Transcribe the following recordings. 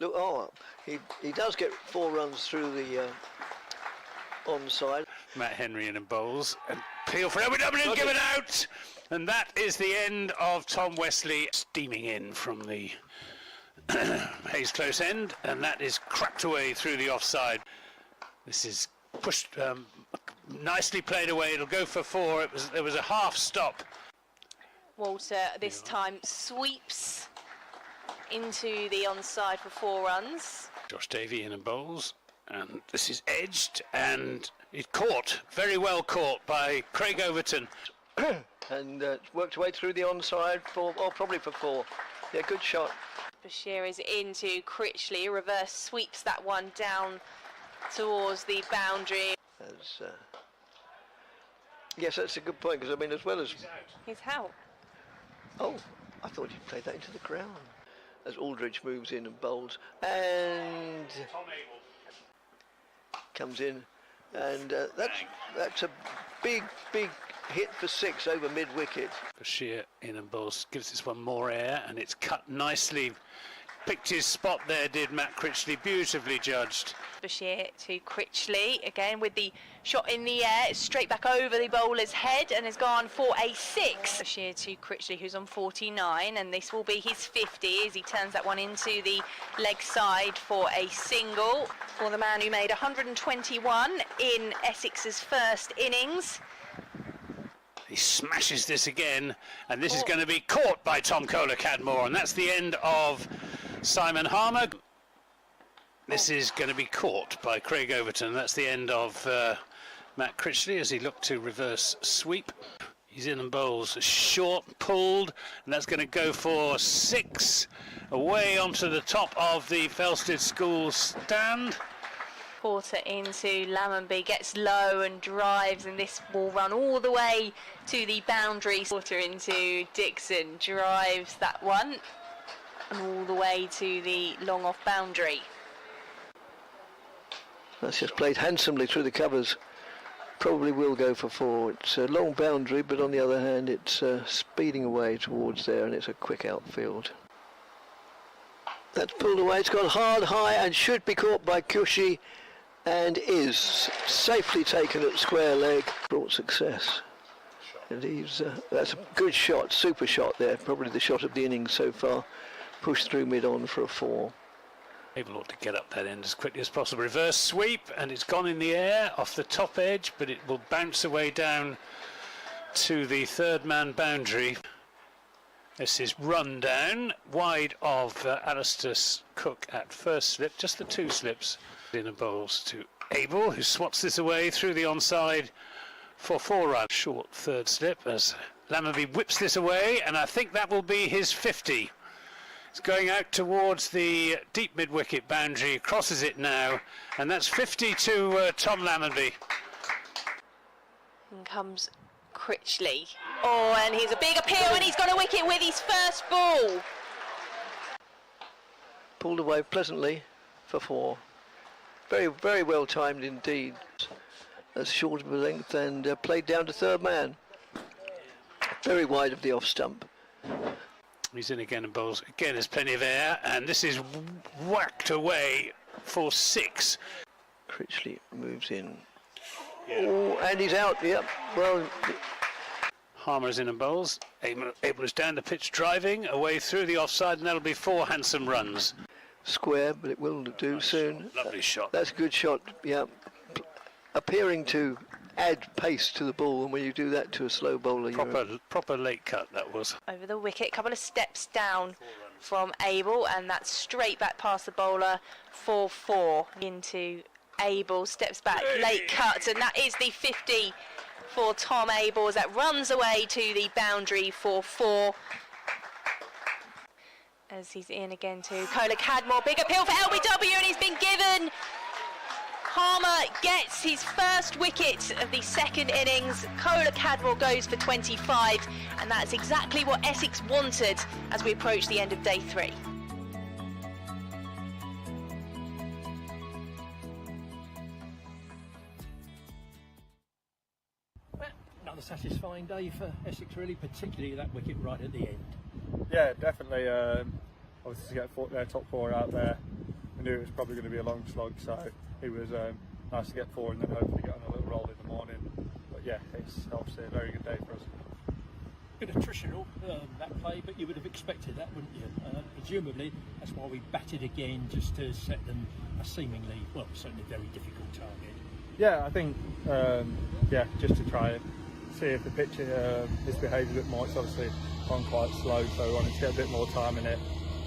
look. Oh, he does get 4 runs through the onside. Matt Henry in and bowls, and peel for LBW, given out, and that is the end of Tom Wesley steaming in from the Hayes close end, and that is cracked away through the offside. This is pushed nicely played away. It'll go for 4. There was a half stop. Walter this time sweeps into the onside for 4 runs. Josh Davey in and bowls, and this is edged, and it caught, very well caught by Craig Overton. And worked away through the onside probably for 4. Yeah, good shot. Bashir is into Critchley, reverse sweeps that one down towards the boundary. Yes, that's a good point, because I mean, as well as... He's out. Oh, I thought you played that into the ground. As Aldridge moves in and bowls, and comes in, and that's a big hit for 6 over mid wicket. Bashir in and bowls, gives this one more air, and it's cut nicely. Picked his spot there, did Matt Critchley, beautifully judged. Bashir to Critchley, again with the shot in the air, it's straight back over the bowler's head and has gone for a 6. Bashir to Critchley, who's on 49, and this will be his 50 as he turns that one into the leg side for a single for the man who made 121 in Essex's first innings. He smashes this again, and this is going to be caught by Tom Kohler-Cadmore, and that's the end of Simon Harmer. This is going to be caught by Craig Overton. That's the end of Matt Critchley as he looked to reverse sweep. He's in and bowls short, pulled, and that's going to go for 6 away onto the top of the Felsted School stand. Porter into Lammonby, gets low and drives, and this will run all the way to the boundary. Porter into Dixon, drives that one, and all the way to the long off boundary. That's just played handsomely through the covers. Probably will go for 4. It's a long boundary, but on the other hand, it's speeding away towards there, and it's a quick outfield. That's pulled away. It's gone hard, high, and should be caught by Cushy, and is safely taken at square leg. Brought success. And that's a good shot, super shot there. Probably the shot of the innings so far. Pushed through mid-on for a 4. Able ought to get up that end as quickly as possible. Reverse sweep, and it's gone in the air off the top edge, but it will bounce away down to the 3rd man boundary. This is run down wide of Alistair Cook at first slip, just the 2 slips. In and bowls to Abel, who swats this away through the onside for 4 runs. Short 3rd slip as Lammonby whips this away, and I think that will be his 50. It's going out towards the deep mid-wicket boundary, crosses it now, and that's 50 to Tom Lammonby. In comes Critchley. Oh, and here's a big appeal, and he's got a wicket with his first ball. Pulled away pleasantly for 4. Very, very well timed indeed. As short of a length and played down to 3rd man. Very wide of the off stump. He's in again and bowls. Again, there's plenty of air, and this is whacked away for 6. Critchley moves in. Oh, and he's out. Yep. Well, Harmer's in and bowls. Abel is down the pitch driving away through the offside, and that'll be 4 handsome runs. Square, but it will do nice soon. Lovely shot. That's a good shot. Yeah. Appearing to add pace to the ball, and when you do that to a slow bowler, proper late cut that was. Over the wicket, a couple of steps down from Abel, and that's straight back past the bowler for 4. Into Abel, steps back, late cut, and that is the 50 for Tom Abel as that runs away to the boundary for 4. As he's in again to Kohler-Cadmore, big appeal for LBW, and he's been given. Harmer gets his first wicket of the 2nd innings. Kohler-Cadmore goes for 25, and that's exactly what Essex wanted as we approach the end of day 3. Well, another satisfying day for Essex, really, particularly that wicket right at the end. Yeah, definitely. Obviously, to get their top 4 out there we knew it was probably going to be a long slog, so it was nice to get 4 and then hopefully get on a little roll in the morning. But yeah, it's obviously a very good day for us. Bit attritional, that play, but you would have expected that, wouldn't you? Presumably, that's why we batted again, just to set them a seemingly, well, certainly very difficult target. Yeah, I think, just to try and see if the pitch misbehaves a bit more. It's obviously gone quite slow, so we wanted to get a bit more time in it,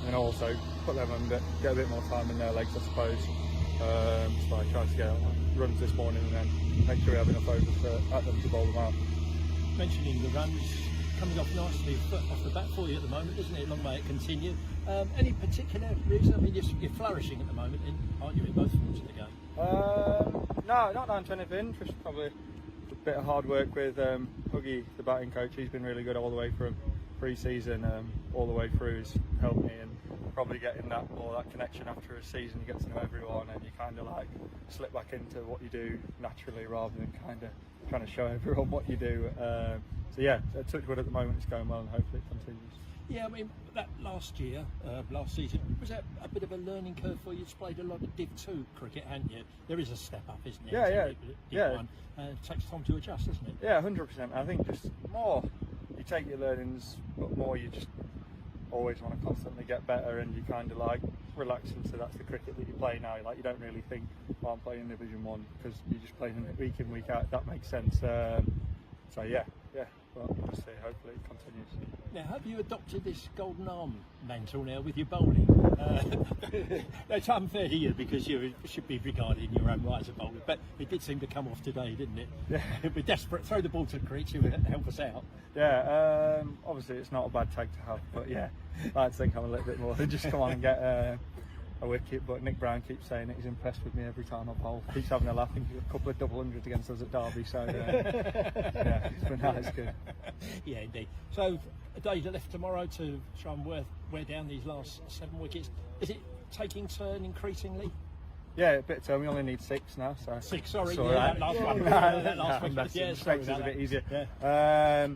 and also put them under, get a bit more time in their legs, I suppose. So I tried to get runs this morning and then make sure we have enough overs at them to bowl them out. Mentioning the runs, coming off nicely off the bat for you at the moment, isn't it? Long may it continue. Any particular reason? I mean, you're flourishing at the moment, aren't you, in both forms of the game? No, not down to anything. Just probably a bit of hard work with Huggy, the batting coach. He's been really good all the way from pre-season, all the way through. He's helped me, and probably getting that connection after a season. You get to know everyone, and you kind of like slip back into what you do naturally, rather than kind of trying to show everyone what you do. So yeah, touch wood at the moment, it's going well, and hopefully it continues. Yeah, I mean, that last season, was that a bit of a learning curve for you? You've played a lot of Div 2 cricket, haven't you? There is a step up, isn't there? Yeah. One. It takes time to adjust, doesn't it? Yeah, 100%. I think just more you take your learnings, but more you just always want to constantly get better, and you kind of like relax into that's the cricket that you play now. Like, you don't really think, I'm playing Division 1, because you're just playing it week in, week out, if that makes sense. So yeah, well, we'll see, hopefully it continues. Now, have you adopted this golden arm mantle now with your bowling? That's unfair to you, because you should be regarded in your own right as a bowler, but it did seem to come off today, didn't it? Yeah. We're desperate. Throw the ball to the creature, help us out. Yeah, obviously it's not a bad tag to have, but yeah, I think I'm a little bit more than just come on and get a wicket. But Nick Brown keeps saying that he's impressed with me every time I bowl. Keeps having a laugh. I think a couple of double hundreds against us at Derby, so yeah, it's good. Yeah, indeed. So a day left tomorrow to try and wear down these last 7 wickets. Is it taking turn increasingly? Yeah, a bit. We only need 6 now. So 6, sorry. yeah, that last one. That last one. Yeah, sorry is a about bit that. easier. Yeah.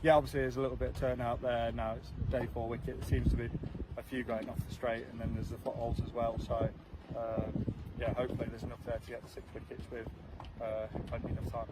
Obviously there's a little bit of turnout there now. It's day 4 wicket. There seems to be a few going off the straight, and then there's the footholds as well. So hopefully there's enough there to get the 6 wickets with plenty of time.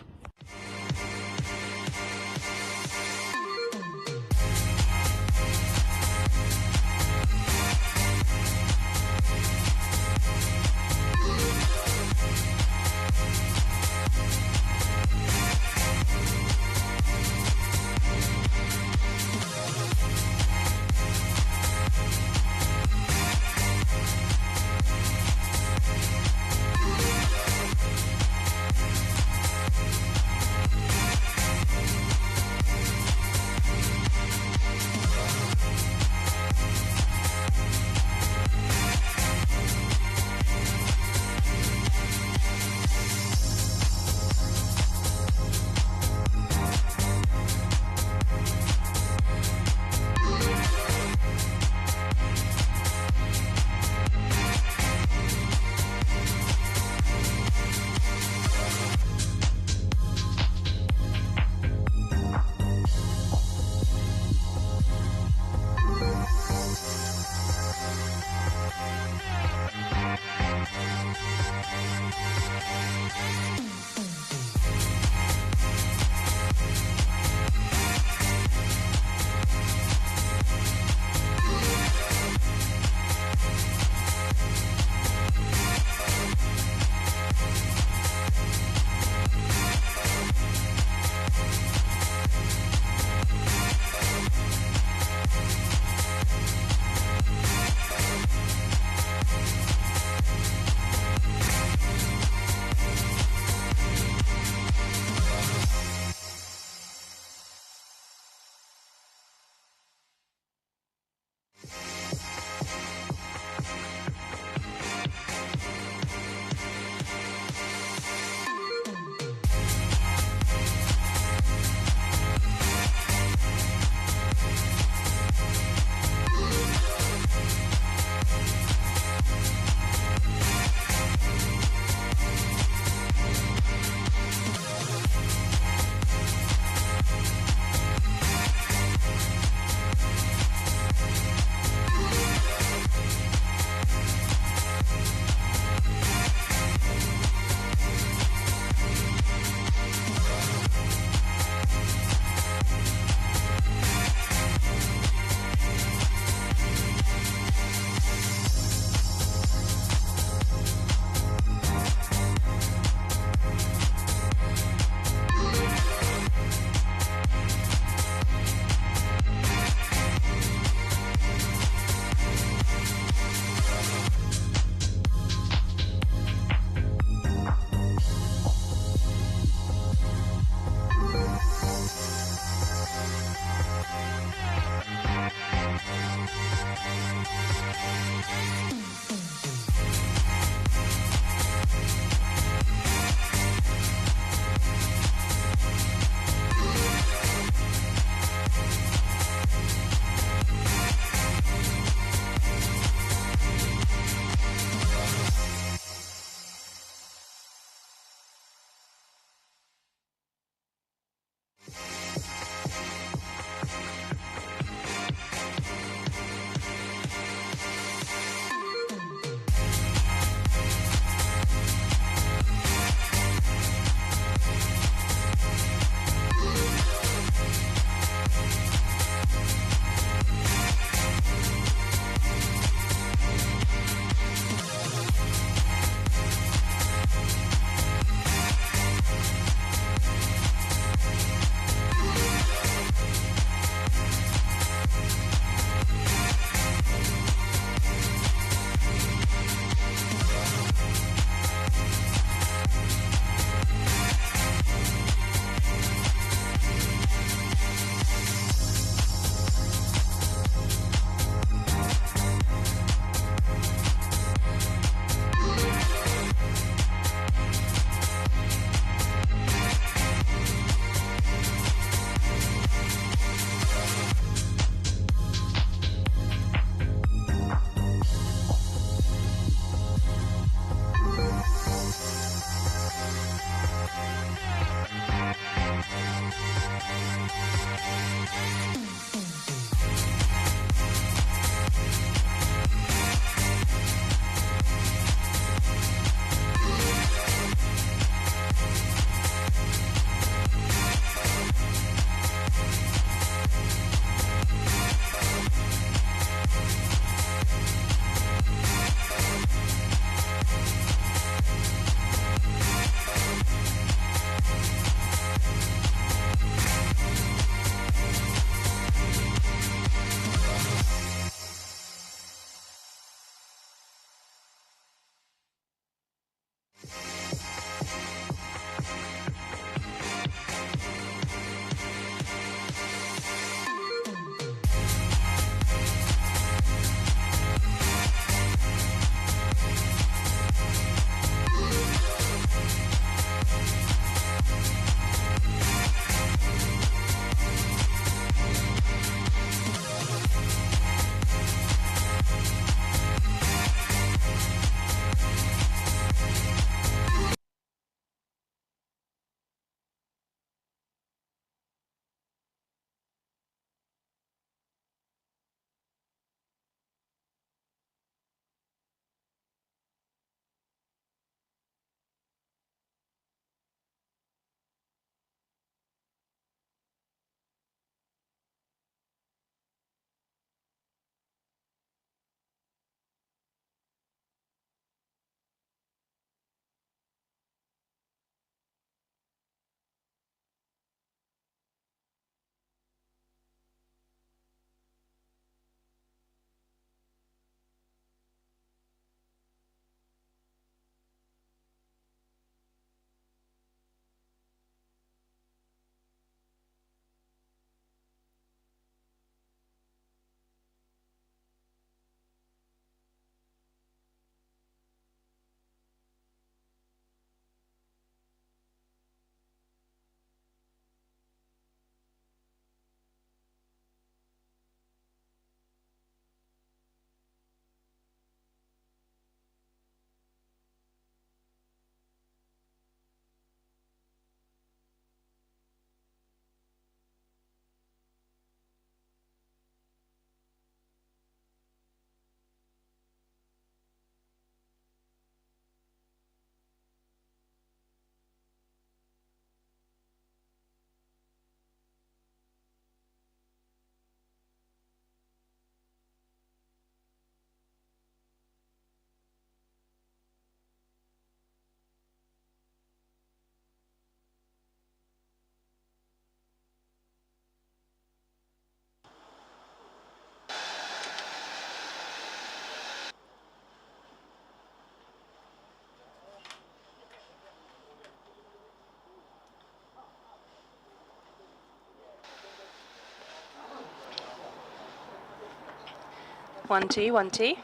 1-2, 1-2.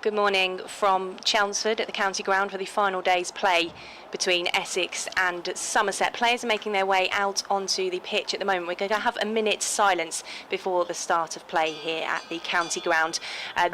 Good morning from Chelmsford at the county ground for the final day's play between Essex and Somerset. Players are making their way out onto the pitch at the moment. We're going to have a minute's silence before the start of play here at the county ground.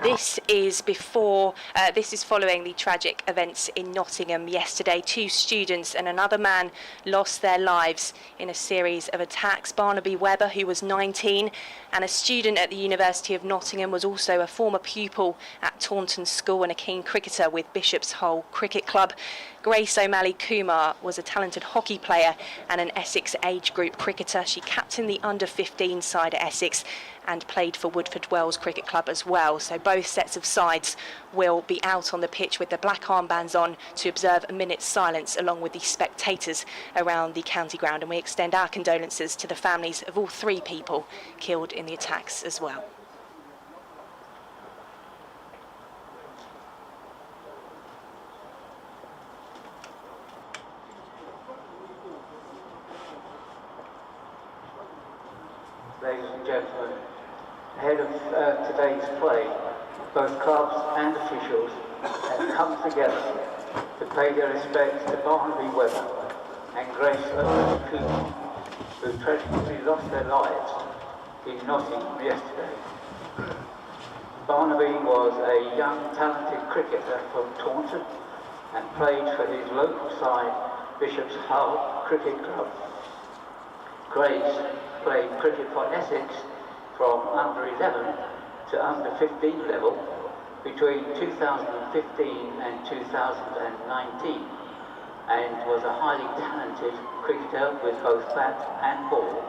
This is following the tragic events in Nottingham yesterday. 2 students and another man lost their lives in a series of attacks. Barnaby Webber, who was 19 and a student at the University of Nottingham, was also a former pupil at Taunton School and a keen cricketer with Bishop's Hole Cricket Club. Grace O'Malley Kumar was a talented hockey player and an Essex age group cricketer. She captained the under-15 side at Essex and played for Woodford Wells Cricket Club as well. So both sets of sides will be out on the pitch with the black armbands on to observe a minute's silence along with the spectators around the county ground. And we extend our condolences to the families of all 3 people killed in the attacks as well. Ladies and gentlemen, ahead of today's play, both clubs and officials have come together to pay their respects to Barnaby Webber and Grace O'Malley Kumar, who tragically lost their lives in Nottingham yesterday. Barnaby was a young, talented cricketer from Taunton and played for his local side, Bishop's Hole Cricket Club. Grace played cricket for Essex from under 11 to under 15 level between 2015 and 2019 and was a highly talented cricketer with both bat and ball,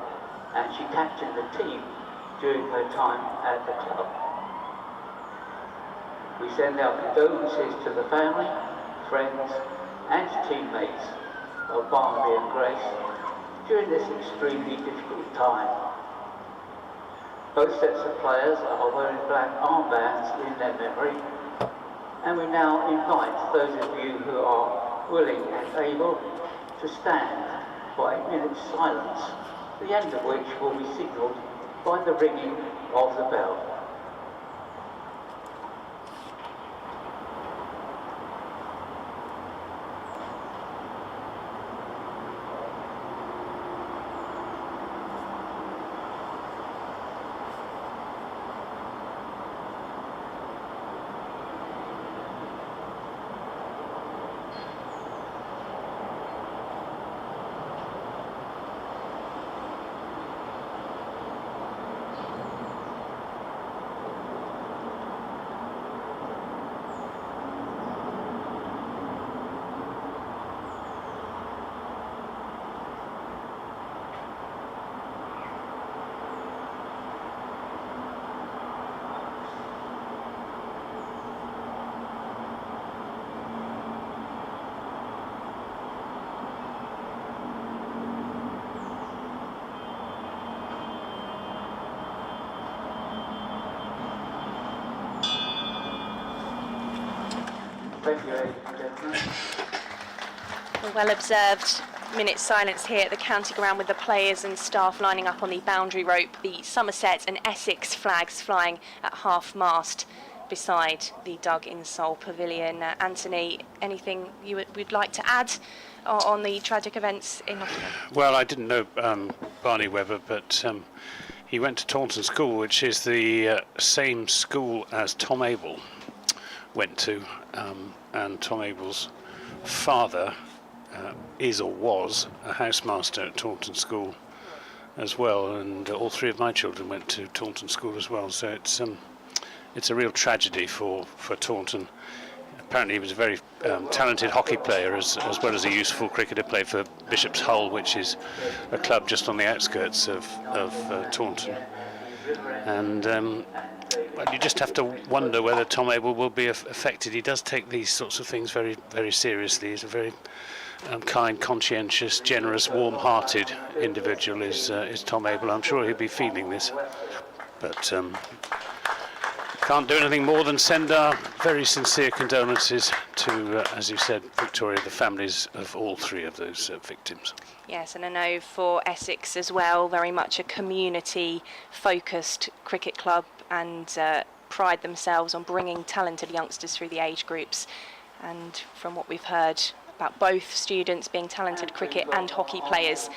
and she captained the team during her time at the club. We send our condolences to the family, friends and teammates of Barnaby and Grace during this extremely difficult time. Both sets of players are wearing black armbands in their memory, and we now invite those of you who are willing and able to stand for a minute's silence, the end of which will be signalled by the ringing of the bell. Thank you, ladies and gentlemen. A well-observed minute's silence here at the county ground with the players and staff lining up on the boundary rope, the Somerset and Essex flags flying at half-mast beside the Doug Insole Pavilion. Anthony, anything you would like to add on the tragic events in Nottingham? Well, I didn't know Barney Webber, but he went to Taunton School, which is the same school as Tom Abel went to, and Tom Abel's father is or was a housemaster at Taunton School as well, and all 3 of my children went to Taunton School as well, so it's a real tragedy for Taunton. apparently he was a very talented hockey player as well as a useful cricketer. Played for Bishop's Hull, which is a club just on the outskirts of Taunton. And well, you just have to wonder whether Tom Abel will be affected. He does take these sorts of things very, very seriously. He's a very kind, conscientious, generous, warm-hearted individual is Tom Abel. I'm sure he'll be feeling this, but can't do anything more than send our very sincere condolences to, as you said, Victoria, the families of all three of those victims. Yes, and I know for Essex as well, very much a community-focused cricket club, and pride themselves on bringing talented youngsters through the age groups. And from what we've heard about both students being talented cricket and hockey players,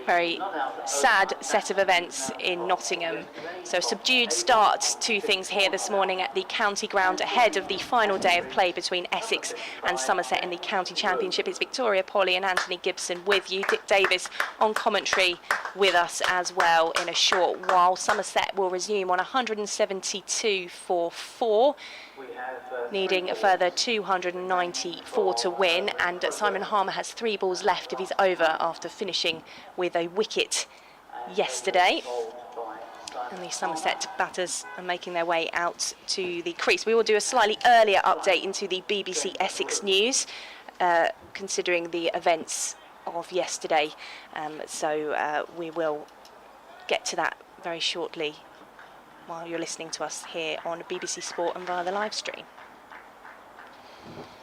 very sad set of events in Nottingham. So subdued start to things here this morning at the county ground ahead of the final day of play between Essex and Somerset in the county championship. It's Victoria Polly and Anthony Gibson with you. Dick Davis on commentary with us as well in a short while. Somerset will resume on 172 for 4. Needing a further 294 to win, and Simon Harmer has 3 balls left of his over after finishing with a wicket yesterday. And the Somerset batters are making their way out to the crease. We will do a slightly earlier update into the BBC Essex news, considering the events of yesterday. So we will get to that very shortly while you're listening to us here on BBC Sport and via the live stream.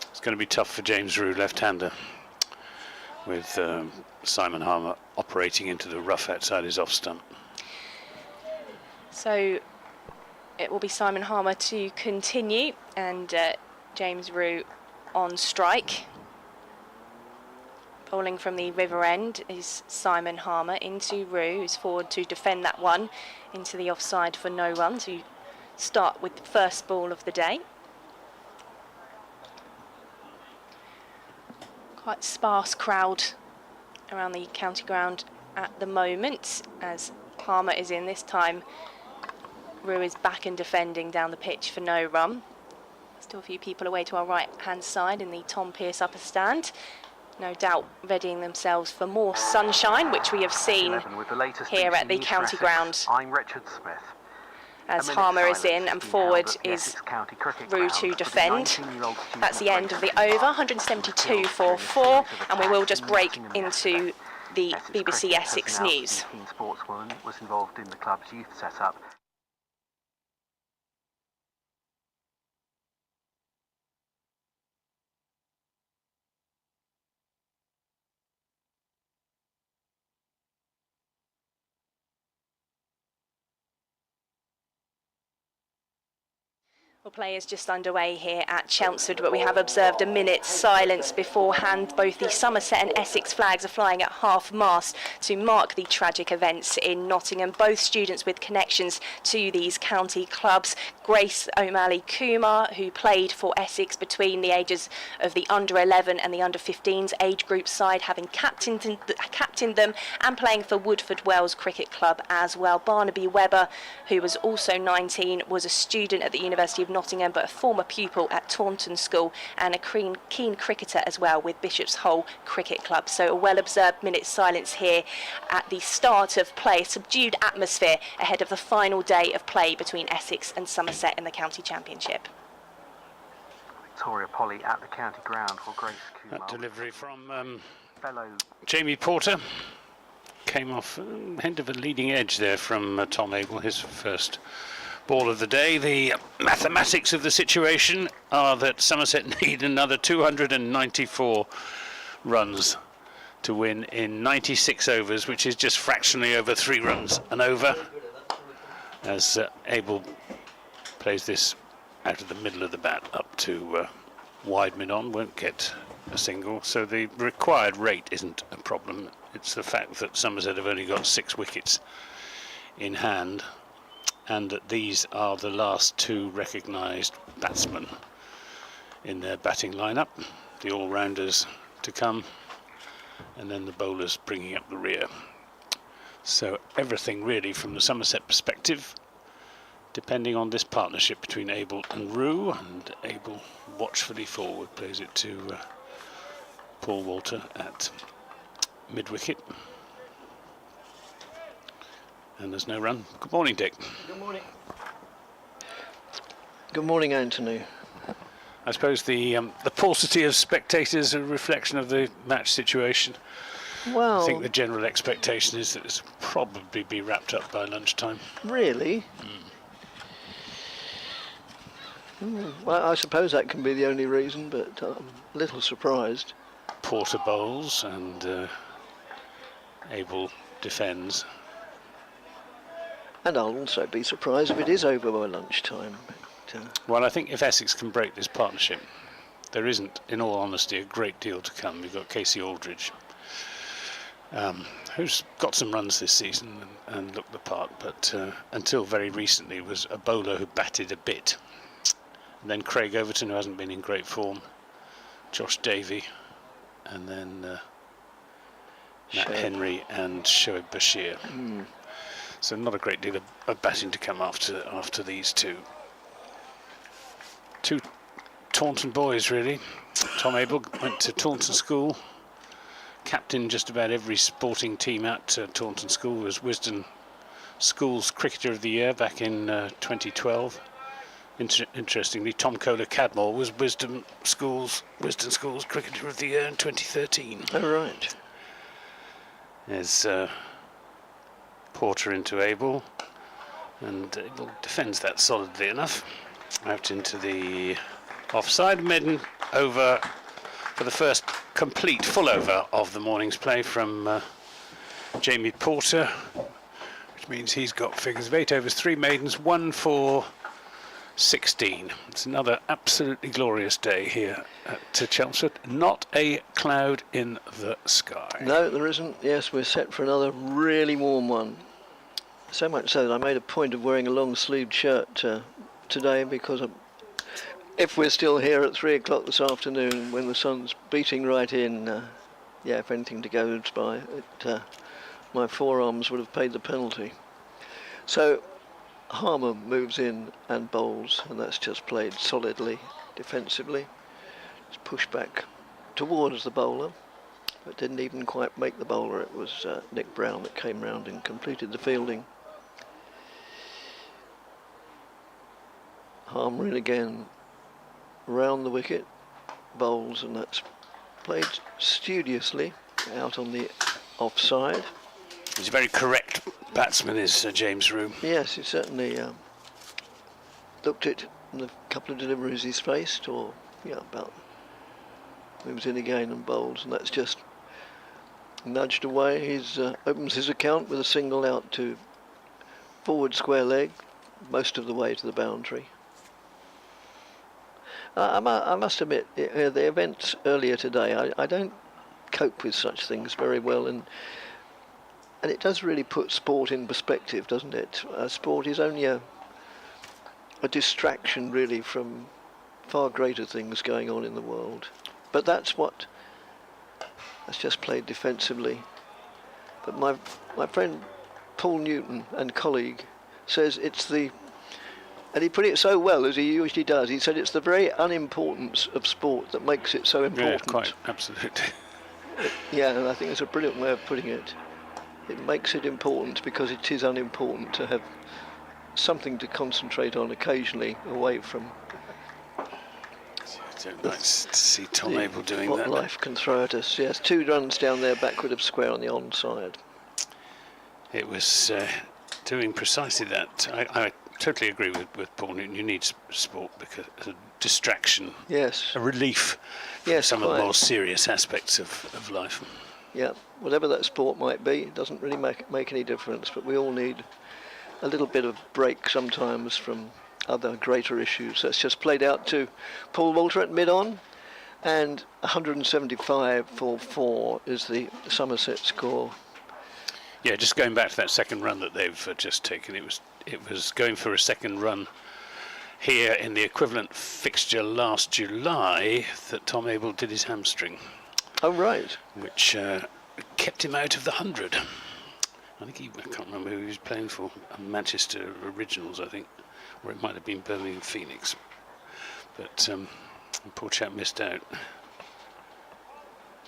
It's going to be tough for James Rue, left-hander, with Simon Harmer operating into the rough outside his off stump. So it will be Simon Harmer to continue, and James Rue on strike. Bowling from the river end is Simon Harmer into Rue, who's forward to defend that one into the offside for no run to start with the first ball of the day. Quite sparse crowd around the county ground at the moment as Harmer is in. This time Rue is back and defending down the pitch for no run. Still a few people away to our right hand side in the Tom Pearce upper stand. No doubt readying themselves for more sunshine, which we have seen here at the county ground. I'm Richard Smith. As Harmer is in and forward is Rue to defend. That's the end of the over, 172 for 4, and we will just break into the BBC Essex news. Sportswoman was involved in the club's youth setup. Well, play is just underway here at Chelmsford, but we have observed a minute's silence beforehand. Both the Somerset and Essex flags are flying at half-mast to mark the tragic events in Nottingham. Both students with connections to these county clubs. Grace O'Malley Kumar, who played for Essex between the ages of the under-11 and the under-15s age group side, having captained them and playing for Woodford Wells Cricket Club as well. Barnaby Webber, who was also 19, was a student at the University of Nottingham but a former pupil at Taunton School and a keen cricketer as well with Bishop's Hull Cricket Club. So a well-observed minute's silence here at the start of play. A subdued atmosphere ahead of the final day of play between Essex and Somerset in the county championship. Victoria Polly at the county ground for Grace Kumar. That delivery from Jamie Porter came off end of a leading edge there from Tom Abel, his first ball of the day. The mathematics of the situation are that Somerset need another 294 runs to win in 96 overs, which is just fractionally over 3 runs an over, as Abel plays this out of the middle of the bat up to wide mid-on, won't get a single, so the required rate isn't a problem. It's the fact that Somerset have only got 6 wickets in hand, and that these are the last 2 recognised batsmen in their batting lineup, the all-rounders to come, and then the bowlers bringing up the rear. So everything really from the Somerset perspective depending on this partnership between Abel and Rue, and Abel watchfully forward plays it to Paul Walter at mid-wicket. And there's no run. Good morning, Dick. Good morning. Good morning, Anthony. I suppose the paucity of spectators is a reflection of the match situation. Well, I think the general expectation is that this will probably be wrapped up by lunchtime. really? Well, I suppose that can be the only reason, but I'm a little surprised. Porter bowls and Abel defends. And I'll also be surprised if it is over by lunchtime. But, Well, I think if Essex can break this partnership, there isn't, in all honesty, a great deal to come. We've got Casey Aldridge, who's got some runs this season and looked the part, but until very recently was a bowler who batted a bit. And then Craig Overton, who hasn't been in great form, Josh Davey, and then Matt Henry and Shoaib Bashir. So not a great deal of batting to come after these two. Two Taunton boys, really. Tom Abel went to Taunton School, captained just about every sporting team at Taunton School, was Wisden School's Cricketer of the Year back in 2012. Interestingly, Tom Kohler-Cadmore was Wisden School's Cricketer of the Year in 2013. oh, right. There's Porter into Abel, and Abel defends that solidly enough. Out into the offside. Medden over for the first complete full over of the morning's play from Jamie Porter, which means he's got figures of 8 overs, 3 maidens, 1 for 16. It's another absolutely glorious day here at Chelmsford. Not a cloud in the sky. No, there isn't. Yes, we're set for another really warm one. So much so that I made a point of wearing a long-sleeved shirt today, because if we're still here at 3 o'clock this afternoon when the sun's beating right in, yeah, if anything goes by, my forearms would have paid the penalty. So Harmer moves in and bowls, and that's just played solidly defensively. It's pushed back towards the bowler, but didn't even quite make the bowler. It was Nick Brown that came round and completed the fielding. Harmer in again, round the wicket, bowls, and that's played studiously out on the offside. He's a very correct batsman, is James Room. Yes, he certainly looked it in the couple of deliveries he's faced, or about moves in again and bowls, and that's just nudged away. He's opens his account with a single out to forward square leg, most of the way to the boundary. I must admit, the events earlier today, I don't cope with such things very well, and it does really put sport in perspective, doesn't it? Sport is only a distraction, really, from far greater things going on in the world. But that's just played defensively. But my friend Paul Newton and colleague says it's the, and he put it so well, as he usually does, he said it's the very unimportance of sport that makes it so important. Yeah, quite, absolutely. Yeah, and I think it's a brilliant way of putting it. It makes it important because it is unimportant to have something to concentrate on occasionally away from Nice to see Tom Abel doing what that. What life can throw at us. Yes, 2 runs down there, backward of square on the onside. It was doing precisely that. I totally agree with Paul Newton. You need sport because it's a distraction, yes, a relief from yes, some quite. of the more serious aspects of life. Yeah, whatever that sport might be, it doesn't really make any difference, but we all need a little bit of break sometimes from other greater issues. That's just played out to Paul Walter at mid-on, and 175 for 4 is the Somerset score. Yeah, just going back to that second run that they've just taken, it was going for a second run here in the equivalent fixture last July that Tom Abel did his hamstring. Oh, right. Which kept him out of the 100. I can't remember who he was playing for. Manchester Originals, I think. or it might have been Birmingham Phoenix. But poor chap missed out.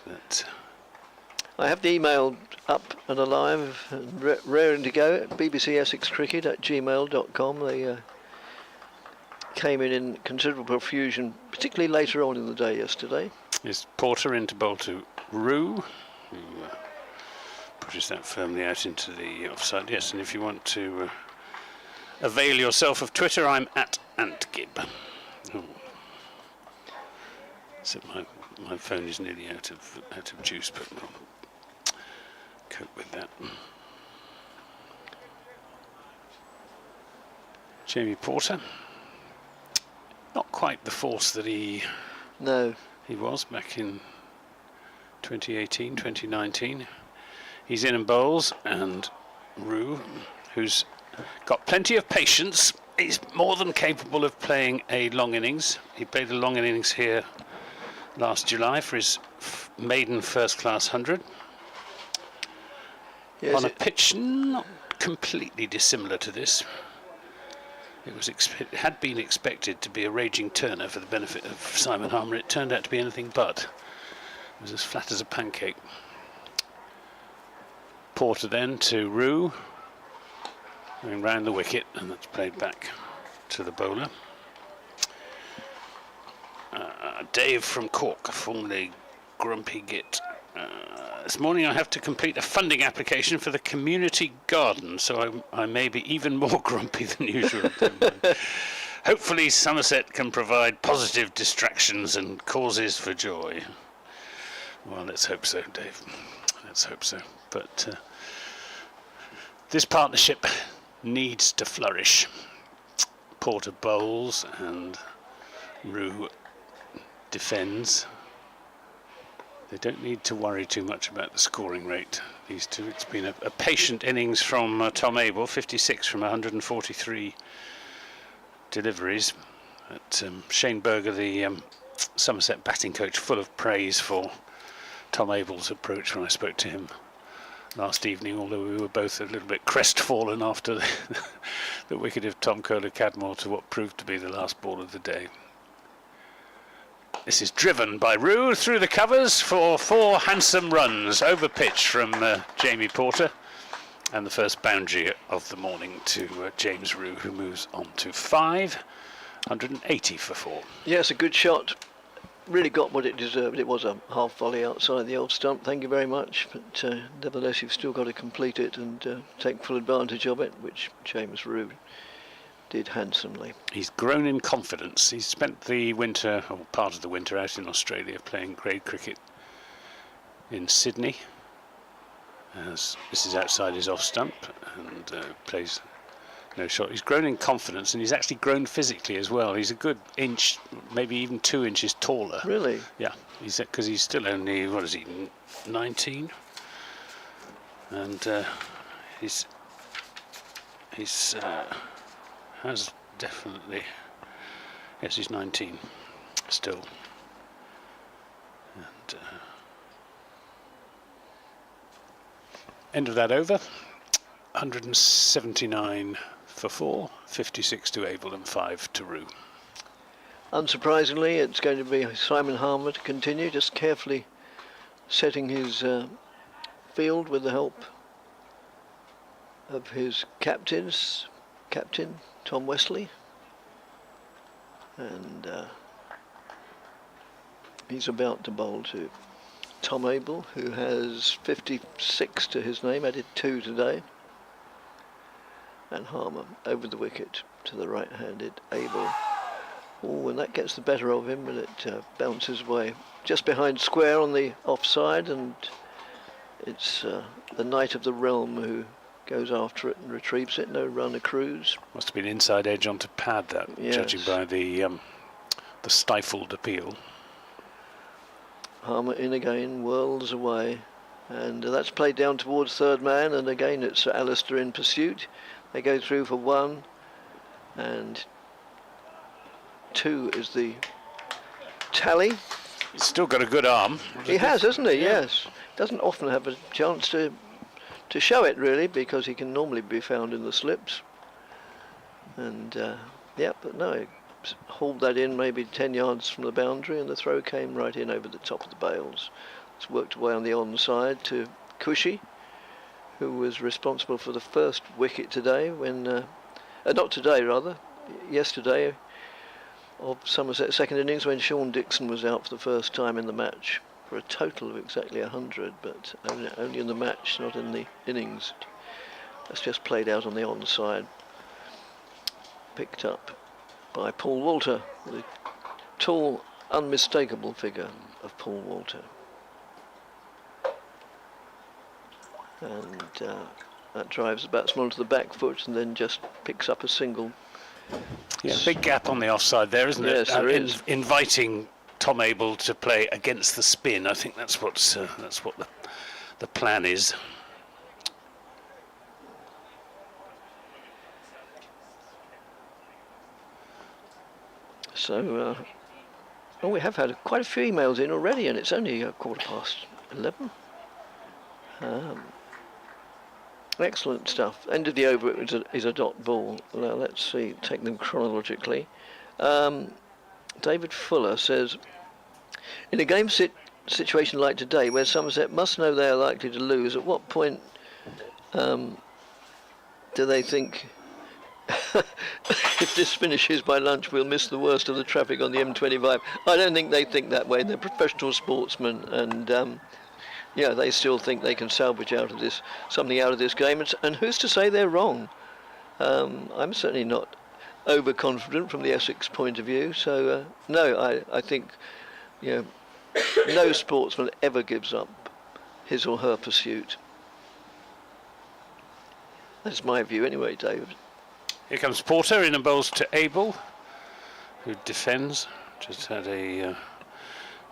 But I have the email up and alive and raring to go at bbcessexcricket@gmail.com. They came in considerable profusion, particularly later on in the day yesterday. is Porter into bowl to Rue, who pushes that firmly out into the offside. Yes, and if you want to avail yourself of Twitter, I'm at AntGib. Oh. So my phone is nearly out of juice, but we'll cope with that. Jamie Porter, not quite the force that he was back in 2018, 2019. He's in and bowls, and Rue, who's got plenty of patience, is more than capable of playing a long innings. He played a long innings here last July for his maiden first-class 100. Yes, on a pitch not completely dissimilar to this. It had been expected to be a raging turner for the benefit of Simon Harmer. It turned out to be anything but. It was as flat as a pancake. Porter then to Rue, going round the wicket, and that's played back to the bowler. Dave from Cork, formerly Grumpy Git. This morning I have to complete a funding application for the community garden, so I may be even more grumpy than usual. Hopefully Somerset can provide positive distractions and causes for joy. Well, let's hope so, Dave. Let's hope so. But this partnership needs to flourish. Porter bowls and Rue defends. They don't need to worry too much about the scoring rate, these two. It's been a patient innings from Tom Abel, 56 from 143 deliveries. But Shane Berger, the Somerset batting coach, full of praise for Tom Abel's approach when I spoke to him last evening, although we were both a little bit crestfallen after the wicket of Tom Kohler-Cadmore to what proved to be the last ball of the day. This is driven by Rue through the covers for 4 handsome runs over pitch from Jamie Porter, and the first boundary of the morning to James Rue, who moves on to 5, 180 for 4. Yes, a good shot. Really got what it deserved. It was a half volley outside the old stump. Thank you very much. But nevertheless, you've still got to complete it and take full advantage of it, which James Rue did handsomely. He's grown in confidence. He's spent the winter, or part of the winter, out in Australia playing grade cricket in Sydney. This is outside his off stump and plays no shot. He's grown in confidence, and he's actually grown physically as well. He's a good inch, maybe even 2 inches taller. Really? Yeah, because he's still only, what is he, 19? And he's has definitely, yes, he's 19 still. And end of that over, 179 for 4, 56 to Abel and 5 to Rue. Unsurprisingly, it's going to be Simon Harmer to continue, just carefully setting his field with the help of his captain Tom Wesley, and he's about to bowl to Tom Abel, who has 56 to his name, added 2 today, and Harmer over the wicket to the right-handed Abel. Oh, and that gets the better of him, and it bounces away just behind square on the offside, and it's the Knight of the Realm who goes after it and retrieves it. No run accrues. Must have been inside edge onto pad, that, yes, judging by the stifled appeal. Harmer in again, whirls away, and that's played down towards third man, and again it's Alistair in pursuit. They go through for 1, and 2 is the tally. He's still got a good arm. He has, hasn't he? Yeah. Yes. Doesn't often have a chance to show it, really, because he can normally be found in the slips. And Yeah, but no, he hauled that in maybe 10 yards from the boundary, and the throw came right in over the top of the bails. It's worked away on the onside to Cushy, who was responsible for the first wicket today when, not today rather, yesterday of Somerset's second innings when Sean Dixon was out for the first time in the match for a total of exactly 100, but only in the match, not in the innings. That's just played out on the onside. Picked up by Paul Walter, the tall, unmistakable figure of Paul Walter. And that drives the batsman onto the back foot and then just picks up a single. Yeah, big gap on the offside there, isn't it? Yes, there is. Inviting Tom Abel to play against the spin. I think that's what the plan is. So, we have had quite a few emails in already, and it's only 11:15. Excellent stuff. End of the over is a dot ball. Now let's see, take them chronologically. David Fuller says, in a game situation like today, where Somerset must know they are likely to lose, at what point do they think, if this finishes by lunch, we'll miss the worst of the traffic on the M25? I don't think they think that way. They're professional sportsmen, and yeah, they still think they can salvage something out of this game. And who's to say they're wrong? I'm certainly not overconfident from the Essex point of view. So no, I think no sportsman ever gives up his or her pursuit. That's my view anyway, David. Here comes Porter in and bowls to Abel, who defends. Just had a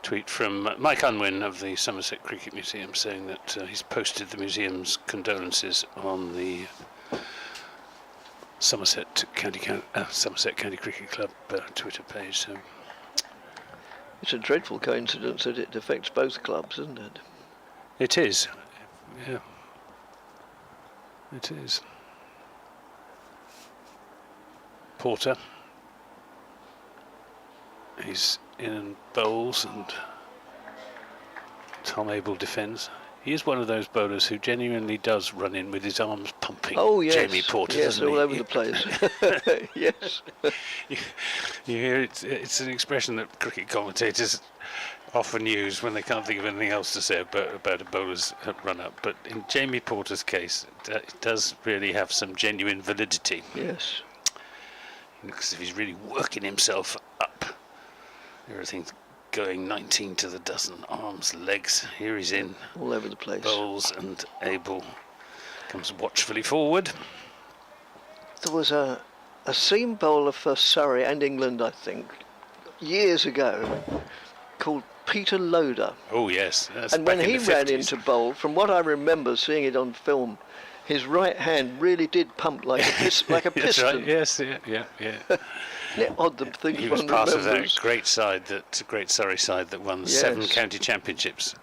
tweet from Mike Unwin of the Somerset Cricket Museum saying that he's posted the museum's condolences on the Somerset County Cricket Club Twitter page. So it's a dreadful coincidence that it affects both clubs, isn't it? It is. Yeah. It is. Porter. He's in and bowls, and Tom Abel defends. He is one of those bowlers who genuinely does run in with his arms pumping. Oh yes, Jamie Porter, yes, doesn't all he? over the place. Yes. You hear it's an expression that cricket commentators often use when they can't think of anything else to say about a bowler's run-up. But in Jamie Porter's case, it does really have some genuine validity. Yes. Because if he's really working himself up, everything's going 19 to the dozen, arms, legs. Here he's in, all over the place. Bowls, and Abel comes watchfully forward. There was a seam bowler for Surrey and England, I think, years ago, called Peter Loader. Oh yes, that's and when back in he the ran 50s. into bowl, from what I remember seeing it on film, his right hand really did pump like a piston. That's right. Yes, yeah. Isn't it odd the things He was one part of remembers? that great Surrey side that won 7 county championships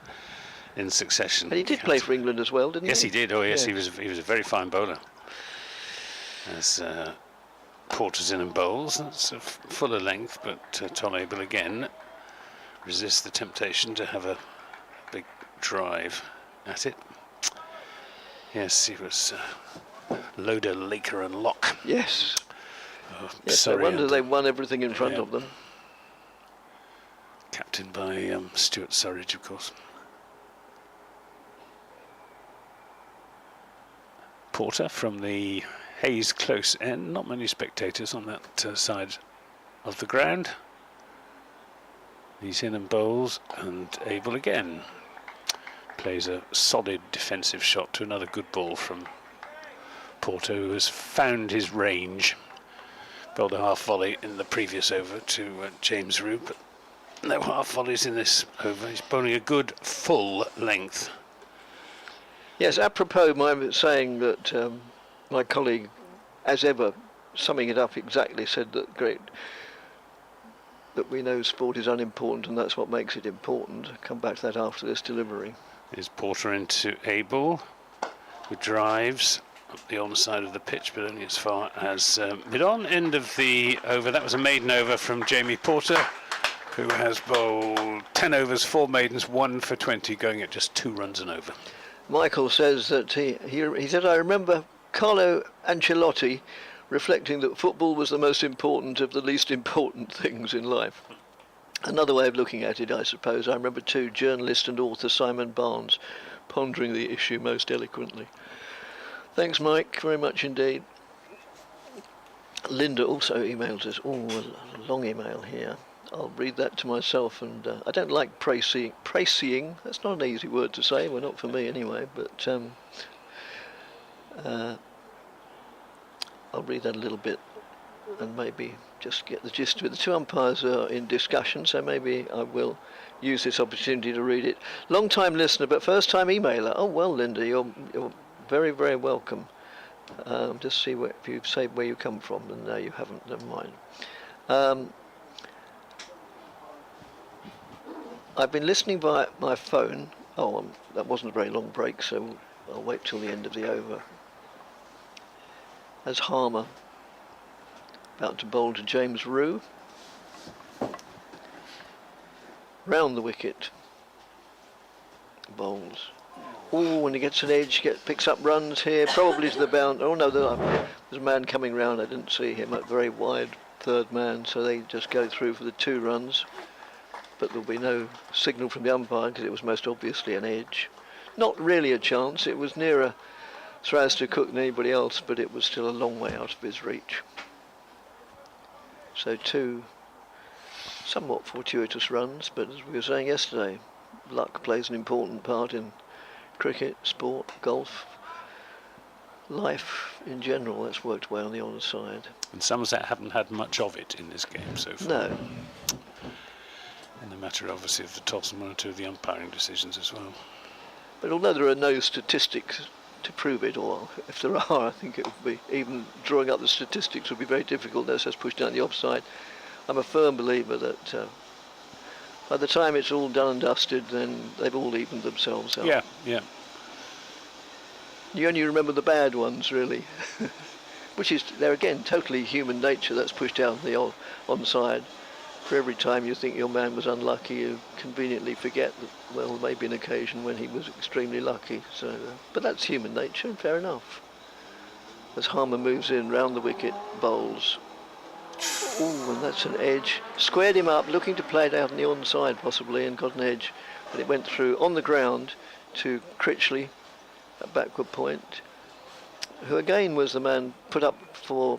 in succession. And he did play for England as well, didn't he? Yes, he did. Oh yes, Yeah. he was a very fine bowler. As Porter's in and bowls, that's a fuller length, but Tom Abel again resists the temptation to have a big drive at it. Yes, he was Loader, Laker and Lock. Yes. Yes, Sorry, no wonder they won everything in front yeah. of them. Captained by Stuart Surridge, of course. Porter from the Hayes close end. Not many spectators on that side of the ground. He's in and bowls, and Abel again plays a solid defensive shot to another good ball from Porter, who has found his range. Bowled a half volley in the previous over to James Rue, but no half volleys in this over. He's bowling a good full length. Yes, apropos my saying that my colleague, as ever, summing it up exactly, said that that we know sport is unimportant and that's what makes it important. I'll come back to that after this delivery. Is Porter into Abel, who drives up the onside of the pitch, but only as far as mid-on. End of the over. That was a maiden over from Jamie Porter, who has bowled 10 overs, 4 maidens, 1 for 20, going at just 2 runs and over. Michael says that he said, I remember Carlo Ancelotti reflecting that football was the most important of the least important things in life. Another way of looking at it, I suppose. I remember too, journalist and author Simon Barnes pondering the issue most eloquently. Thanks, Mike, very much indeed. Linda also emailed us. Oh, a long email here. I'll read that to myself, and I don't like praising. That's not an easy word to say. Well, not for me anyway. But I'll read that a little bit, and maybe just get the gist of it. The 2 umpires are in discussion, so maybe I will use this opportunity to read it. Long-time listener, but first-time emailer. Oh well, Linda, you're very, very welcome. Just see if you say where you come from, and no, you haven't. Never mind. I've been listening via my phone. Oh, that wasn't a very long break, so I'll wait till the end of the over. As Harmer about to bowl to James Rue. Round the wicket. Bowls. Oh, when he gets an edge, picks up runs here, probably to the bound. Oh no, there's a man coming round. I didn't see him. A very wide third man, so they just go through for the 2 runs. But there'll be no signal from the umpire because it was most obviously an edge. Not really a chance. It was nearer Sraz to Cook than anybody else, but it was still a long way out of his reach. So 2 somewhat fortuitous runs, but as we were saying yesterday, luck plays an important part in cricket, sport, golf, life in general. That's worked well on the onside. And Somerset haven't had much of it in this game so far. No. In the matter, obviously, of the toss and 1 or 2 of the umpiring decisions as well. But although there are no statistics to prove it, or if there are, I think it would be, even drawing up the statistics would be very difficult. That says push down the offside. I'm a firm believer that by the time it's all done and dusted, then they've all evened themselves out. Yeah, yeah. You only remember the bad ones, really. Which is, there again, totally human nature. That's pushed down the onside. For every time you think your man was unlucky, you conveniently forget that, well, there may be an occasion when he was extremely lucky. So, but that's human nature, fair enough. As Harmer moves in, round the wicket, bowls. Ooh, and that's an edge. Squared him up, looking to play it out on the onside possibly, and got an edge. But it went through on the ground to Critchley, at backward point, who again was the man put up for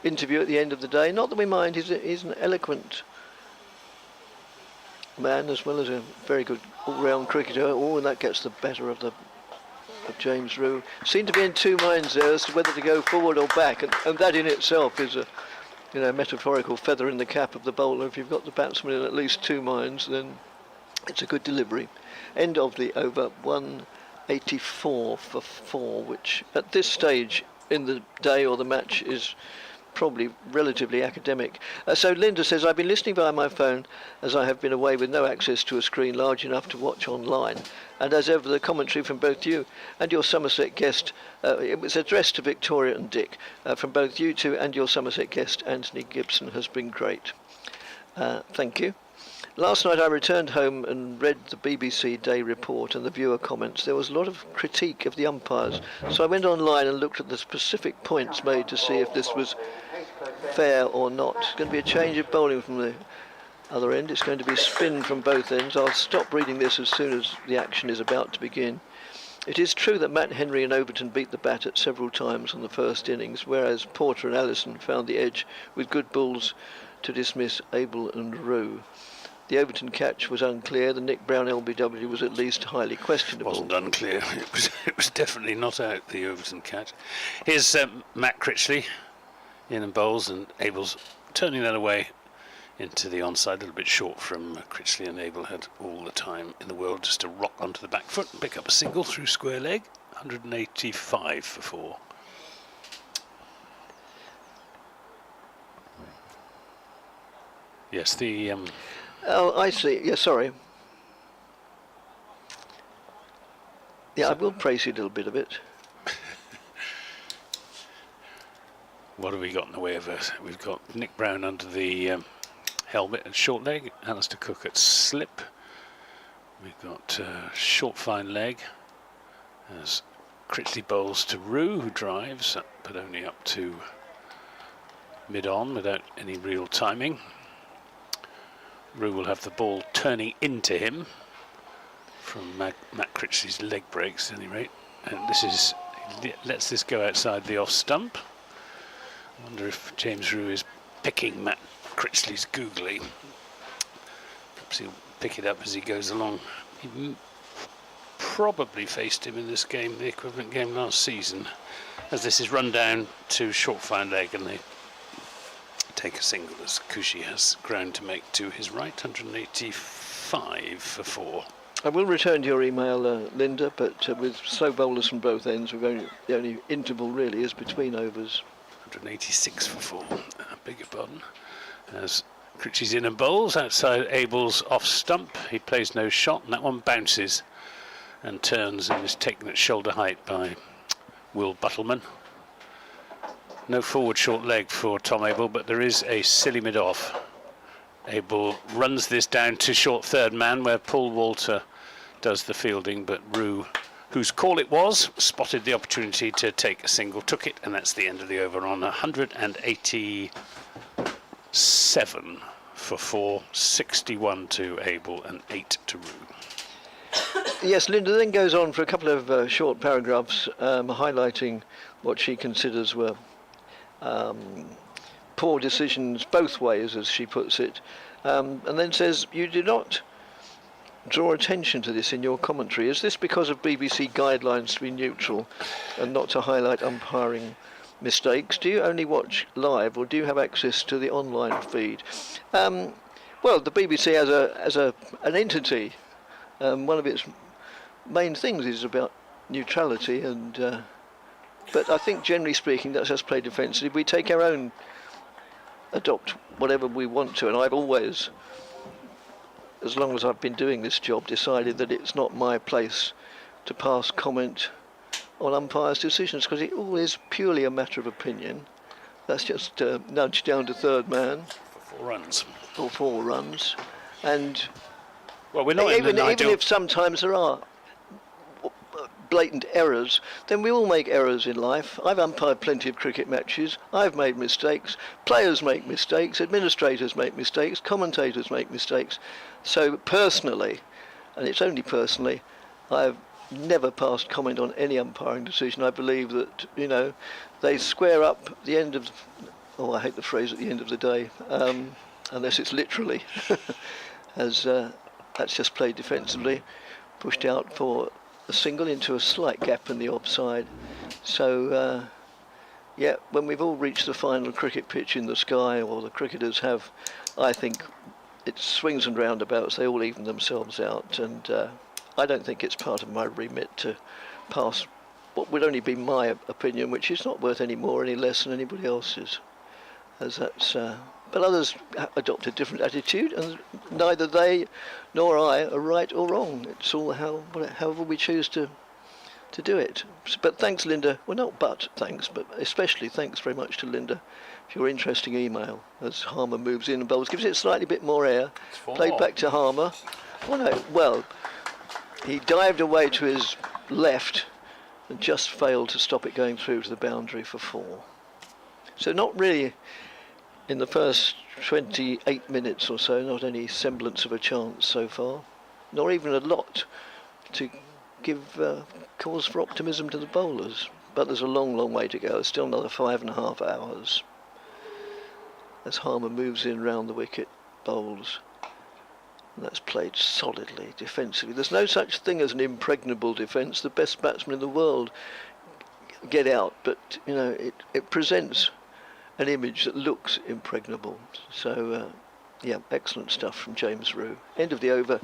interview at the end of the day. Not that we mind, he's an eloquent man as well as a very good all-round cricketer. Oh, and that gets the better of James Rue. Seemed to be in 2 minds there as to whether to go forward or back, and that in itself is a metaphorical feather in the cap of the bowler. If you've got the batsman in at least 2 minds, then it's a good delivery. End of the over, 184 for 4, which at this stage in the day or the match is probably relatively academic. So Linda says, I've been listening via my phone as I have been away with no access to a screen large enough to watch online. And as ever, the commentary from both you and your Somerset guest, it was addressed to Victoria and Dick, from both you two and your Somerset guest, Anthony Gibson, has been great. Thank you. Last night I returned home and read the BBC Day Report and the viewer comments. There was a lot of critique of the umpires, so I went online and looked at the specific points made to see if this was fair or not. It's going to be a change of bowling from the other end. It's going to be spin from both ends. I'll stop reading this as soon as the action is about to begin. It is true that Matt Henry and Overton beat the bat at several times on the first innings, whereas Porter and Allison found the edge with good balls to dismiss Abel and Rue. The Overton catch was unclear. The Nick Brown LBW was at least highly questionable. It wasn't unclear. It was definitely not out, the Overton catch. Here's Matt Critchley in and bowls, and Abel's turning that away into the onside, a little bit short from Critchley, and Abel had all the time in the world just to rock onto the back foot and pick up a single through square leg. 185 for 4. Yes, the... Oh, I see. Yeah, sorry. Yeah, I will praise you a little bit of it. What have we got in the way of us? We've got Nick Brown under the helmet at short leg, Alistair Cook at slip. We've got short fine leg as Critchley bowls to Rue, who drives, but only up to mid-on without any real timing. Rue will have the ball turning into him from Matt Critchley's leg breaks at any rate. And lets this go outside the off stump. I wonder if James Rue is picking Matt Critchley's googly. Perhaps he'll pick it up as he goes along. He probably faced him in this game, the equivalent game last season, as this is run down to short fine leg and they take a single as Kushi has ground to make to his right, 185 for 4. I will return to your email, Linda, but with slow bowlers from both ends, the only interval really is between overs. 186 for 4, I beg your pardon. As Critchley's in and bowls outside Abel's off stump, he plays no shot, and that one bounces and turns and is taken at shoulder height by Will Buttleman. No forward short leg for Tom Abel, but there is a silly mid-off. Abel runs this down to short third man where Paul Walter does the fielding, but Rue, whose call it was, spotted the opportunity to take a single, took it, and that's the end of the over on 187 for 4, 61 to Abel and 8 to Rue. Yes, Linda then goes on for a couple of short paragraphs highlighting what she considers were poor decisions both ways, as she puts it, and then says, you do not draw attention to this in your commentary. Is this because of BBC guidelines to be neutral and not to highlight umpiring mistakes? Do you only watch live, or do you have access to the online feed? Well, the BBC as an entity, one of its main things is about neutrality, and but I think generally speaking that's us play defensively. We take our own, adopt whatever we want to, and I've always, as long as I've been doing this job, decided that it's not my place to pass comment on umpires' decisions, because it all is purely a matter of opinion. That's just nudged down to third man For 4 runs. or 4 runs, and Well, we're not even if sometimes there are blatant errors, then we all make errors in life. I've umpired plenty of cricket matches. I've made mistakes. Players make mistakes. Administrators make mistakes. Commentators make mistakes. So personally, and it's only personally, I've never passed comment on any umpiring decision. I believe that, they square up at the end of, I hate the phrase at the end of the day, unless it's literally, as that's just played defensively, pushed out for a single into a slight gap in the offside. So, when we've all reached the final cricket pitch in the sky, or the cricketers have, I think it swings and roundabouts, they all even themselves out, and I don't think it's part of my remit to pass what would only be my opinion, which is not worth any more, any less than anybody else's, as that's. But others adopt a different attitude, and neither they nor I are right or wrong. It's all however we choose to do it. But thanks, Linda. Well, not but thanks, but especially thanks very much to Linda for your interesting email. As Harmer moves in and bowls, gives it a slightly bit more air. Played back to Harmer. Well, he dived away to his left and just failed to stop it going through to the boundary for 4. So not really, in the first 28 minutes or so, not any semblance of a chance so far, nor even a lot to give cause for optimism to the bowlers. But there's a long, long way to go. Still another 5.5 hours as Harmer moves in round the wicket, bowls. And that's played solidly, defensively. There's no such thing as an impregnable defence. The best batsmen in the world get out, but it presents an image that looks impregnable. So, excellent stuff from James Rue. End of the over,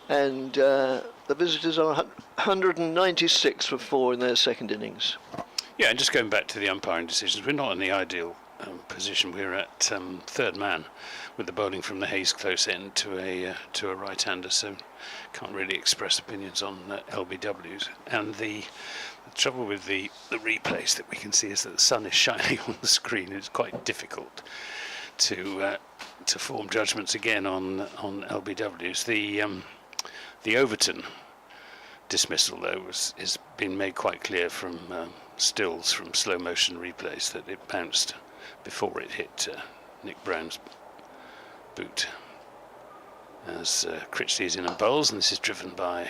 and the visitors are 196 for 4 in their second innings. Yeah, and just going back to the umpiring decisions, we're not in the ideal position. We're at third man with the bowling from the Hayes close end to a right-hander, so can't really express opinions on LBWs. And the trouble with the replays that we can see is that the sun is shining on the screen. It's quite difficult to form judgments again on LBWs. The Overton dismissal, though, is been made quite clear from stills from slow motion replays that it bounced before it hit Nick Brown's boot. As Critchley is in and bowls, and this is driven by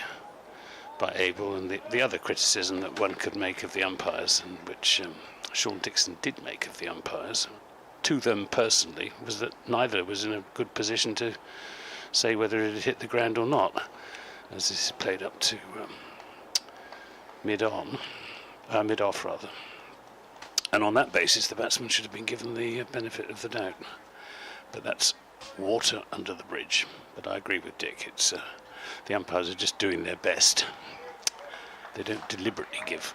Abel. And the other criticism that one could make of the umpires, and which Sean Dixon did make of the umpires, to them personally, was that neither was in a good position to say whether it had hit the ground or not, as this is played up to mid-off rather. And on that basis, the batsman should have been given the benefit of the doubt. But that's water under the bridge. But I agree with Dick. It's the umpires are just doing their best. They don't deliberately give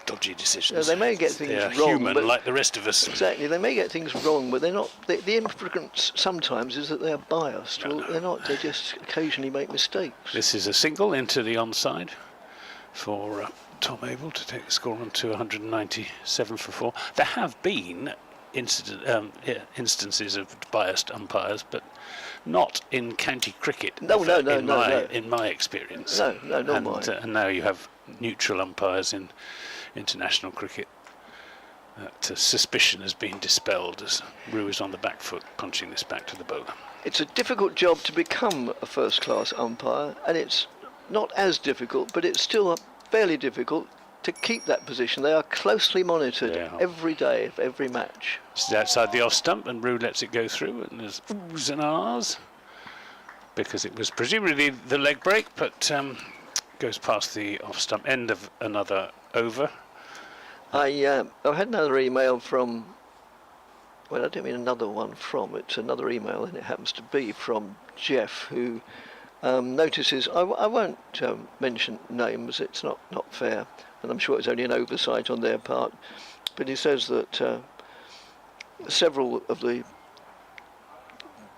dodgy decisions. No, they may get things They're wrong, human, but like the rest of us. Exactly, they may get things wrong, but they're not. The influence sometimes is that they're biased. No, Well, no. they're not. They just occasionally make mistakes. This is a single into the onside for Tom Abel to take the score on to 197 for 4. There have been instances of biased umpires, but not in county cricket. No, in my experience. No, not mine. And now you have neutral umpires in international cricket. That suspicion has been dispelled as Rue is on the back foot, punching this back to the bowler. It's a difficult job to become a first-class umpire, and it's not as difficult, but it's still fairly difficult to keep that position. They are closely monitored every day of every match. This is outside the off stump, and Rue lets it go through, and there's oohs and ahs, because it was presumably the leg break, but goes past the off stump. End of another over. I had another email from, well, I don't mean another one from, it's another email, and it happens to be from Jeff, who notices, I won't mention names, it's not fair, and I'm sure it's only an oversight on their part, but he says that several of the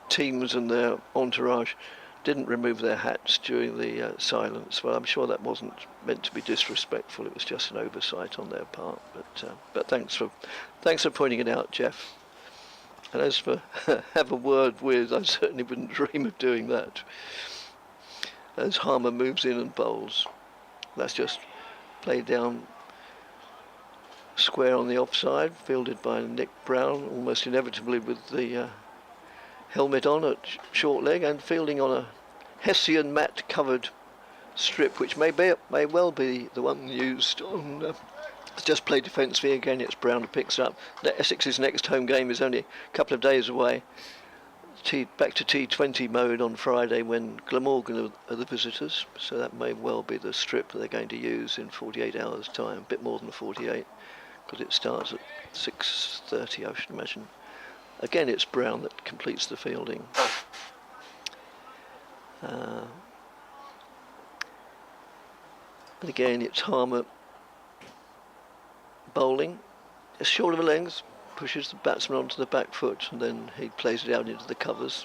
teams and their entourage didn't remove their hats during the silence. Well, I'm sure that wasn't meant to be disrespectful, it was just an oversight on their part, but thanks for pointing it out, Jeff. And as for have a word with, I certainly wouldn't dream of doing that. As Harmer moves in and bowls, that's just played down square on the offside, fielded by Nick Brown, almost inevitably with the helmet on at short leg, and fielding on a Hessian mat covered strip, which may well be the one used on it's just played defensively. Again, it's Brown who picks up. Essex's next home game is only a couple of days away. Back to T20 mode on Friday when Glamorgan are the visitors, so that may well be the strip that they're going to use in 48 hours time, a bit more than 48, because it starts at 6:30, I should imagine. Again, it's Brown that completes the fielding. But again, it's Harmer bowling, just short of the length, pushes the batsman onto the back foot, and then he plays it out into the covers,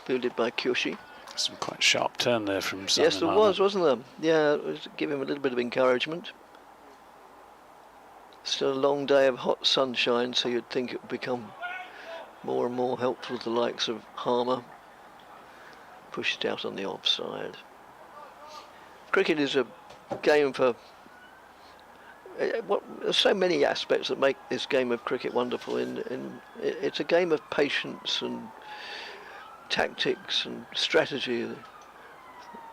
fielded by Kyoshi. Some quite sharp turn there from Simon. Yes, there was, wasn't there? Yeah, it was, give him a little bit of encouragement. Still a long day of hot sunshine, so you'd think it would become more and more helpful to the likes of Harmer. Pushed out on the offside. Cricket is a game for... there's so many aspects that make this game of cricket wonderful. It's a game of patience and tactics and strategy.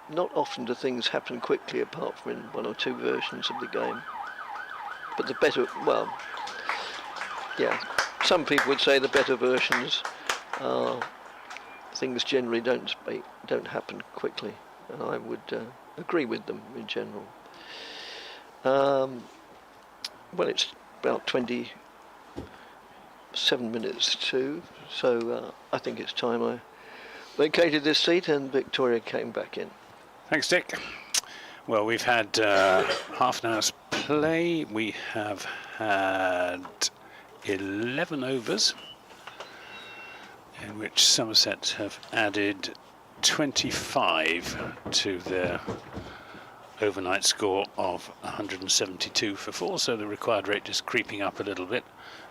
Not often do things happen quickly, apart from in one or two versions of the game. But the better, well, yeah, some people would say the better versions are things generally don't happen quickly, and I would agree with them in general. Well, it's about 27 minutes to, so I think it's time I vacated this seat and Victoria came back in. Thanks, Dick. Well, we've had half an hour's play. We have had 11 overs, in which Somerset have added 25 to their overnight score of 172 for 4, so the required rate just creeping up a little bit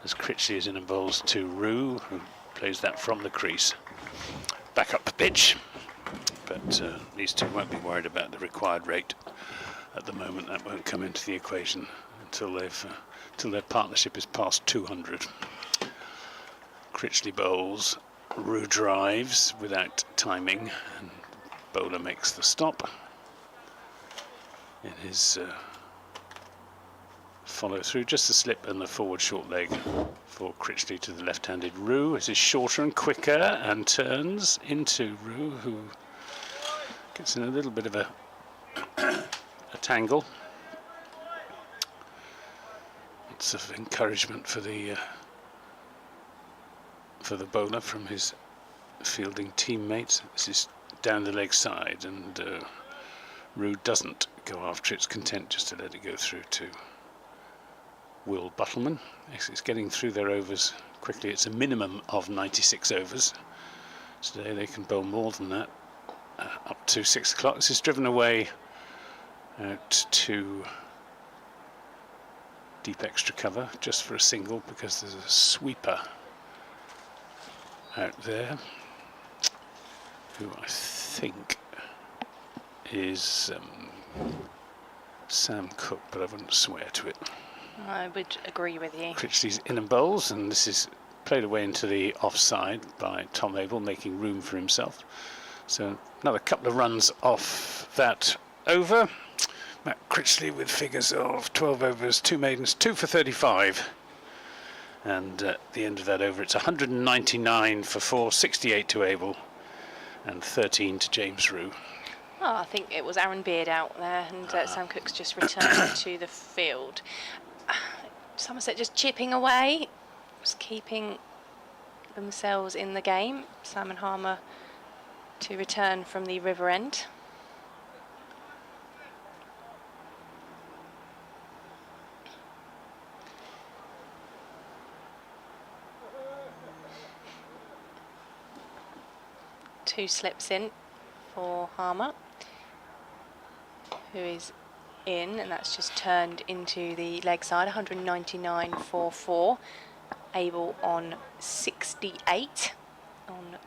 as Critchley is in and bowls to Rue, who plays that from the crease. Back up the pitch, but these two won't be worried about the required rate at the moment. That won't come into the equation until their partnership is past 200. Critchley bowls, Rue drives without timing, and bowler makes the stop. In his follow through, just a slip and the forward short leg for Critchley to the left-handed Rue. This is shorter and quicker and turns into Rue, who gets in a little bit of a tangle. Lots of encouragement for the bowler from his fielding teammates. This is down the leg side, and Rue doesn't go after it. It's content just to let it go through to Will Buttleman. It's getting through their overs quickly. It's a minimum of 96 overs. Today they can bowl more than that, up to 6 o'clock. This is driven away out to deep extra cover just for a single, because there's a sweeper out there who I think is Sam Cook, but I wouldn't swear to it. I would agree with you. Critchley's in and bowls, and this is played away into the offside by Tom Abel, making room for himself. So another couple of runs off that over. Matt Critchley with figures of 12 overs, 2 maidens, 2 for 35. And at the end of that over, it's 199 for 4, 68 to Abel, and 13 to James Rue. Oh, I think it was Aaron Beard out there, and Sam Cook's just returned to the field. Somerset just chipping away, just keeping themselves in the game. Simon Harmer to return from the river end. Two slips in for Harmer, who is in, and that's just turned into the leg side. 199 for 4. Abel on 68 on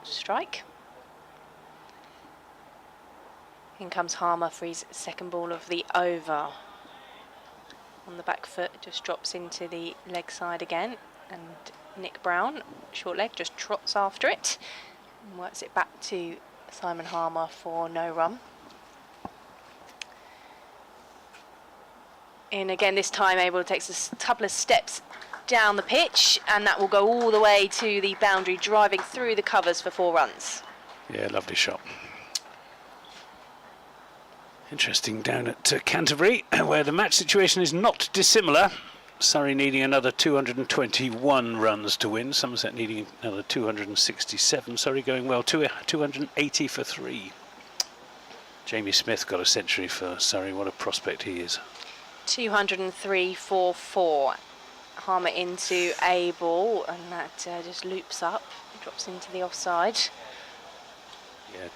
strike. In comes Harmer for his second ball of the over. On the back foot, just drops into the leg side again, and Nick Brown, short leg, just trots after it and works it back to Simon Harmer for no run. And again, this time Abel takes a couple of steps down the pitch, and that will go all the way to the boundary, driving through the covers for 4 runs. Yeah, lovely shot. Interesting down at Canterbury, where the match situation is not dissimilar. Surrey needing another 221 runs to win. Somerset needing another 267. Surrey going well, 280 for 3. Jamie Smith got a century for Surrey. What a prospect he is. 203 for 4. Harmer into Abel, and that just loops up, drops into the offside. Yeah,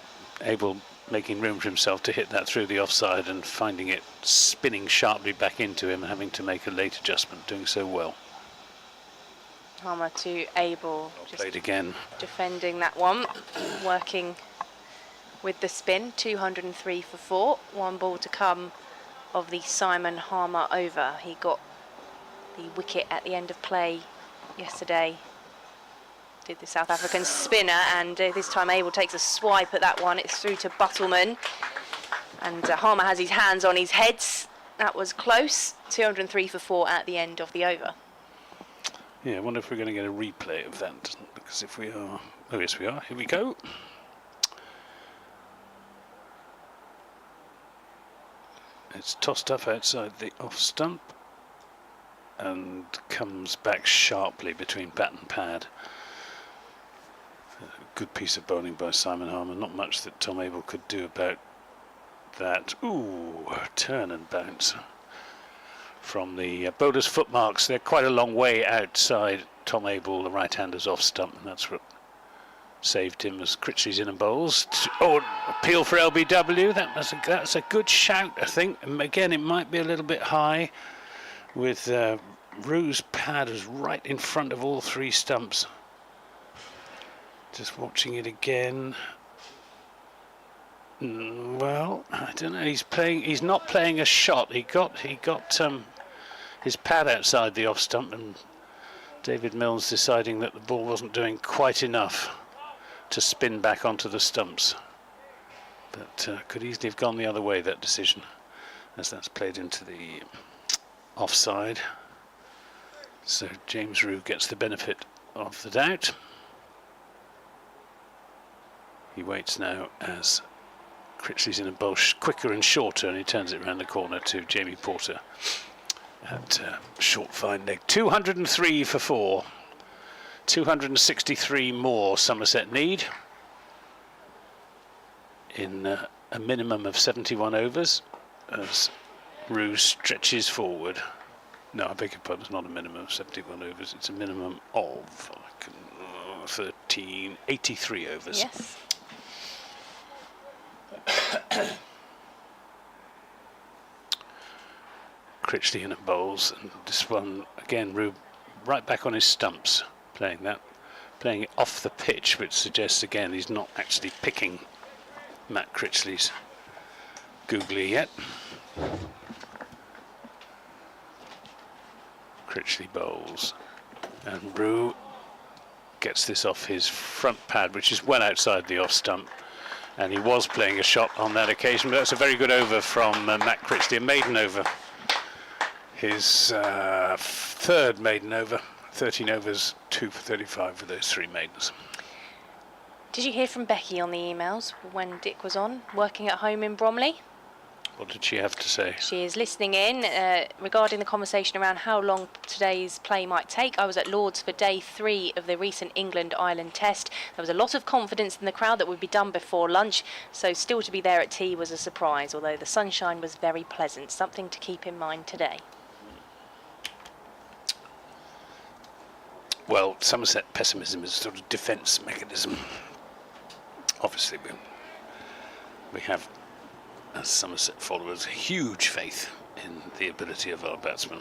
Abel making room for himself to hit that through the offside and finding it spinning sharply back into him, having to make a late adjustment, doing so well. Harmer to Abel, Well just played again. defending that one, working with the spin. 203 for 4. 1 ball to come of the Simon Harmer over. He got the wicket at the end of play yesterday. Did the South African spinner, and this time Abel takes a swipe at that one. It's through to Buttleman, and Harmer has his hands on his head. That was close. 203 for 4 at the end of the over. Yeah, I wonder if we're going to get a replay of that, because if we are, oh yes we are, here we go. It's tossed up outside the off stump and comes back sharply between bat and pad. A good piece of bowling by Simon Harmer. Not much that Tom Abel could do about that. Ooh, turn and bounce from the bowler's footmarks. They're quite a long way outside Tom Abel, the right-hander's off stump, and that's what saved him as Critchley's in and bowls. Oh, appeal for LBW. That's a good shout, I think. And again, it might be a little bit high with Rue's pad is right in front of all three stumps. Just watching it again. Well, I don't know. He's not playing a shot. He got his pad outside the off stump, and David Milnes deciding that the ball wasn't doing quite enough to spin back onto the stumps. But could easily have gone the other way, that decision, as that's played into the offside. So James Rue gets the benefit of the doubt. He waits now as Critchley's in a bowl quicker and shorter, and he turns it around the corner to Jamie Porter at short fine leg. 203 for 4. 263 more Somerset need in a minimum of 71 overs as Rue stretches forward. No, I beg your pardon, it's not a minimum of 71 overs, it's a minimum of 83 overs. Yes. Critchley in at bowls, and this one again, Rue right back on his stumps, playing it off the pitch, which suggests again he's not actually picking Matt Critchley's googly yet. Critchley bowls, and Rue gets this off his front pad, which is well outside the off stump, and he was playing a shot on that occasion, but that's a very good over from Matt Critchley, a maiden over, his third maiden over. 13 overs, 2 for 35 with those 3 maidens. Did you hear from Becky on the emails when Dick was on, working at home in Bromley? What did she have to say? She is listening in regarding the conversation around how long today's play might take. I was at Lord's for day 3 of the recent England-Ireland test. There was a lot of confidence in the crowd that would be done before lunch, so still to be there at tea was a surprise, although the sunshine was very pleasant. Something to keep in mind today. Well, Somerset pessimism is a sort of defence mechanism. Obviously, we have, as Somerset followers, huge faith in the ability of our batsmen.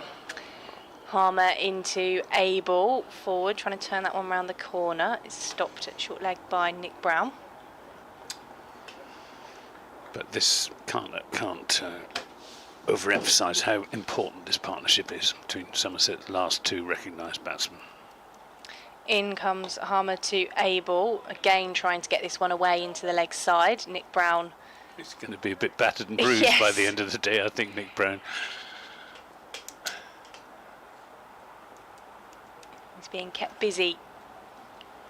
Harmer into Abel, forward, trying to turn that one round the corner. It's stopped at short leg by Nick Brown. But this can't overemphasise how important this partnership is between Somerset's last 2 recognised batsmen. In comes Harmer to Abel, again trying to get this one away into the leg side. Nick Brown. He's going to be a bit battered and bruised by the end of the day, I think, Nick Brown. He's being kept busy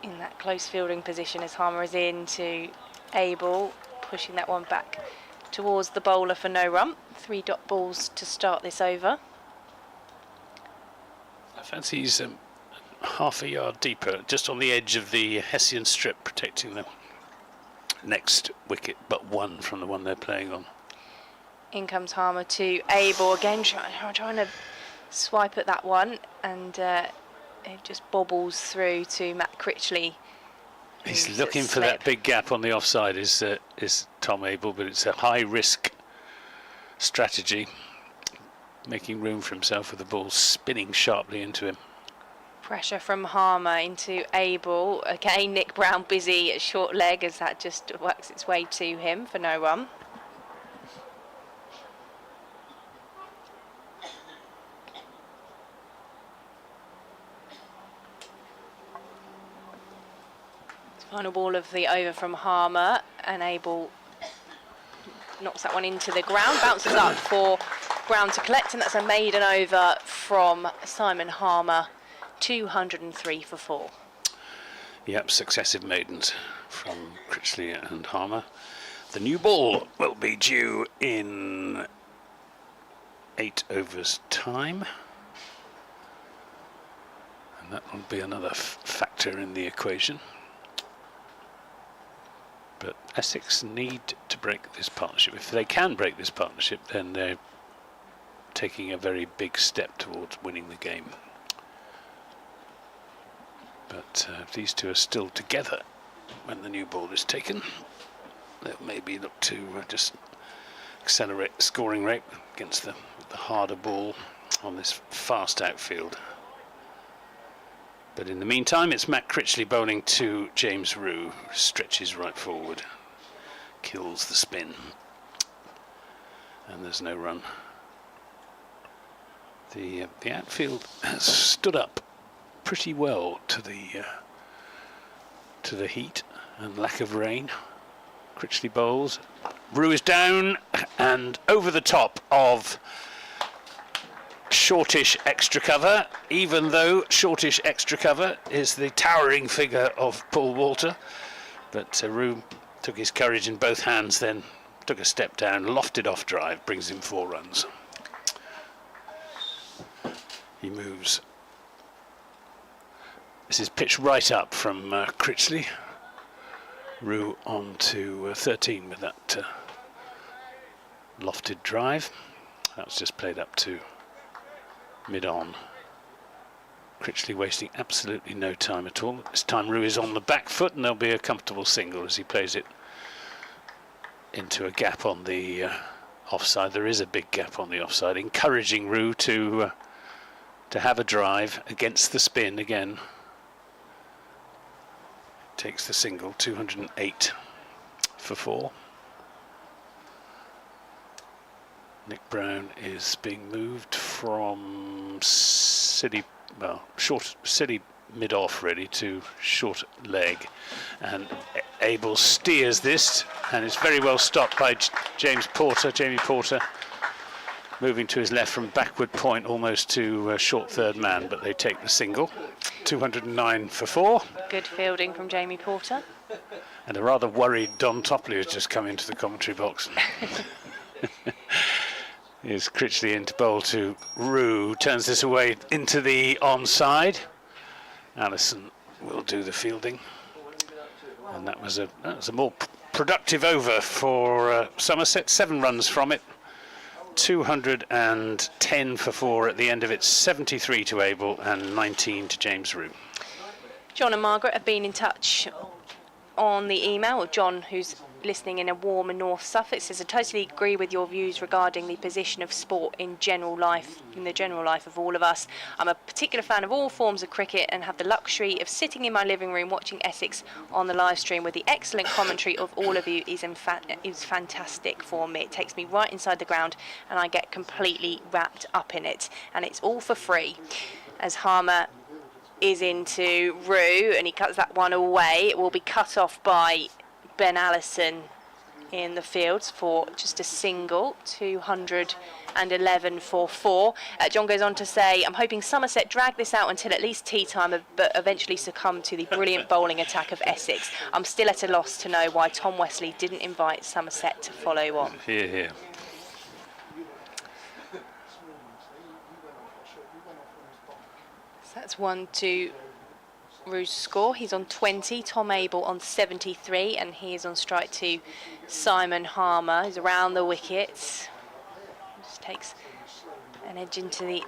in that close fielding position as Harmer is in to Abel, pushing that one back towards the bowler for no run. 3 dot balls to start this over. I fancy he's half a yard deeper, just on the edge of the Hessian strip, protecting the next wicket but one from the one they're playing on. In comes Harmer to Abel, again trying to swipe at that one, and it just bobbles through to Matt Critchley. He's looking for that big gap on the offside, is Tom Abel, but it's a high risk strategy, making room for himself with the ball spinning sharply into him. Pressure from Harmer into Abel. Again, Nick Brown busy at short leg as that just works its way to him for no run. Final ball of the over from Harmer, and Abel knocks that one into the ground, bounces up for Brown to collect, and that's a maiden over from Simon Harmer. 203 for 4. Yep, successive maidens from Critchley and Harmer. The new ball will be due in 8 overs time, and that will be another factor in the equation. But Essex need to break this partnership. If they can break this partnership, then they're taking a very big step towards winning the game. But these two are still together when the new ball is taken. They'll maybe look to just accelerate the scoring rate against the harder ball on this fast outfield. But in the meantime, it's Matt Critchley bowling to James Rew, who stretches right forward, kills the spin, and there's no run. The outfield has stood up pretty well to the heat and lack of rain. Critchley bowls. Rew is down and over the top of shortish extra cover, even though shortish extra cover is the towering figure of Paul Walter. But Rew took his courage in both hands, then took a step down, lofted off drive, brings him 4 runs. He moves. This is pitched right up from Critchley. Rew on to 13 with that lofted drive. That's just played up to mid-on. Critchley wasting absolutely no time at all. This time Rew is on the back foot, and there'll be a comfortable single as he plays it into a gap on the offside. There is a big gap on the offside, encouraging Rew to have a drive against the spin again. Takes the single, 208 for 4. Nick Brown is being moved from city, well, short city mid-off really to short leg, and Abel steers this, and it's very well stopped by Jamie Porter, moving to his left from backward point almost to short third man, but they take the single. 209 for 4. Good fielding from Jamie Porter. And a rather worried Don Topley has just come into the commentary box. Here's Critchley into bowl to Rew, turns this away into the onside. Allison will do the fielding. And that was a more productive over for Somerset. 7 runs from it. 210 for 4 at the end of it, 73 to Abel and 19 to James Rew. John and Margaret have been in touch on the email, or John, who's listening in a warmer North Suffolk, says, I totally agree with your views regarding the position of sport in general life, in the general life of all of us. I'm a particular fan of all forms of cricket and have the luxury of sitting in my living room watching Essex on the live stream with the excellent commentary of all of you is fantastic for me. It takes me right inside the ground and I get completely wrapped up in it, and it's all for free. As Harmer is into Rew and he cuts that one away, it will be cut off by Ben Allison in the fields for just a single. 211 for 4. John goes on to say, I'm hoping Somerset drag this out until at least tea time, but eventually succumb to the brilliant bowling attack of Essex. I'm still at a loss to know why Tom Wesley didn't invite Somerset to follow on. Hear, hear. So that's 1-2. Rew's score. He's on 20, Tom Abel on 73, and he is on strike to Simon Harmer, who's around the wickets. Just takes an edge into the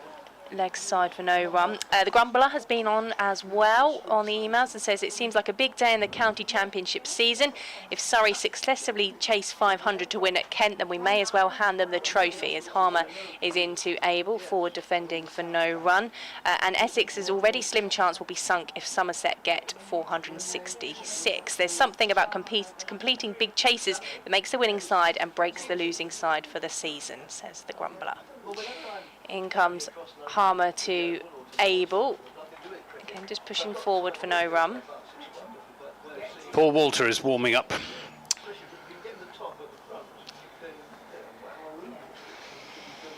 leg side for no run. The Grumbler has been on as well on the emails and says it seems like a big day in the county championship season. If Surrey successfully chase 500 to win at Kent, then we may as well hand them the trophy, as Harmer is into Abel, forward defending for no run. And Essex's already slim chance will be sunk if Somerset get 466. There's something about completing big chases that makes the winning side and breaks the losing side for the season, says the Grumbler. In comes Harmer to Abel. Again, just pushing forward for no run. Paul Walter is warming up.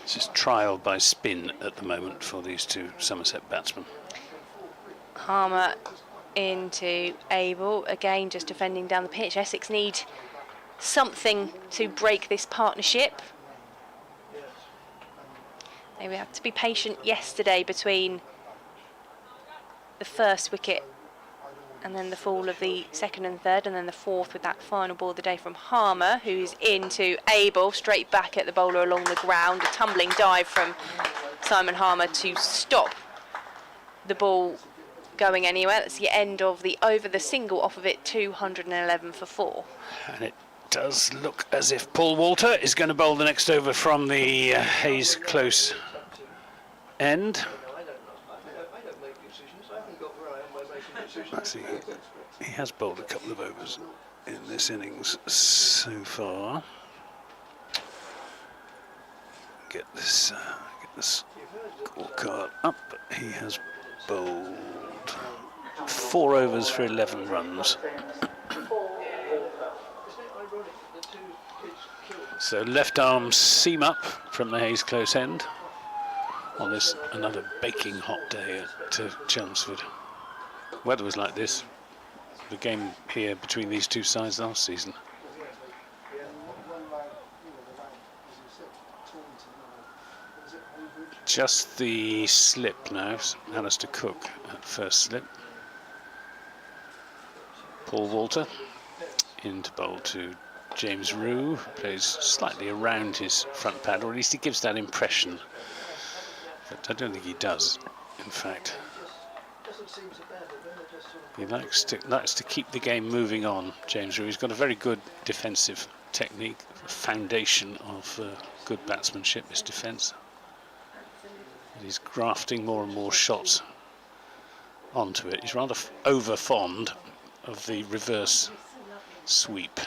This is trial by spin at the moment for these two Somerset batsmen. Harmer into Abel. Again, just defending down the pitch. Essex need something to break this partnership. We have to be patient yesterday between the first wicket and then the fall of the second and third, and then the fourth with that final ball of the day from Harmer, who's into Abel, straight back at the bowler along the ground. A tumbling dive from Simon Harmer to stop the ball going anywhere. That's the end of the over. The single off of it, 211 for 4. And it does look as if Paul Walter is going to bowl the next over from the Hayes Close end. Actually, he has bowled a couple of overs in this innings so far. Get this scorecard up. He has bowled 4 overs for 11 runs. So left arm seam up from the Hayes Close end on this another baking hot day at Chelmsford. Weather was like this, the game here between these two sides last season. Just the slip now, Alistair Cook at first slip. Paul Walter into bowl to James Rue, plays slightly around his front pad, or at least he gives that impression. But I don't think he does, in fact. He likes to keep the game moving on, James Rue. He's got a very good defensive technique, foundation of good batsmanship, his defence. He's grafting more and more shots onto it. He's rather over fond of the reverse sweep,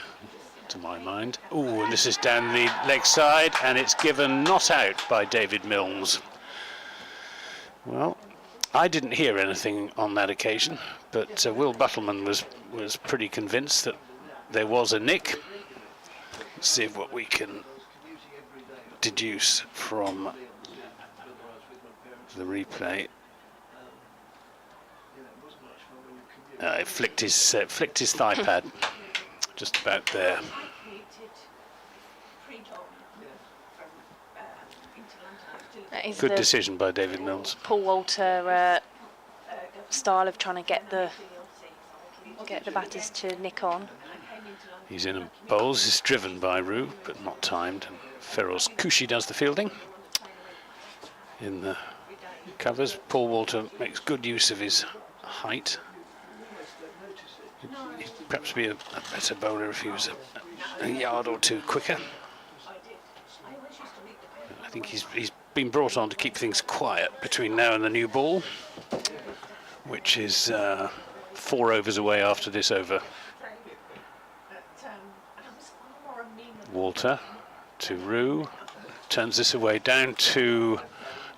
to my mind. Oh, and this is down the leg side, and it's given not out by David Milnes. Well, I didn't hear anything on that occasion, but Will Buttleman was pretty convinced that there was a nick. Let's see what we can deduce from the replay. He flicked his thigh pad just about there. Good decision by David Milnes. Paul Walter style of trying to get the batters to nick on. He's in and bowls. Is driven by Rue, but not timed. And Feroz Kushi does the fielding. In the covers, Paul Walter makes good use of his height. He'd perhaps be a better bowler if he was a yard or two quicker. I think he's been brought on to keep things quiet between now and the new ball, which is 4 overs away after this over. Walter to Rue, turns this away down to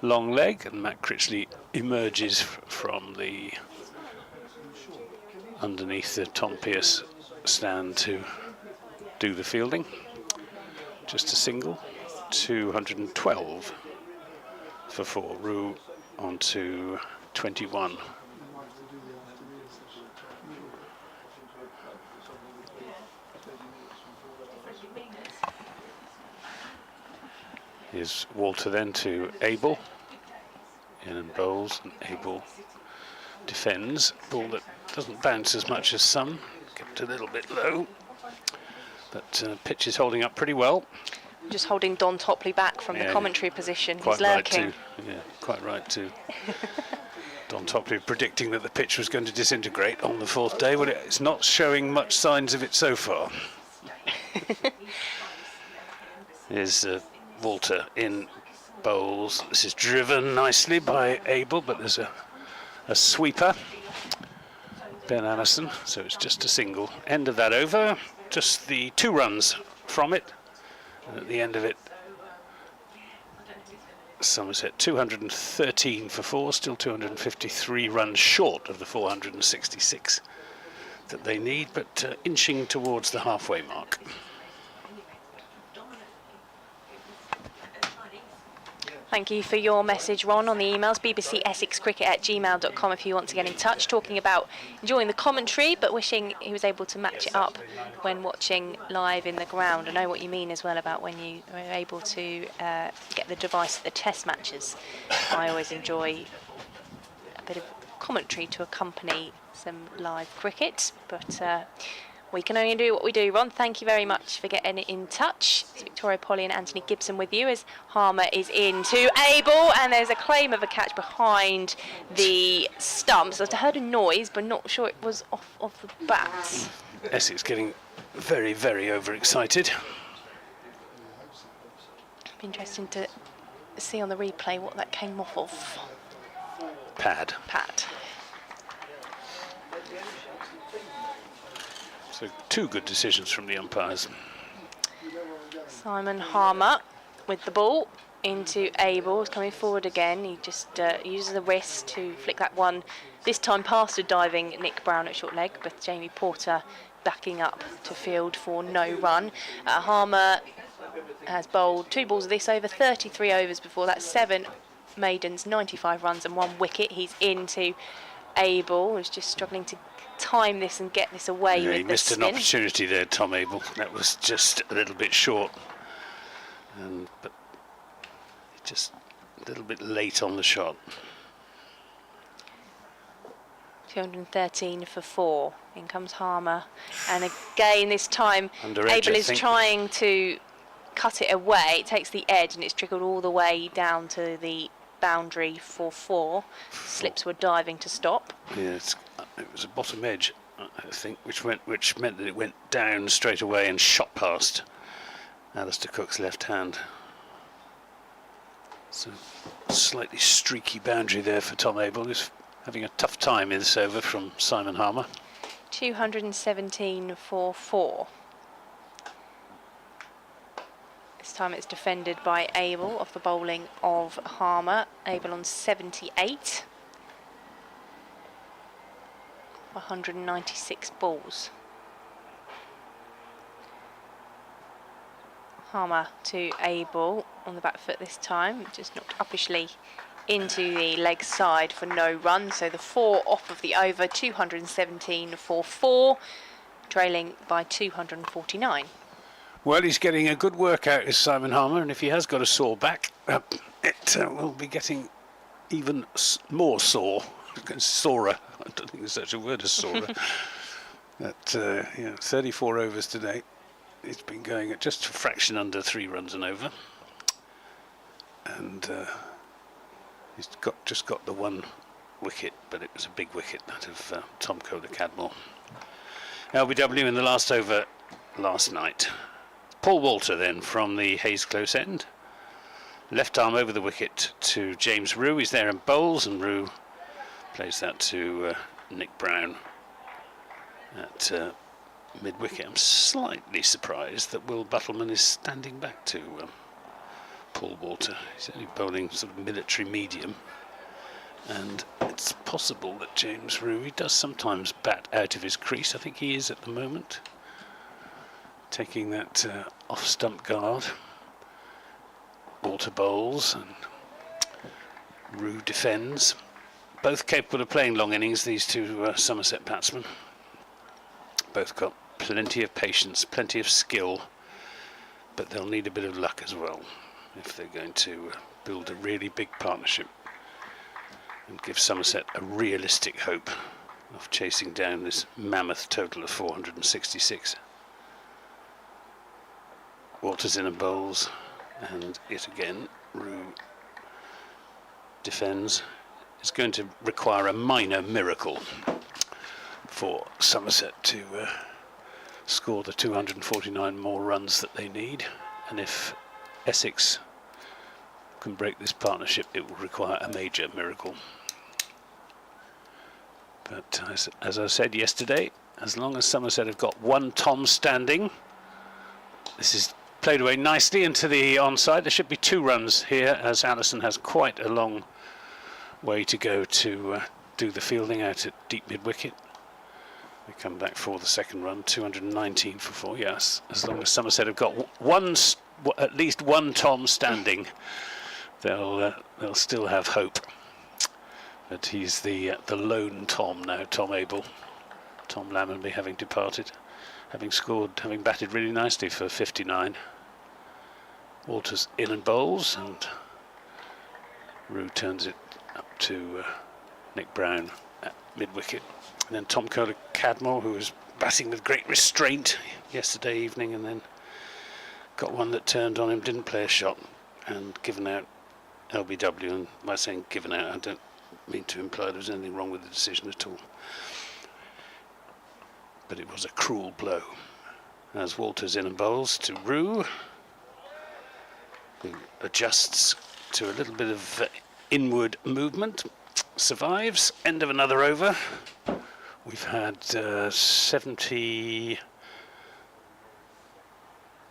long leg, and Matt Critchley emerges from the underneath the Tom Pearce stand to do the fielding. Just a single, 212 for 4. Rue on to 21. Here's Walter then to Abel. In and bowls, and Abel defends. Ball that doesn't bounce as much as some, kept a little bit low, but pitch is holding up pretty well. Just holding Don Topley back from the commentary position. He's lurking. Right too. Yeah, quite right too. Don Topley predicting that the pitch was going to disintegrate on the 4th day. Well, it's not showing much signs of it so far. Here's Walter in bowls. This is driven nicely by Abel, but there's a sweeper, Ben Allison, so it's just a single. End of that over, just the 2 runs from it, and at the end of it, Somerset 213 for 4, still 253 runs short of the 466 that they need, but inching towards the halfway mark. Thank you for your message, Ron, on the emails. bbcessexcricket@gmail.com if you want to get in touch, talking about enjoying the commentary, but wishing he was able to match it up when watching live in the ground. I know what you mean as well about when you were able to get the device at the test matches. I always enjoy a bit of commentary to accompany some live cricket, but we can only do what we do. Ron, thank you very much for getting in touch. It's Victoria Polly and Anthony Gibson with you as Harmer is in to Abel, and there's a claim of a catch behind the stumps. I heard a noise, but not sure it was off of the bat. Essex getting very, very overexcited. Be interesting to see on the replay what that came off of. Pad. So 2 good decisions from the umpires. Simon Harmer with the ball into Abel. He's coming forward again. He just uses the wrist to flick that one, this time past a diving Nick Brown at short leg, but Jamie Porter backing up to field for no run. Harmer has bowled 2 balls of this over, 33 overs before that, 7 maidens, 95 runs and 1 wicket. He's into Abel, who's just struggling to time this and get this away with he the missed spin. an opportunity there, Tom Abel. That was just a little bit short, but just a little bit late on the shot. 213 for 4. In comes Harmer, and again this time Under edge, Abel I is think. trying to cut it away. It takes the edge and it's trickled all the way down to the boundary for 4. Slips were diving to stop. Yeah, it was a bottom edge, I think, which meant that it went down straight away and shot past Alistair Cook's left hand. So slightly streaky boundary there for Tom Abel, who's having a tough time in this over from Simon Harmer. 217 for 4. This time it's defended by Abel off the bowling of Harmer. Abel on 78. 196 balls. Harmer to Abel on the back foot this time, just knocked uppishly into the leg side for no run. So the 4 off of the over, 217 for 4, trailing by 249. Well, he's getting a good workout, is Simon Harmer, and if he has got a sore back, it will be getting even more sore. Sorer. I don't think there's such a word as sorer. But 34 overs today. He's been going at just a fraction under 3 runs and over, and he's just got the 1 wicket, but it was a big wicket, that of Tom Kohler-Cadmore. LBW in the last over last night. Paul Walter then from the Hayes close end. Left arm over the wicket to James Rue. He's there in bowls, and Rue plays that to Nick Brown at mid-wicket. I'm slightly surprised that Will Buttleman is standing back to Paul Walter. He's only bowling sort of military medium, and it's possible that James Rue, he does sometimes bat out of his crease. I think he is at the moment, taking that off-stump guard. Walter bowls and Rue defends. Both capable of playing long innings, these 2 Somerset batsmen. Both got plenty of patience, plenty of skill, but they'll need a bit of luck as well if they're going to build a really big partnership and give Somerset a realistic hope of chasing down this mammoth total of 466. Walters in and bowls, and yet again Rue defends. It's going to require a minor miracle for Somerset to score the 249 more runs that they need, and if Essex can break this partnership, it will require a major miracle. But as I said yesterday, as long as Somerset have got 1 Tom standing, this is played away nicely into the onside. There should be 2 runs here, as Allison has quite a long way to go to do the fielding out at deep mid-wicket. They come back for the second run, 219 for 4. Yes, as long as Somerset have got at least 1 Tom standing, they'll still have hope. But he's the lone Tom now, Tom Abel. Tom Lammonby having departed, having batted really nicely for 59. Walters in and bowls, and Rue turns it up to Nick Brown mid-wicket. And then Tom Kohler-Cadmore, who was batting with great restraint yesterday evening, and then got one that turned on him, didn't play a shot, and given out LBW. And by saying given out, I don't mean to imply there was anything wrong with the decision at all. But it was a cruel blow. As Walters in and bowls to Rue, who adjusts to a little bit of inward movement, survives. End of another over. We've had 70.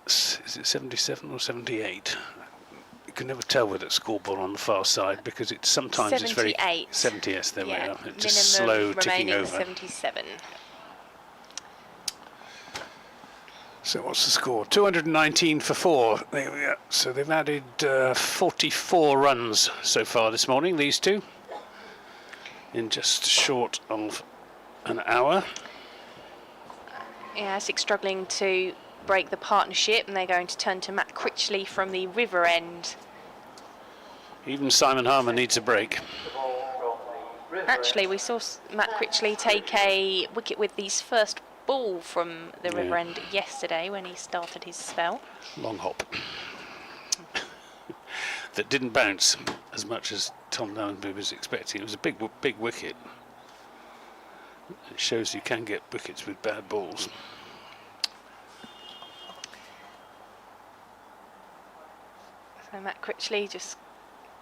Is it 77 or 78? You can never tell with a scoreboard on the far side because it's sometimes it's very 70. Yes, there we are. It's just slow ticking over. 77. So what's the score? 219 for 4. There we are. So they've added 44 runs so far this morning, these two, in just short of an hour. Yeah, Essex struggling to break the partnership, and they're going to turn to Matt Critchley from the River End. Even Simon Harmer needs a break. Actually, we saw Matt Critchley take a wicket with his first ball from the River End yesterday when he started his spell. Long hop. That didn't bounce as much as Tom Downsby was expecting. It was a big wicket. It shows you can get wickets with bad balls. So Matt Critchley just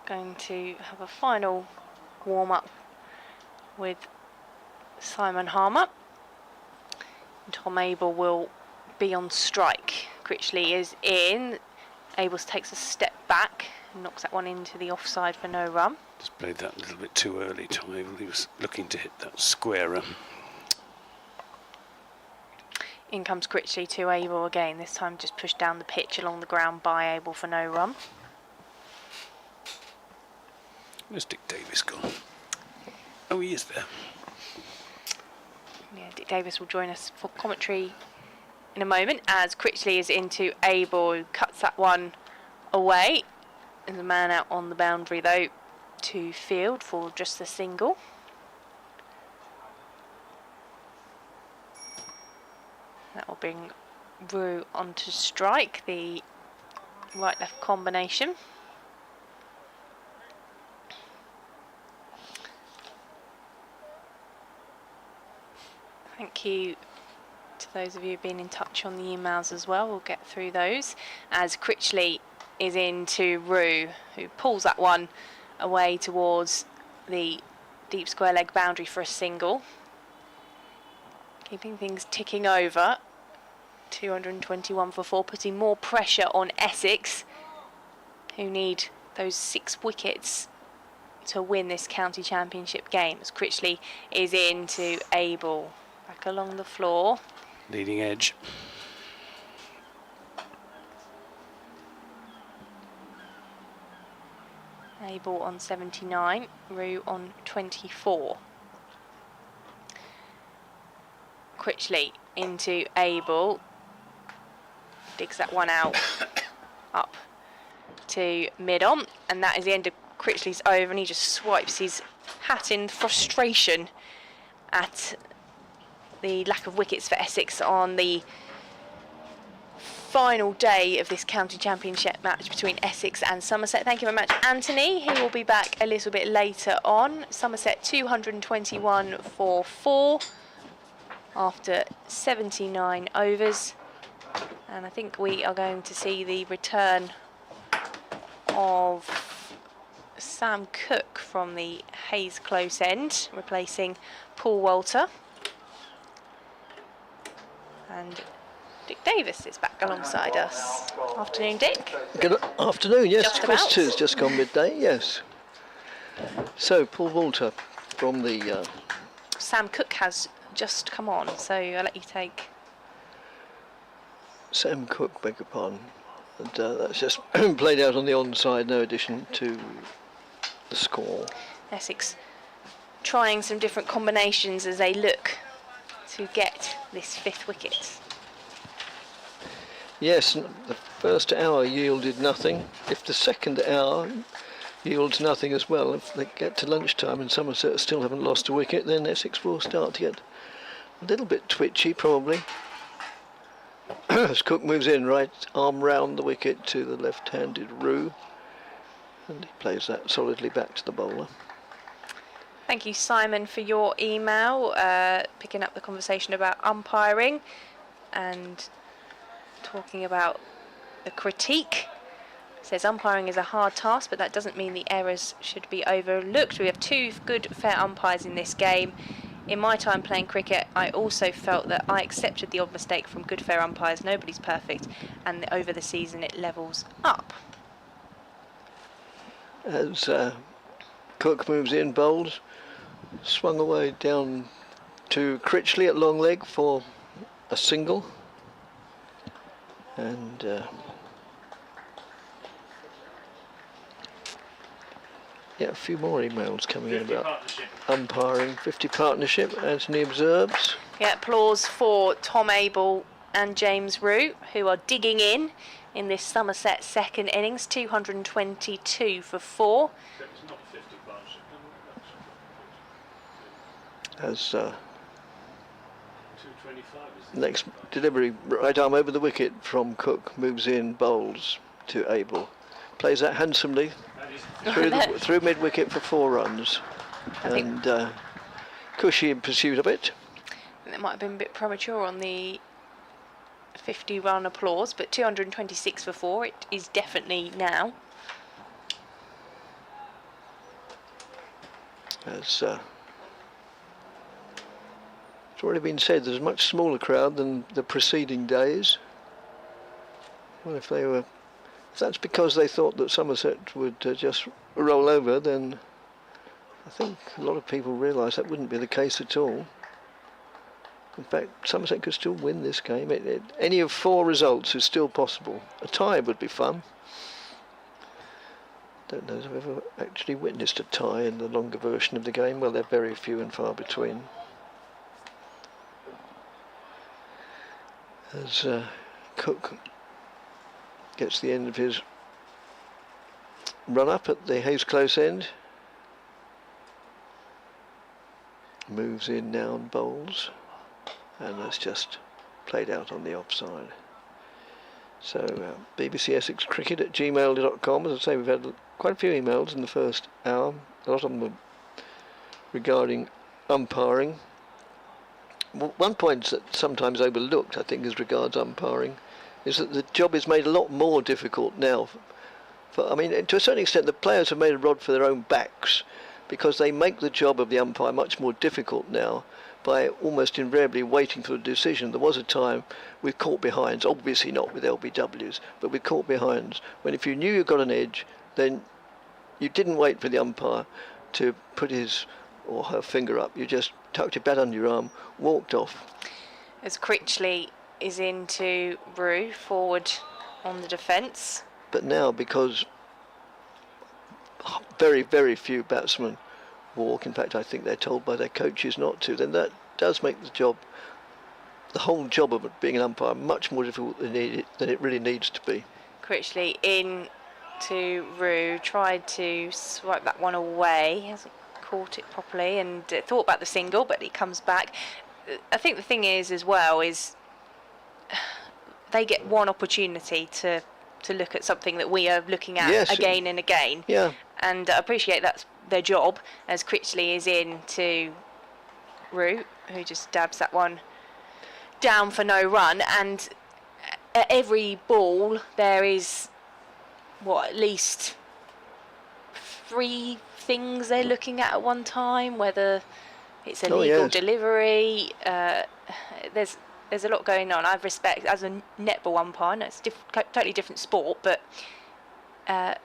going to have a final warm-up with Simon Harmer. Tom Abel will be on strike. Critchley is in. Abels takes a step back and knocks that one into the offside for no run. Just played that a little bit too early, Tom Abel. He was looking to hit that squarer. In comes Critchley to Abel again, this time just pushed down the pitch along the ground by Abel for no run. Where's Dick Davis gone? Oh, he is there. Yeah, Dick Davis will join us for commentary in a moment as Critchley is into Abel, who cuts that one away. There's a man out on the boundary though to field for just a single. That will bring Rue onto strike, the right-left combination. Thank you to those of you who've been in touch on the emails as well. We'll get through those as Critchley is into Rue, who pulls that one away towards the deep square leg boundary for a single. Keeping things ticking over. 221 for 4, putting more pressure on Essex, who need those 6 wickets to win this county championship game. As Critchley is into Abel. Back along the floor. Leading edge. Abel on 79, Rue on 24. Critchley into Abel. Digs that one out up to mid-on, and that is the end of Critchley's over, and he just swipes his hat in frustration at the lack of wickets for Essex on the final day of this county championship match between Essex and Somerset. Thank you very much, Anthony. He will be back a little bit later on. Somerset 221 for 4 after 79 overs. And I think we are going to see the return of Sam Cook from the Hayes close end, replacing Paul Walter. And Dick Davis is back alongside us. Afternoon, Dick. Good afternoon, yes. Just Quiz about. 2's just gone midday, yes. So, Paul Walter from the... Sam Cook has just come on, so I'll let you take... Sam Cook, beg your pardon. And that's just played out on the onside, no addition to the score. Essex trying some different combinations as they look to get this 5th wicket. Yes, the first hour yielded nothing. If the second hour yields nothing as well. If they get to lunchtime and Somerset still haven't lost a wicket, then Essex will start to get a little bit twitchy probably. As Cook moves in, right arm round the wicket to the left-handed Rue, and he plays that solidly back to the bowler. Thank you, Simon, for your email, picking up the conversation about umpiring and talking about the critique. It says umpiring is a hard task, but that doesn't mean the errors should be overlooked. We have 2 good, fair umpires in this game. In my time playing cricket, I also felt that I accepted the odd mistake from good, fair umpires. Nobody's perfect, and over the season it levels up. As Cook moves in, bowls, swung away down to Critchley at long leg for a single, and yeah, a few more emails coming in about umpiring. 50 partnership, Anthony observes. Yeah, applause for Tom Abel and James Root, who are digging in this Somerset second innings. 222 for 4. As next delivery, right arm over the wicket from Cook, moves in, bowls to Abel, plays that handsomely through mid wicket for 4 runs, and Cushy in pursuit of it. I think that might have been a bit premature on the 50-run applause, but 226 for 4 it is definitely now. As it's already been said, there's a much smaller crowd than the preceding days. Well, if that's because they thought that Somerset would just roll over, then I think a lot of people realise that wouldn't be the case at all. In fact, Somerset could still win this game. Any of 4 results is still possible. A tie would be fun. Don't know if I've ever actually witnessed a tie in the longer version of the game. Well, they're very few and far between. As Cook gets the end of his run up at the Hayes Close end, moves in now and bowls, and that's just played out on the offside. So BBC Essex Cricket at gmail.com. As I say, we've had quite a few emails in the first hour. A lot of them were regarding umpiring. One point that's sometimes overlooked, I think, as regards umpiring, is that the job is made a lot more difficult now. I mean, to a certain extent, the players have made a rod for their own backs, because they make the job of the umpire much more difficult now by almost invariably waiting for a decision. There was a time with caught behinds, obviously not with LBWs, but with caught behinds, when if you knew you got an edge, then you didn't wait for the umpire to put his or her finger up. You just tucked your bat under your arm, walked off. As Critchley is into Rue, forward on the defence. But now, because very, very few batsmen walk, in fact I think they're told by their coaches not to, then that does make the whole job of being an umpire much more difficult than it really needs to be. Critchley in to Rue, tried to swipe that one away, hasn't caught it properly, and thought about the single, but he comes back. I think the thing is as well is they get one opportunity to look at something that we are looking at again and again. Yeah. And I appreciate that's their job, as Critchley is in to Rue, who just dabs that one down for no run. And at every ball there is at least 3 things they're looking at one time, whether it's a legal delivery. There's a lot going on. I have respect as a netball umpire. No, it's totally different sport, but it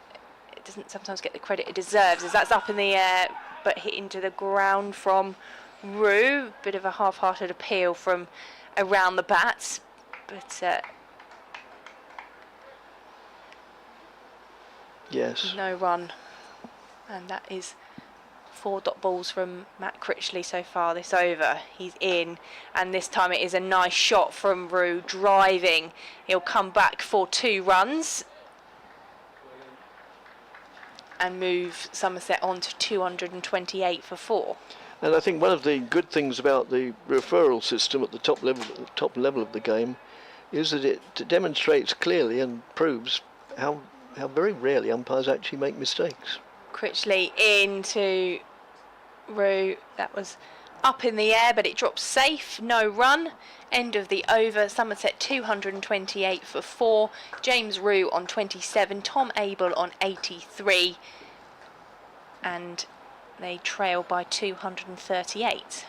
doesn't sometimes get the credit it deserves, as that's up in the air but hit into the ground from Rue. Bit of a half-hearted appeal from around the bats, but yes, no run, and that is 4 dot balls from Matt Critchley so far this over. He's in, and this time it is a nice shot from Rue, driving. He'll come back for 2 runs. and move Somerset on to 228 for 4. And I think one of the good things about the referral system at the top level of the game is that it demonstrates clearly and proves how very rarely umpires actually make mistakes. Critchley into Rue. That was up in the air, but it drops safe. No run. End of the over. Somerset 228 for 4. James Rue on 27. Tom Abel on 83. And they trail by 238.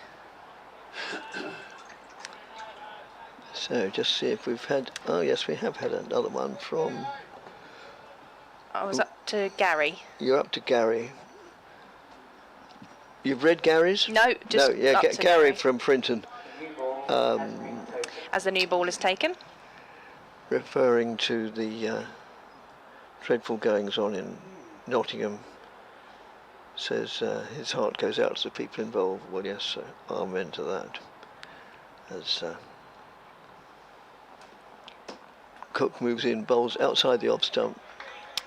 So just see if we've had. Oh yes, we have had another one from. I was up to Gary. You're up to Gary. You've read Gary's? No, just no. Yeah, up to Gary from Frinton. As the new ball is taken. Referring to the dreadful goings on in Nottingham, says his heart goes out to the people involved. Well, yes, amen to that. As Cook moves in, bowls outside the off stump,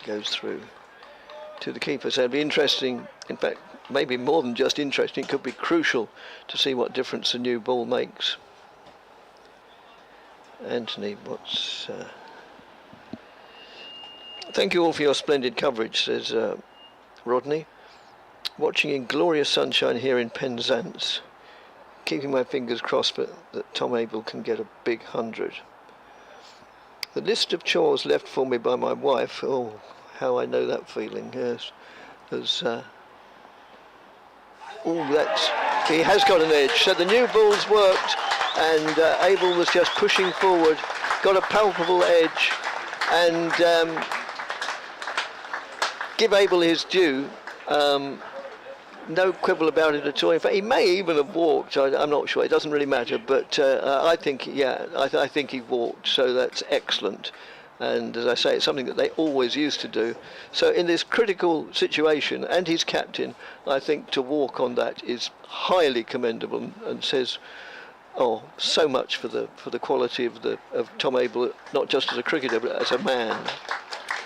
goes through to the keeper. So it'd be interesting, in fact, maybe more than just interesting, it could be crucial to see what difference the new ball makes. Anthony, thank you all for your splendid coverage, says Rodney. Watching in glorious sunshine here in Penzance. Keeping my fingers crossed that Tom Abel can get a big 100. The list of chores left for me by my wife, oh, how I know that feeling, yes. As, he has got an edge. So the new ball's worked, and Abel was just pushing forward, got a palpable edge, and give Abel his due. No quibble about it at all. In fact, he may even have walked. I'm not sure. It doesn't really matter. But I think, yeah, I think he walked. So that's excellent. And as I say, it's something that they always used to do. So in this critical situation, and he's captain, I think to walk on that is highly commendable, and says, oh, so much for the quality of Tom Abel, not just as a cricketer but as a man,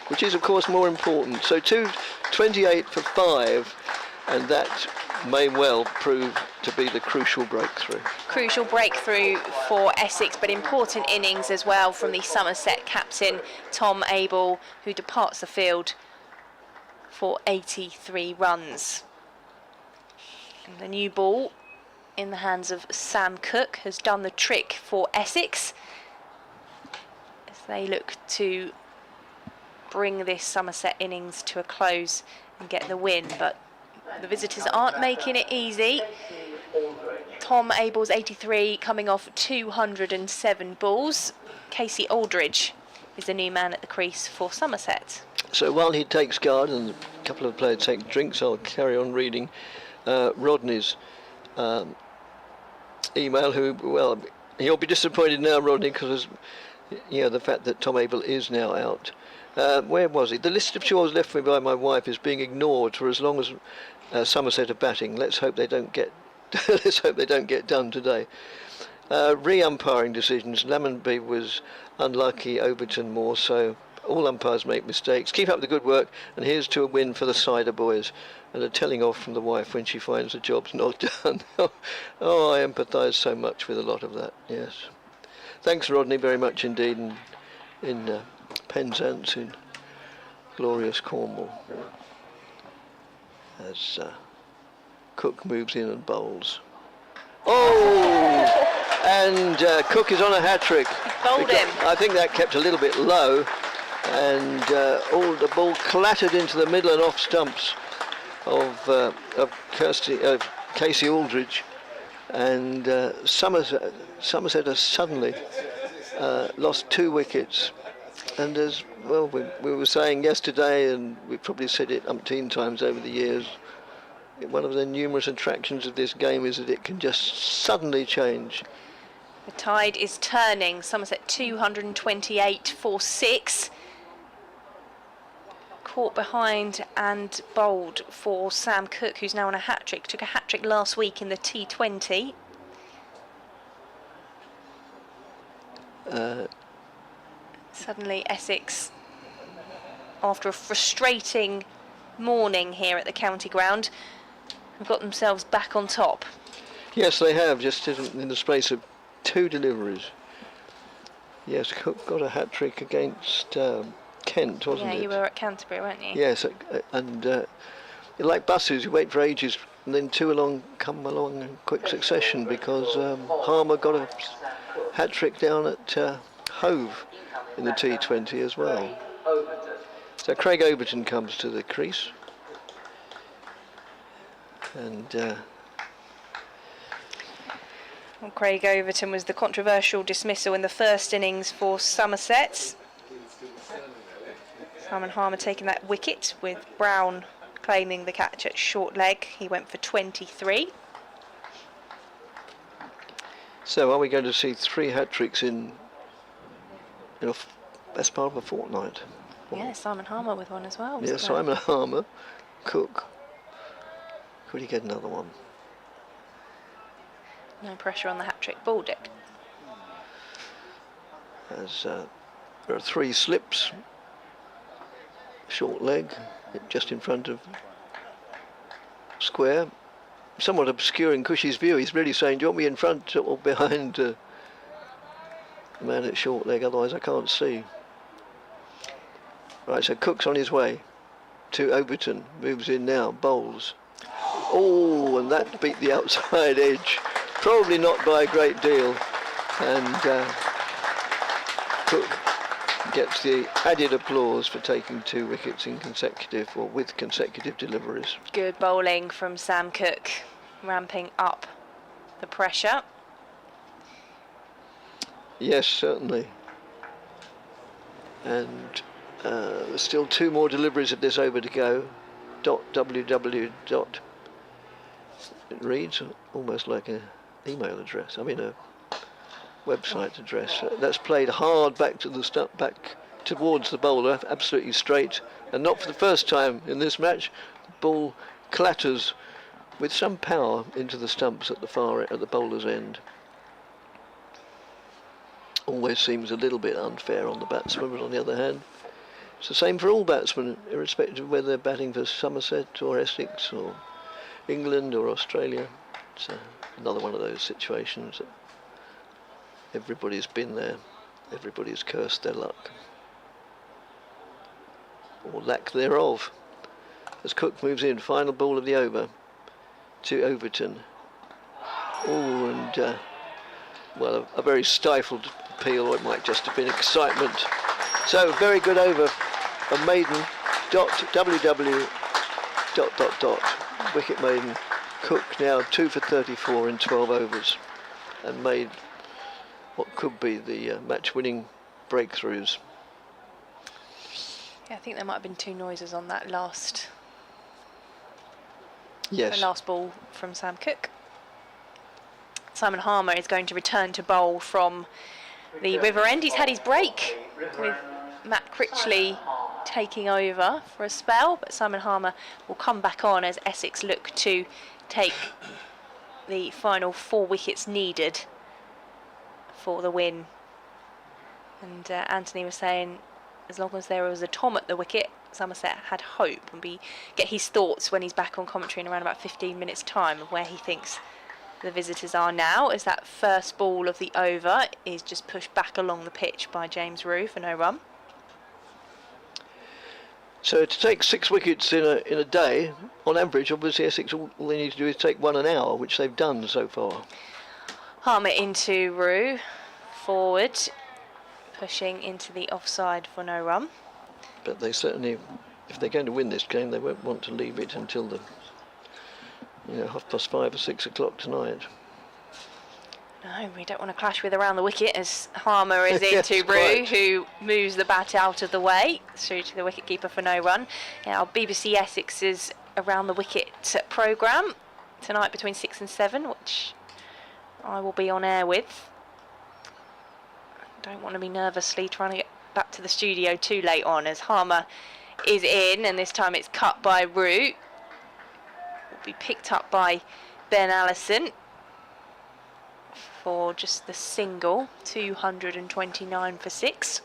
which is of course more important. So 228 for 5. And that may well prove to be the crucial breakthrough. Crucial breakthrough for Essex, but important innings as well from the Somerset captain, Tom Abel, who departs the field for 83 runs. And the new ball in the hands of Sam Cook has done the trick for Essex as they look to bring this Somerset innings to a close and get the win, but the visitors aren't making it easy. Tom Abel's 83 coming off 207 balls. Casey Aldridge is the new man at the crease for Somerset. So while he takes guard and a couple of players take drinks, I'll carry on reading Rodney's email. Who, well, he'll be disappointed now, Rodney, because the fact that Tom Abel is now out. Where was he? The list of chores left for me by my wife is being ignored for as long as Somerset are batting. Let's hope they don't get. Let's hope they don't get done today. Re-umpiring decisions. Lammonby was unlucky. Overton more so. All umpires make mistakes. Keep up the good work. And here's to a win for the Cider boys. And a telling off from the wife when she finds the job's not done. Oh, I empathise so much with a lot of that. Yes. Thanks, Rodney, very much indeed. In Penzance in glorious Cornwall, as Cook moves in and bowls. Oh! And Cook is on a hat-trick. Bowled him. I think that kept a little bit low, and all the ball clattered into the middle and off stumps of Casey Aldridge, and Somerset has suddenly lost 2 wickets. And as well, we were saying yesterday, and we probably said it umpteen times over the years, one of the numerous attractions of this game is that it can just suddenly change. The tide is turning. Somerset 228 for 6. Caught behind and bowled for Sam Cook, who's now on a hat-trick. Took a hat-trick last week in the T20. Uh, Suddenly Essex, after a frustrating morning here at the county ground have got themselves back on top. Yes, they have, just in the space of 2 deliveries. Yes, Cook got a hat-trick against Kent, wasn't it? Yeah, you were at Canterbury, weren't you? Yes, and like buses, you wait for ages, and then 2 come along in quick succession, because Harmer got a hat-trick down at Hove in the T20 as well. So Craig Overton comes to the crease, and Well, Craig Overton was the controversial dismissal in the first innings for Somerset. Simon Harmer taking that wicket, with Brown claiming the catch at short leg. He went for 23. so are we going to see 3 hat-tricks in a best part of a fortnight? Yeah, Simon Harmer with one as well. Yeah, wasn't there? Simon Harmer, Cook. Could he get another one? No pressure on the hat-trick Baldick. As there are 3 slips, short leg, just in front of square, somewhat obscuring Cushie's view. He's really saying, do you want me in front or behind the man at short leg, otherwise I can't see. Right, so Cook's on his way to Overton, moves in now, bowls. Oh, and that beat the outside edge, probably not by a great deal, and Cook gets the added applause for taking 2 wickets in consecutive, or with consecutive deliveries. Good bowling from Sam Cook, ramping up the pressure. Yes, certainly. And there's still 2 more deliveries of this over to go. .ww. It reads almost like an email address. I mean a website address. That's played hard back to the stump, back towards the bowler, absolutely straight, and not for the first time in this match. The ball clatters with some power into the stumps at the bowler's end. Always seems a little bit unfair on the batsman, but on the other hand, it's the same for all batsmen, irrespective of whether they're batting for Somerset or Essex or England or Australia. It's another one of those situations that everybody's been there, everybody's cursed their luck, or lack thereof. As Cook moves in, final ball of the over to Overton. Oh, and well, a very stifled appeal, or it might just have been excitement. So very good over, a maiden, .ww. ... wicket maiden. Cook now 2 for 34 in 12 overs, and made what could be the match-winning breakthroughs. Yeah, I think there might have been 2 noises on that last. Yes. The last ball from Sam Cook. Simon Harmer is going to return to bowl from the River End. He's had his break with Matt Critchley taking over for a spell, but Simon Harmer will come back on as Essex look to take the final 4 wickets needed for the win. And Anthony was saying, as long as there was a Tom at the wicket, Somerset had hope, and get his thoughts when he's back on commentary in around about 15 minutes time of where he thinks the visitors are now, as that first ball of the over is just pushed back along the pitch by James Rue for no run. So to take 6 wickets in a day, on average, obviously Essex, all they need to do is take 1 an hour, which they've done so far. Harmer into Rue, forward, pushing into the offside for no run. But they certainly, if they're going to win this game, they won't want to leave it until the 5:30 or 6 o'clock tonight. No, we don't want to clash with around the wicket, as Harmer is into Yes, Rue, quite. who moves the bat out of the way through to the wicketkeeper for no run. Now, our BBC Essex's around the wicket programme tonight between 6 and 7, which I will be on air with. Don't want to be nervously trying to get back to the studio too late on, as Harmer is in, and this time it's cut by Rue. Will be picked up by Ben Allison for just the single, 229 for 6.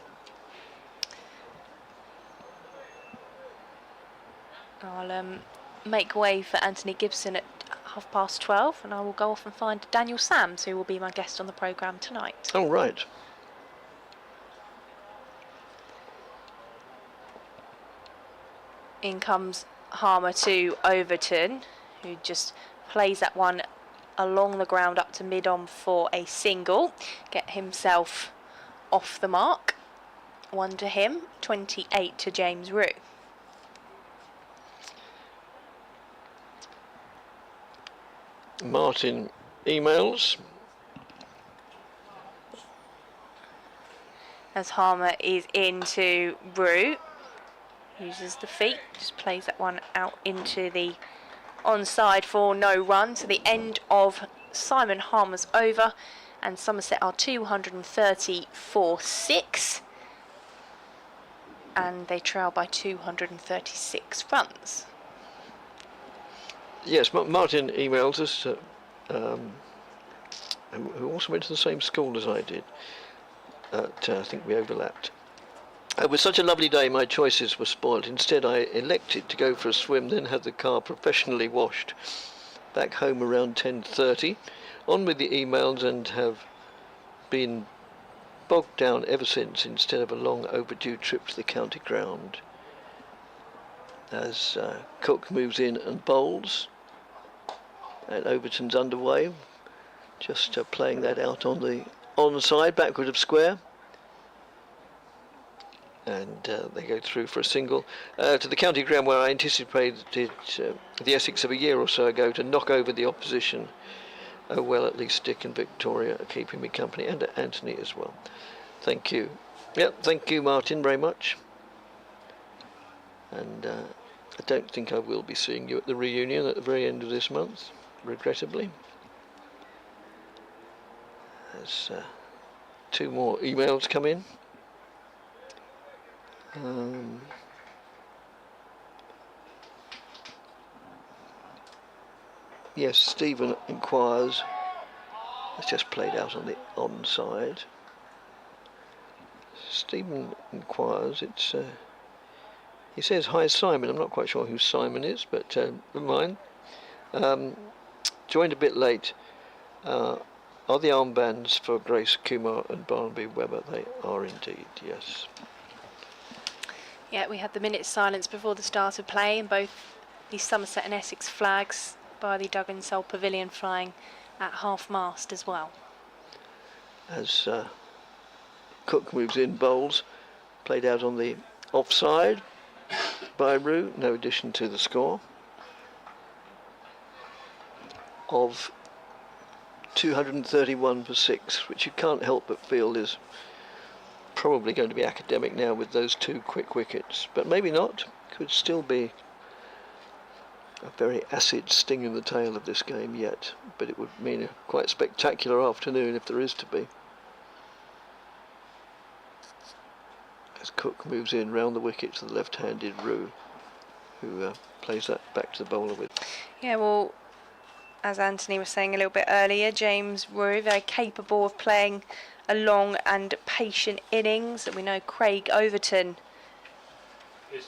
I'll make way for Anthony Gibson at 12:30, and I will go off and find Daniel Sams, who will be my guest on the programme tonight. Oh, right. In comes Harmer to Overton, who just plays that one along the ground up to mid-on for a single. Get himself off the mark. 1 to him, 28 to James Rue. Martin emails. As Harmer is into Rue. Uses the feet, just plays that one out into the onside for no run. So the end of Simon Harmer's over, and Somerset are 234-6, and they trail by 236 runs. Yes, Martin emails us, who also went to the same school as I did. I think we overlapped. With such a lovely day, my choices were spoilt. Instead, I elected to go for a swim, then had the car professionally washed. Back home around 10:30. On with the emails, and have been bogged down ever since, instead of a long overdue trip to the county ground. As Cook moves in and bowls, and Overton's underway, just playing that out on the onside, backward of square. And they go through for a single to the county ground, where I anticipated the Essex of a year or so ago to knock over the opposition. Oh well, at least Dick and Victoria are keeping me company, and Anthony as well. Thank you. Yep, thank you, Martin, very much. And I don't think I will be seeing you at the reunion at the very end of this month, regrettably. There's 2 more emails come in. Yes, Stephen inquires. It's just played out on the onside. Stephen inquires. It's he says, "Hi Simon." I'm not quite sure who Simon is, but never mind. Joined a bit late. Are the armbands for Grace Kumar and Barnaby Webber? They are indeed, yes. Yeah, we had the minute's silence before the start of play, and both the Somerset and Essex flags by the Duggan Sol Pavilion flying at half-mast as well. As Cook moves in, bowls, played out on the offside by Rue, no addition to the score of 231 for 6, which you can't help but feel is probably going to be academic now with those 2 quick wickets, but maybe not. Could still be a very acid sting in the tail of this game yet, but it would mean a quite spectacular afternoon if there is to be. As Cook moves in round the wicket to the left-handed Rue, who plays that back to the bowler with. Yeah, well, as Anthony was saying a little bit earlier, James Rue very capable of playing a long and patient innings. We know Craig Overton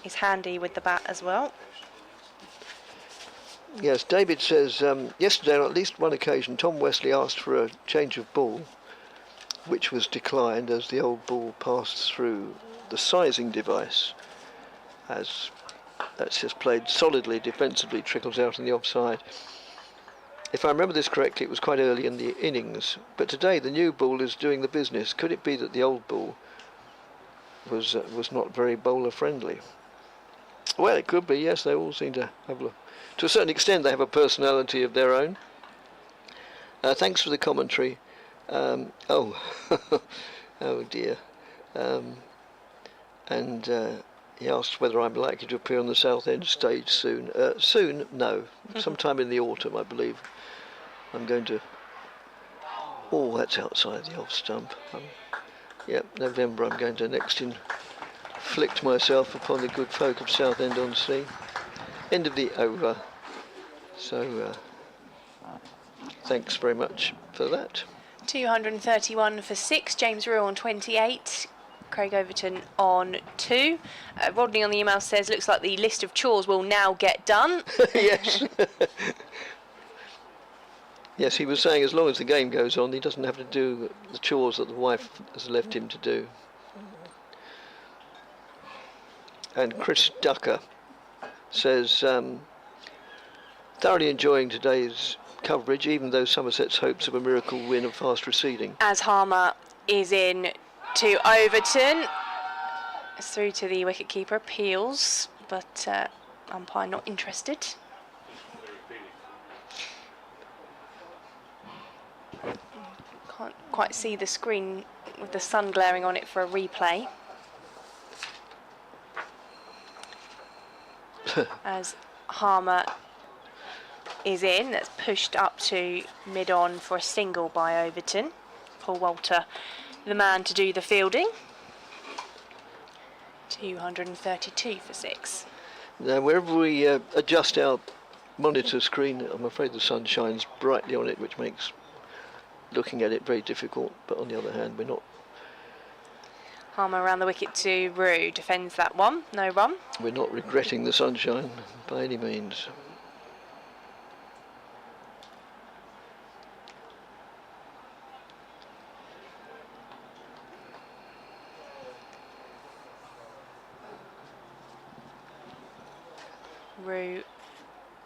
is handy with the bat as well. Yes, David says, yesterday on at least one occasion Tom Wesley asked for a change of ball, which was declined as the old ball passed through the sizing device. As that's just played solidly, defensively, trickles out in the offside. If I remember this correctly, it was quite early in the innings, but today the new ball is doing the business. Could it be that the old ball was not very bowler friendly? Well, it could be, yes. They all seem to have, to a certain extent, they have a personality of their own. Thanks for the commentary. Oh dear. And he asked whether I'm likely to appear on the Southend stage soon. Soon, no. Sometime in the autumn, I believe. I'm going to... Oh, that's outside the off stump. Yep, November I'm going to next inflict myself upon the good folk of Southend-on-Sea. End of the over. So, thanks very much for that. 231 for 6, James Rue on 28. Craig Overton on 2. Rodney on the email says, looks like the list of chores will now get done. Yes. Yes, he was saying as long as the game goes on, he doesn't have to do the chores that the wife has left him to do. And Chris Ducker says, thoroughly enjoying today's coverage, even though Somerset's hopes of a miracle win are fast receding. As Harmer is in to Overton. It's through to the wicketkeeper, appeals, but umpire not interested. Can't quite see the screen with the sun glaring on it for a replay. As Harmer is in, that's pushed up to mid-on for a single by Overton. Paul Walter, the man to do the fielding. 232 for 6. Now, wherever we adjust our monitor screen, I'm afraid the sun shines brightly on it, which makes looking at it very difficult. But on the other hand, we're not. Harmer around the wicket to Rue, defends that one, no run. We're not regretting the sunshine by any means. Rue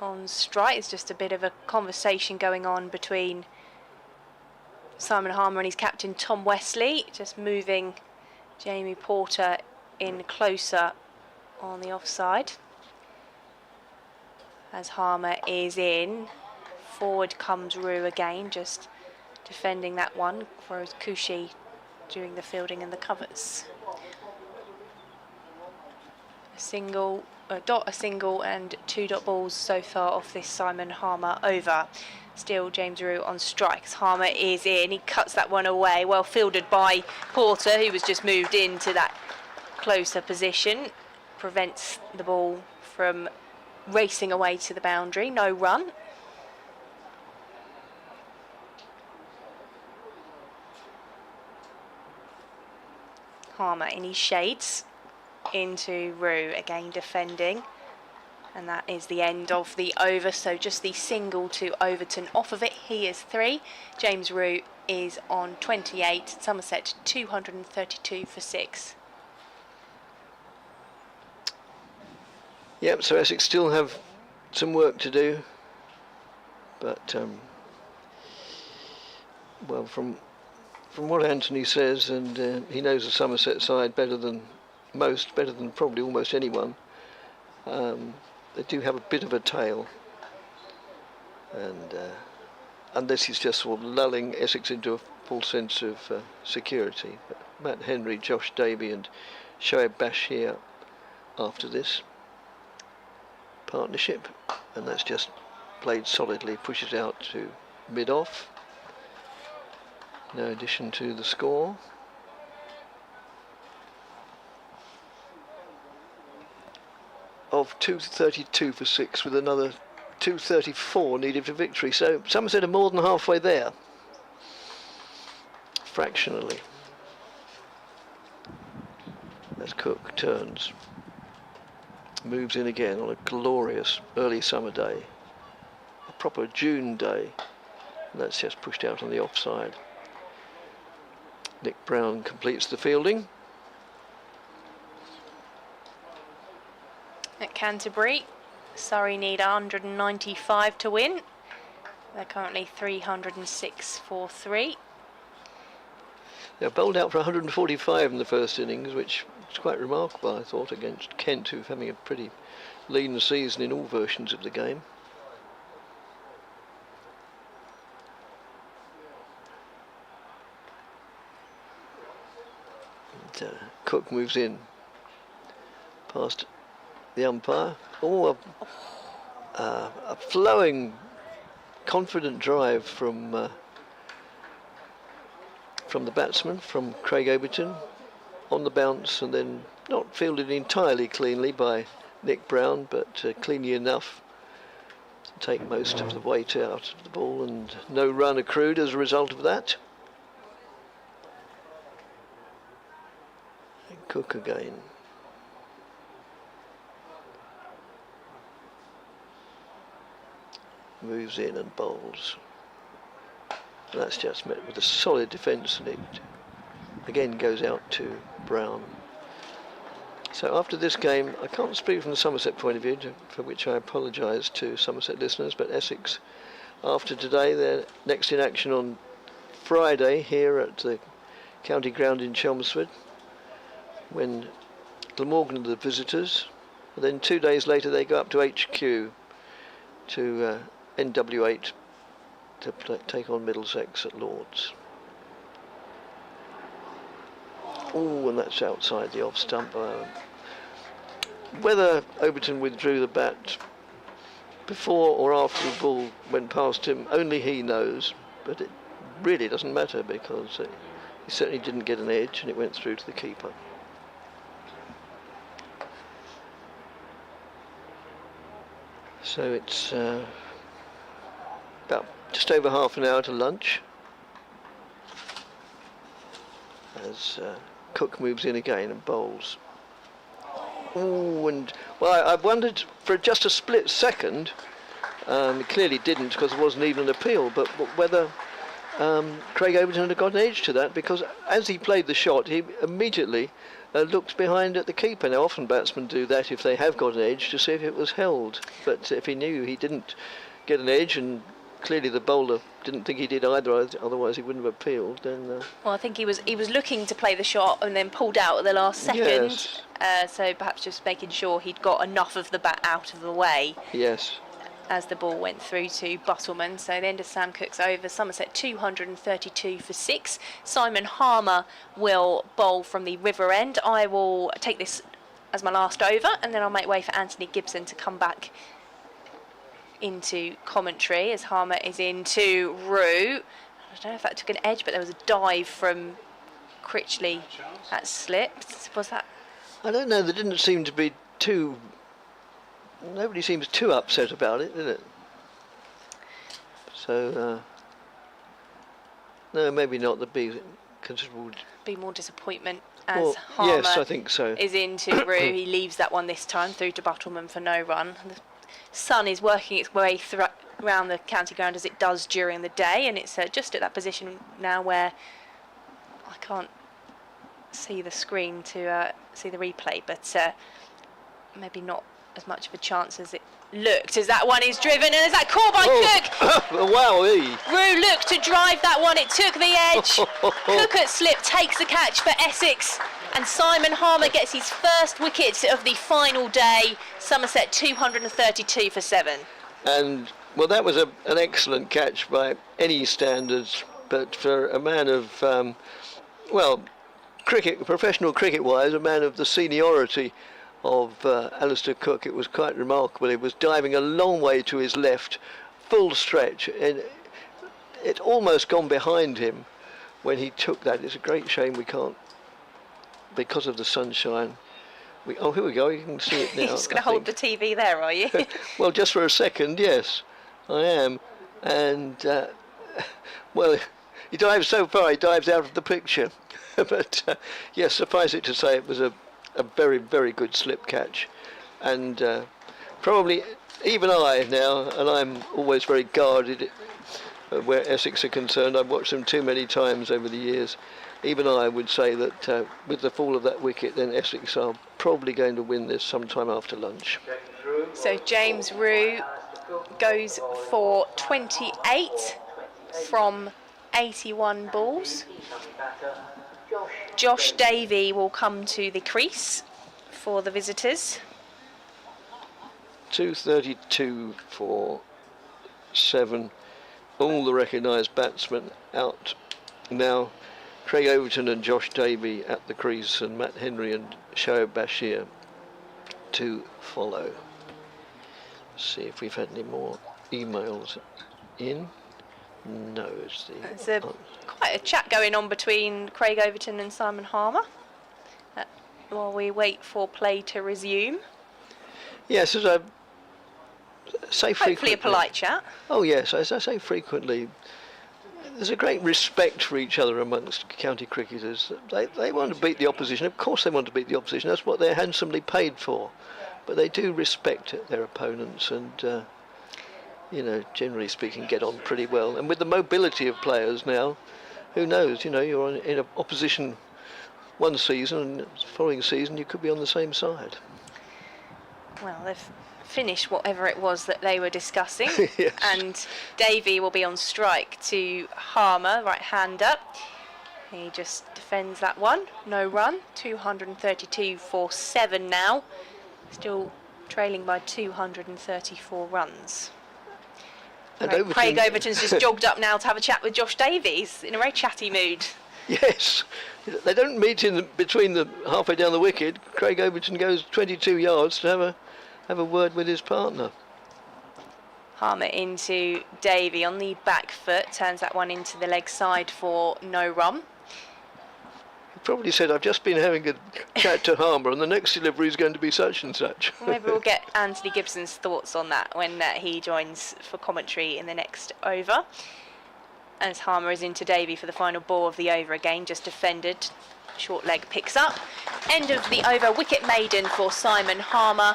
on strike. It's just a bit of a conversation going on between Simon Harmer and his captain Tom Wesley, just moving Jamie Porter in closer on the offside. As Harmer is in, forward comes Rue again, just defending that one for Kushi doing the fielding and the covers. A single, a single and 2 dot balls so far off this Simon Harmer over. Still James Rue on strike. Harmer is in, he cuts that one away, well fielded by Porter, who was just moved into that closer position. Prevents the ball from racing away to the boundary, no run. Harmer in his shades, into Rue, again defending. And that is the end of the over, so just the single to Overton off of it. He is 3. James Rue is on 28. Somerset 232 for 6. Yep, so Essex still have some work to do. But, well, from what Anthony says, and he knows the Somerset side better than most, better than probably almost anyone. They do have a bit of a tail, and this is just sort of lulling Essex into a full sense of security. But Matt Henry, Josh Davey and Shoaib Bashir after this partnership, and that's just played solidly, pushes out to mid-off. No addition to the score. Of 232 for 6 with another 234 needed for victory. So Somerset are more than halfway there. Fractionally. As Cook turns. Moves in again on a glorious early summer day. A proper June day. And that's just pushed out on the offside. Nick Brown completes the fielding. At Canterbury, Surrey need 195 to win. They're currently 306 for 3. They're bowled out for 145 in the first innings, which is quite remarkable, I thought, against Kent, who's having a pretty lean season in all versions of the game. And, Cook moves in past the umpire. Oh, a flowing, confident drive from the batsman, from Craig Overton, on the bounce, and then not fielded entirely cleanly by Nick Brown, but cleanly enough to take most of the weight out of the ball, and no run accrued as a result of that. Cook again. Moves in and bowls. And that's just met with a solid defence, and it again goes out to Brown. So after this game, I can't speak from the Somerset point of view, for which I apologise to Somerset listeners, but Essex, after today, they're next in action on Friday here at the county ground in Chelmsford, when Glamorgan are the visitors. And then 2 days later they go up to HQ to NW8 to take on Middlesex at Lord's. Oh, and that's outside the off stump. Whether Overton withdrew the bat before or after the ball went past him, only he knows, but it really doesn't matter, because he certainly didn't get an edge and it went through to the keeper. So it's about just over half an hour to lunch, as Cook moves in again and bowls. Oh, and well, I wondered for just a split second, it clearly didn't because there wasn't even an appeal, but whether Craig Overton had got an edge to that, because as he played the shot, he immediately looked behind at the keeper. Now, often batsmen do that if they have got an edge, to see if it was held, but if he knew he didn't get an edge, and clearly the bowler didn't think he did either, otherwise he wouldn't have appealed, then... Well, I think he was looking to play the shot and then pulled out at the last second. Yes. So perhaps just making sure he'd got enough of the bat out of the way. Yes. As the ball went through to Buttleman. So the end of Sam Cook's over. Somerset 232 for 6. Simon Harmer will bowl from the river end. I will take this as my last over, and then I'll make way for Anthony Gibson to come back into commentary as Harmer is into Rue. I don't know if that took an edge, but there was a dive from Critchley that slipped. Was that? I don't know, there didn't seem to be too... Nobody seems too upset about it, did it? So, no, maybe not. There'd be considerable... Be more disappointment as well, Harmer yes, I think so. is into Rue. He leaves that one this time through to Buttleman for no run. The sun is working its way around the county ground as it does during the day, and it's just at that position now where I can't see the screen to see the replay, but maybe not as much of a chance as it looked, as that one is driven, and is that caught by Cook? Wow, Rue looked to drive that one, it took the edge. Cook at slip takes the catch for Essex, and Simon Harmer gets his first wicket of the final day. Somerset 232 for 7. And, well, that was an excellent catch by any standards, but for a man of, well, professional cricket-wise, a man of the seniority of Alistair Cook, it was quite remarkable. He was diving a long way to his left, full stretch, and it almost gone behind him when he took that. It's a great shame we can't, because of the sunshine. Oh, here we go, you can see it now. You're just going to hold the TV there, are you? Well, just for a second, yes, I am. And, well, he dives so far, he dives out of the picture. But, yes, suffice it to say, it was a very, very good slip catch. And probably even I now, and I'm always very guarded where Essex are concerned, I've watched them too many times over the years, even I would say that with the fall of that wicket, then Essex are probably going to win this sometime after lunch. So James Rue goes for 28 from 81 balls. Josh Davey will come to the crease for the visitors. 232 for 7. All the recognised batsmen out now. Craig Overton and Josh Davey at the crease, and Matt Henry and Shoaib Bashir to follow. Let's see if we've had any more emails in. No, it's the... There's quite a chat going on between Craig Overton and Simon Harmer while we wait for play to resume. Yes, as I say frequently... Hopefully a polite chat. Oh yes, as I say frequently, there's a great respect for each other amongst county cricketers. They want to beat the opposition. Of course they want to beat the opposition. That's what they're handsomely paid for. But they do respect their opponents and, generally speaking, get on pretty well. And with the mobility of players now, who knows, you're in an opposition one season and the following season you could be on the same side. Well, they've finished whatever it was that they were discussing. Yes. And Davey will be on strike to Harmer, right-hander. He just defends that one. No run. 232 for 7 now. Still trailing by 234 runs. And Craig Overton's just jogged up now to have a chat with Josh Davies in a very chatty mood. Yes, they don't meet between the halfway down the wicket. Craig Overton goes 22 yards to have a word with his partner. Harmer into Davey on the back foot, turns that one into the leg side for no run. He probably said, I've just been having a chat to Harmer and the next delivery is going to be such and such. Well, maybe we'll get Anthony Gibson's thoughts on that when he joins for commentary in the next over. As Harmer is into Davey for the final ball of the over again, just defended. Short leg picks up. End of the over, wicket maiden for Simon Harmer.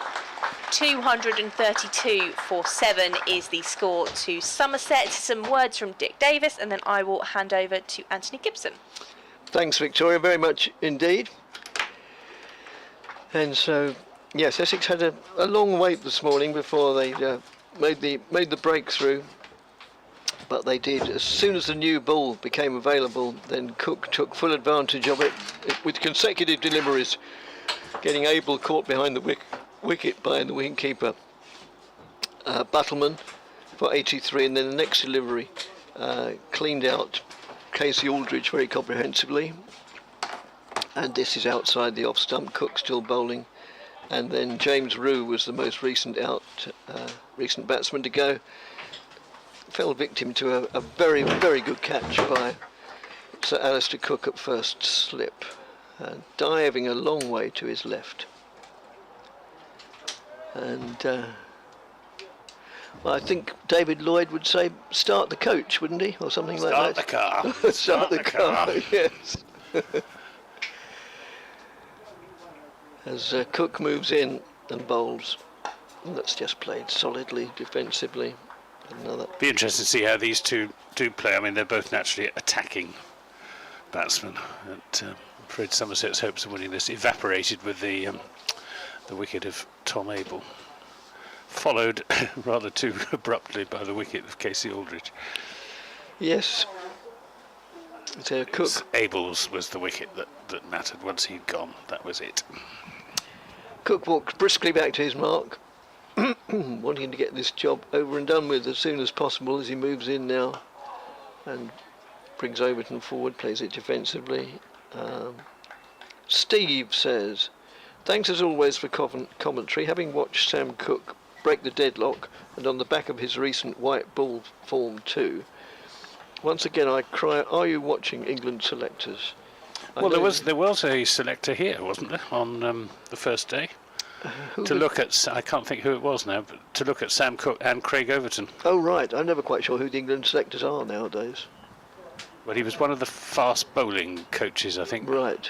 232 for 7 is the score to Somerset. Some words from Dick Davis and then I will hand over to Anthony Gibson. Thanks, Victoria, very much indeed. And so, yes, Essex had a long wait this morning before they made the breakthrough. But they did. As soon as the new ball became available, then Cook took full advantage of it with consecutive deliveries, getting Abel caught behind the wicket by the wicketkeeper Battleman for 83, and then the next delivery cleaned out Casey Aldridge very comprehensively. And this is outside the off stump. Cook still bowling, and then James Rue was the most recent batsman to go. Fell victim to a very, very good catch by Sir Alistair Cook at first slip, diving a long way to his left. And well, I think David Lloyd would say, start the coach, wouldn't he? Or something like that. Start the car. Start the car, yes. As Cook moves in and bowls, and that's just played solidly, defensively. Be interesting to see how these two do play. I mean, they're both naturally attacking batsmen. And, I'm afraid Somerset's hopes of winning this evaporated with the wicket of Tom Abel, followed rather too abruptly by the wicket of Casey Aldridge. Yes. So Cook. Abel's was the wicket that mattered. Once he'd gone, that was it. Cook walked briskly back to his mark, wanting to get this job over and done with as soon as possible, as he moves in now and brings Overton forward, plays it defensively. Steve says, thanks as always for commentary. Having watched Sam Cook break the deadlock and on the back of his recent white ball form too, once again I cry, are you watching England selectors? Well, there was a selector here, wasn't there, on the first day? To look at, I can't think who it was now, but to look at Sam Cook and Craig Overton. Oh right, I'm never quite sure who the England selectors are nowadays. Well, he was one of the fast bowling coaches, I think. Right.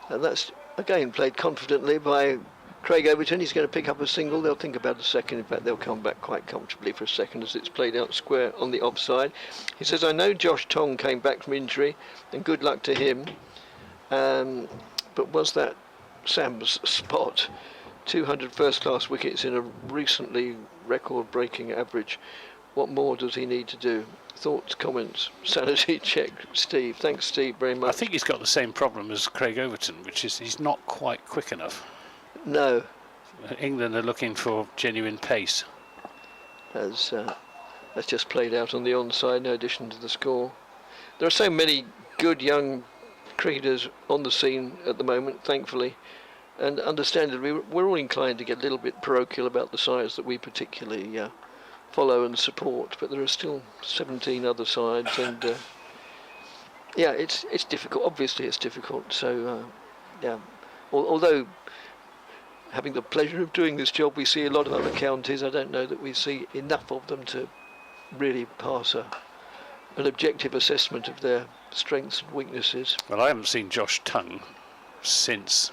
And that's again played confidently by Craig Overton. He's going to pick up a single. They'll think about a second. In fact, they'll come back quite comfortably for a second as it's played out square on the offside. He says, I know Josh Tong came back from injury, and good luck to him. But was that Sam's spot? 200 first-class wickets in a recently record-breaking average. What more does he need to do? Thoughts, comments, sanity check. Steve. Thanks, Steve, very much. I think he's got the same problem as Craig Overton, which is he's not quite quick enough. No. England are looking for genuine pace. As that's just played out on the onside, no addition to the score. There are so many good young cricketers on the scene at the moment, thankfully, and understandably we're all inclined to get a little bit parochial about the sides that we particularly follow and support, but there are still 17 other sides, and yeah, it's difficult. Obviously it's difficult. So yeah, although having the pleasure of doing this job, we see a lot of other counties. I don't know that we see enough of them to really pass an objective assessment of their strengths and weaknesses. Well, I haven't seen Josh Tongue since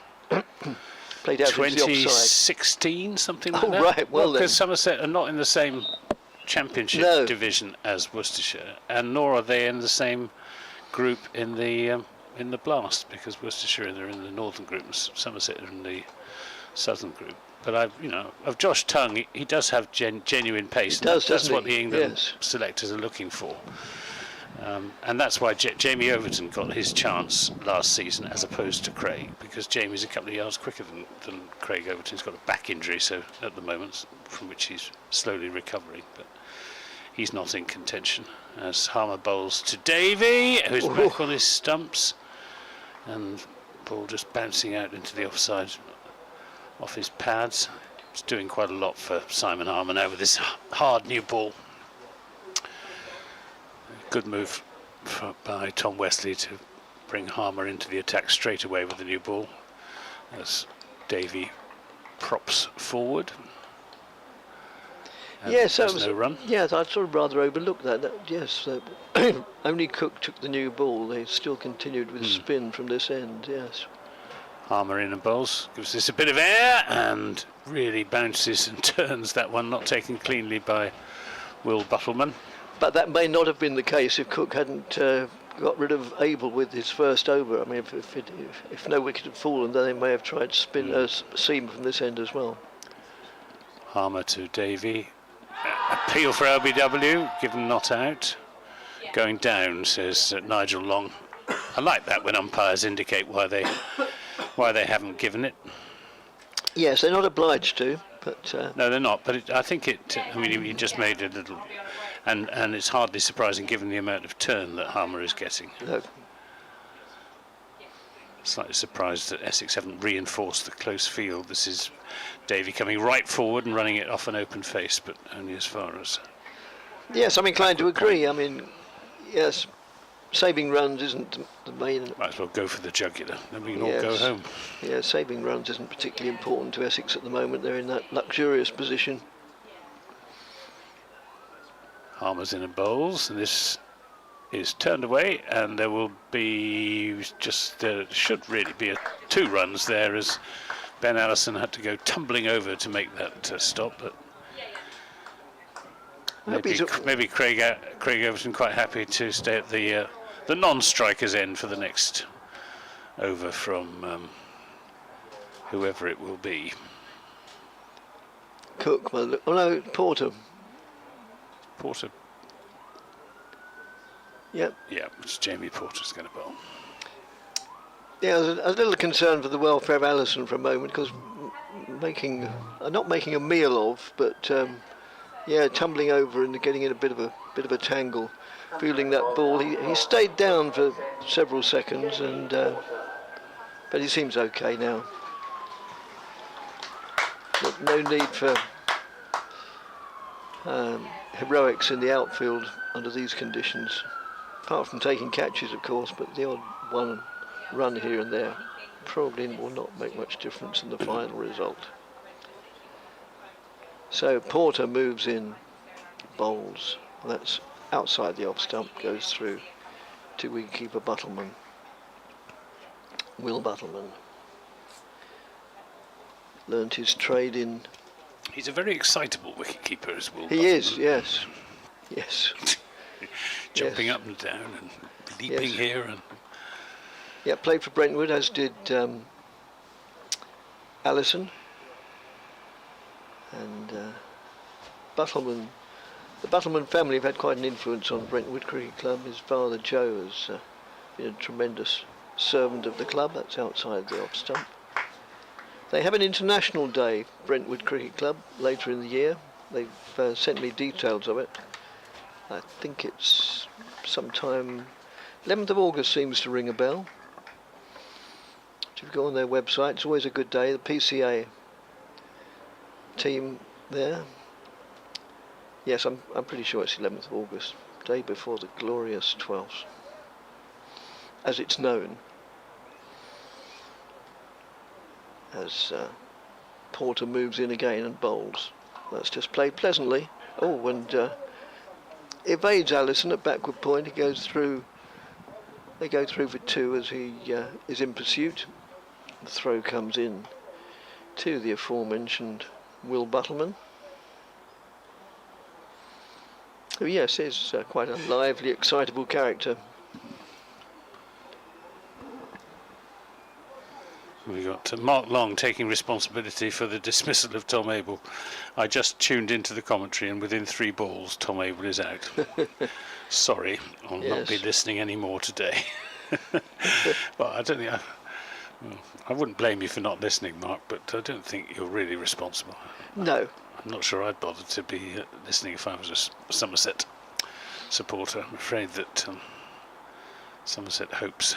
Played out into the offside. 2016, something like Oh, that. right, well then. because Somerset are not in the same championship No. division as Worcestershire, and nor are they in the same group in the Blast, because Worcestershire are in the northern group and Somerset are in the southern group. But of Josh Tongue, he does have genuine pace. He does, That's doesn't what he? the England Yes. selectors are looking for. And that's why Jamie Overton got his chance last season as opposed to Craig, because Jamie's a couple of yards quicker than Craig Overton. He's got a back injury, so at the moment, from which he's slowly recovering, but he's not in contention. As Harmer bowls to Davey, who's back on his stumps, and ball just bouncing out into the offside off his pads. He's doing quite a lot for Simon Harmer now with this hard new ball. Good move by Tom Wesley to bring Harmer into the attack straight away with the new ball, as Davey props forward. And Yes, that there's was no run. Yes, I sort of rather overlooked that. Yes, only Cook took the new ball. They still continued with spin from this end. Yes. Harmer in and bowls, gives this a bit of air and really bounces and turns that one, not taken cleanly by Will Buttleman. But that may not have been the case if Cook hadn't got rid of Abel with his first over. I mean, if no wicket had fallen, then they may have tried to spin a seam from this end as well. Harmer to Davey. Appeal for LBW, given not out. Going down, says Nigel Long. I like that when umpires indicate why they haven't given it. Yes, they're not obliged to, but No, they're not. But I think it. I mean, he just made a little, and it's hardly surprising given the amount of turn that Harmer is getting. no. Slightly surprised that Essex haven't reinforced the close field. This is Davey coming right forward and running it off an open face, but only as far as. Yes, I'm inclined to agree. I mean, yes, saving runs isn't the main. Might as well go for the jugular. Then we can all go home. Yeah, saving runs isn't particularly important to Essex at the moment. They're in that luxurious position. Harmer's in and bowls, and this is turned away, and there will be should really be 2 runs there, as Ben Allison had to go tumbling over to make that stop, but maybe Craig Overton quite happy to stay at the non-striker's end for the next over from whoever it will be. Cook, no, Porter. Porter. Yep. Yeah, it's Jamie Porter's going to bowl. Yeah, I was a little concerned for the welfare of Allison for a moment, because not making a meal of, but tumbling over and getting in a bit of a tangle, feeling that ball. He stayed down for several seconds, and but he seems okay now. No need for heroics in the outfield under these conditions, apart from taking catches, of course, but the odd one run here and there probably will not make much difference in the final result. So Porter moves in, bowls. That's outside the off stump, goes through to wicketkeeper Buttleman. Will Buttleman learnt his trade in. He's a very excitable wicketkeeper, as Will. He is, yes. Jumping Yes. up and down and leaping Yes. here and. Yeah, played for Brentwood, as did Allison. And Buttleman, the Buttleman family have had quite an influence on Brentwood Cricket Club. His father, Joe, has been a tremendous servant of the club. That's outside the off stump. They have an international day, Brentwood Cricket Club, later in the year. They've sent me details of it. I think it's sometime 11th of August seems to ring a bell. If you go on their website, it's always a good day. The PCA team there. Yes, I'm pretty sure it's 11th of August, day before the glorious 12th, as it's known. As Porter moves in again and bowls. That's just played pleasantly. Oh, and evades Allison at backward point. He goes through. They go through for 2 as he is in pursuit. The throw comes in to the aforementioned Will Buttleman, who, yes, is quite a lively, excitable character. We got Mark Long taking responsibility for the dismissal of Tom Abel. I just tuned into the commentary, and within 3 balls, Tom Abel is out. Sorry, I'll not be listening anymore today. Well, I don't think I wouldn't blame you for not listening, Mark, but I don't think you're really responsible. No. I'm not sure I'd bother to be listening if I was a Somerset supporter. I'm afraid that Somerset hopes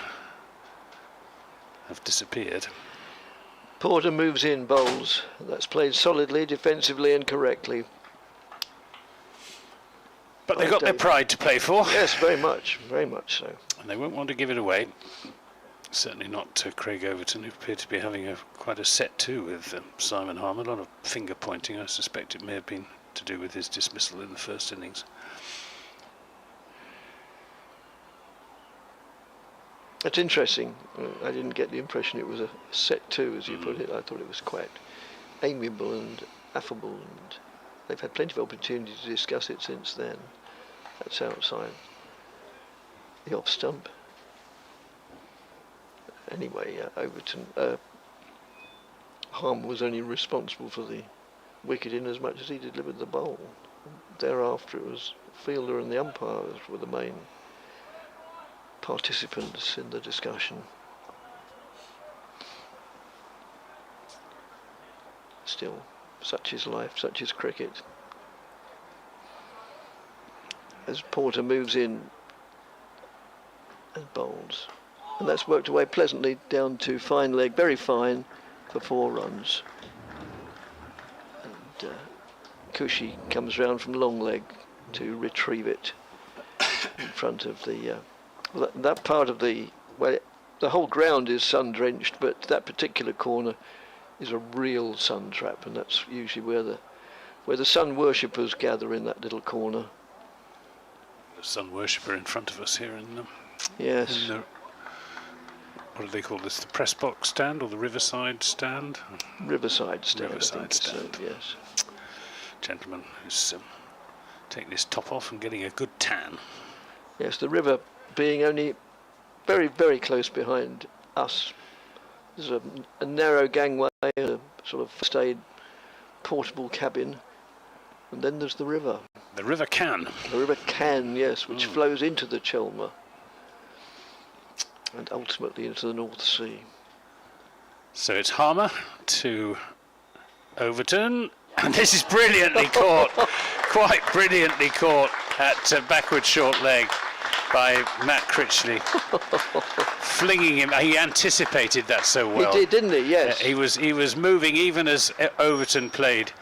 have disappeared. Porter moves in, bowls. That's played solidly, defensively and correctly. But they've got their pride to play for. Yes, very much so. And they won't want to give it away. Certainly not Craig Overton, who appeared to be having quite a set too with Simon Harmer. A lot of finger pointing. I suspect it may have been to do with his dismissal in the first innings. It's interesting. I didn't get the impression it was a set 2, as you put it. I thought it was quite amiable and affable, and they've had plenty of opportunity to discuss it since then. That's outside the off stump. Anyway, Overton, Harmer was only responsible for the wicket in as much as he delivered the bowl. Thereafter, it was fielder and the umpires were the main participants in the discussion. Still, such is life, such is cricket. As Porter moves in and bowls, and that's worked away pleasantly down to fine leg, very fine, for 4 runs. And Cushy comes round from long leg to retrieve it in front of the that part of the whole ground is sun drenched, but that particular corner is a real sun trap, and that's usually where the sun worshippers gather, in that little corner. The sun worshipper in front of us here in yes. In what do they call this? The press box stand or the riverside stand? Riverside stand. Riverside stand. So, yes. Gentleman who's taking his top off and getting a good tan. Yes, the river being only very, very close behind us. There's a narrow gangway, a sort of first-aid portable cabin, and then there's the river. The River Can. The River Can, yes, which flows into the Chelmer and ultimately into the North Sea. So it's Harmer to Overton, and this is brilliantly caught, quite brilliantly caught at backward short leg by Matt Critchley, flinging him. He anticipated that so well. He did, didn't he? Yes. He was moving even as Overton played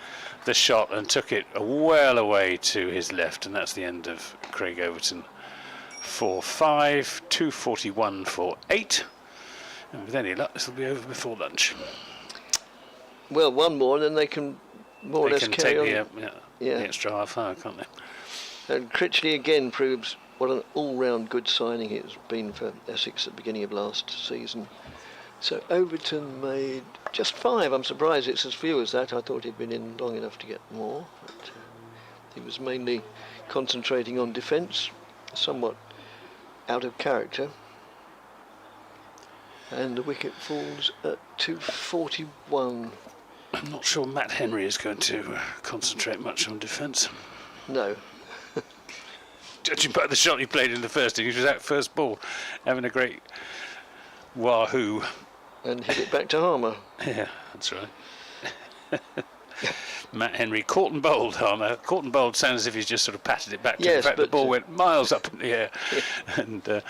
the shot and took it well away to his left, and that's the end of Craig Overton. 4-5, 2:41 for 8, and with any luck this will be over before lunch. Well, one more and then they can more or less carry on. The extra half hour, can't they? And Critchley again proves what an all-round good signing it's been for Essex at the beginning of last season. So Overton made just 5. I'm surprised it's as few as that. I thought he'd been in long enough to get more. But he was mainly concentrating on defence, somewhat out of character. And the wicket falls at 2:41. I'm not sure Matt Henry is going to concentrate much on defence. No. Judging by the shot he played in the first innings, he was out first ball, having a great wahoo. And hit it back to Harmer. Yeah, that's right. Matt Henry caught and bowled Harmer. Caught and bowled sounds as if he's just sort of patted it back to him. In fact, the ball went miles up in the air. And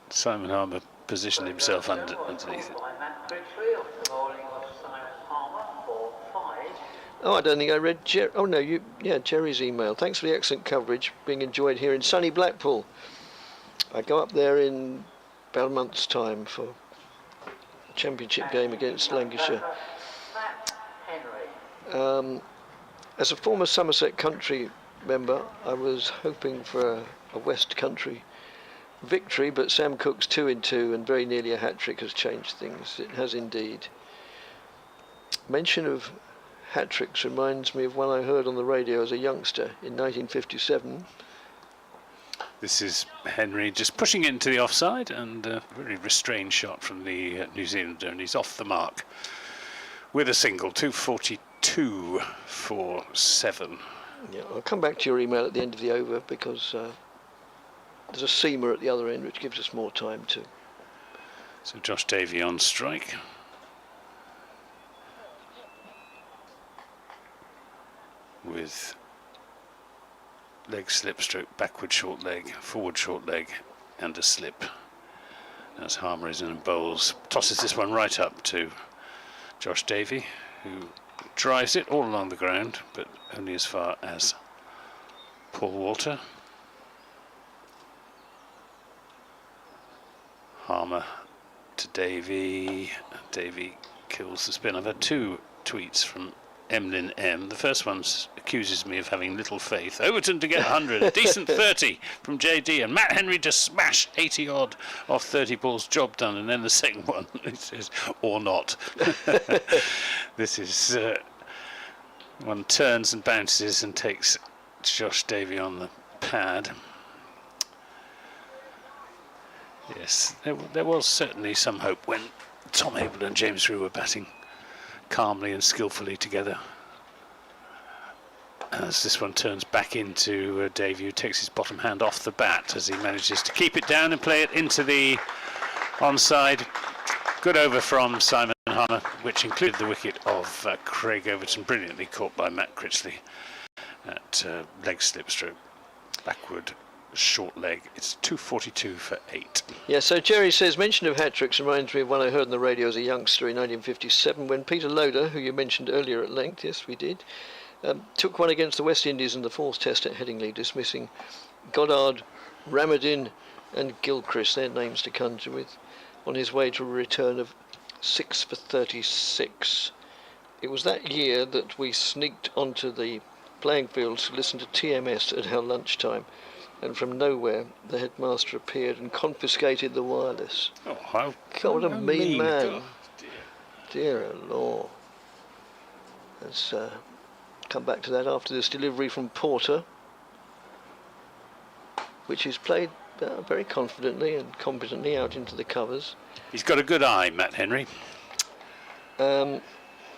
Simon Harmer positioned himself underneath it. Oh, I don't think I read Jerry's email. Thanks for the excellent coverage being enjoyed here in sunny Blackpool. I go up there in about a month's time for a championship game against Lancashire. As a former Somerset country member, I was hoping for a West Country victory, but Sam Cook's 2 in 2 and very nearly a hat-trick has changed things. It has indeed. Mention of hat-tricks reminds me of one I heard on the radio as a youngster in 1957. This is Henry just pushing it into the offside, and a very restrained shot from the New Zealander, and he's off the mark with a single. 242 for 7. Yeah, I'll come back to your email at the end of the over because there's a seamer at the other end which gives us more time to. So Josh Davey on strike. With leg slip stroke, backward short leg, forward short leg and a slip. As Harmer is in and bowls, tosses this one right up to Josh Davey, who drives it all along the ground but only as far as Paul Walter. Harmer to Davey. Davey kills the spin. I've had 2 tweets from Emlyn M. The first one accuses me of having little faith. Overton to get 100, decent 30 from JD, and Matt Henry to smash 80 odd off 30 balls, job done. And then the second one, it says, or not. This is one turns and bounces and takes Josh Davey on the pad. Yes, there was certainly some hope when Tom Abel and James Rew were batting calmly and skillfully together. As this one turns back into Davey, who takes his bottom hand off the bat as he manages to keep it down and play it into the onside. Good over from Simon Harmer, which included the wicket of Craig Overton, brilliantly caught by Matt Critchley at leg slip stroke, backward short leg. It's 242 for 8. Yeah, so Jerry says, mention of hat-tricks reminds me of one I heard on the radio as a youngster in 1957 when Peter Loader, who you mentioned earlier at length, yes we did, took one against the West Indies in the 4th Test at Headingley, dismissing Goddard, Ramadin and Gilchrist, their names to conjure with, on his way to a return of 6 for 36. It was that year that we sneaked onto the playing field to listen to TMS at our lunchtime. And from nowhere, the headmaster appeared and confiscated the wireless. Oh, how God, what a mean man. God, dear Lord. Let's come back to that after this delivery from Porter, which is played very confidently and competently out into the covers. He's got a good eye, Matt Henry.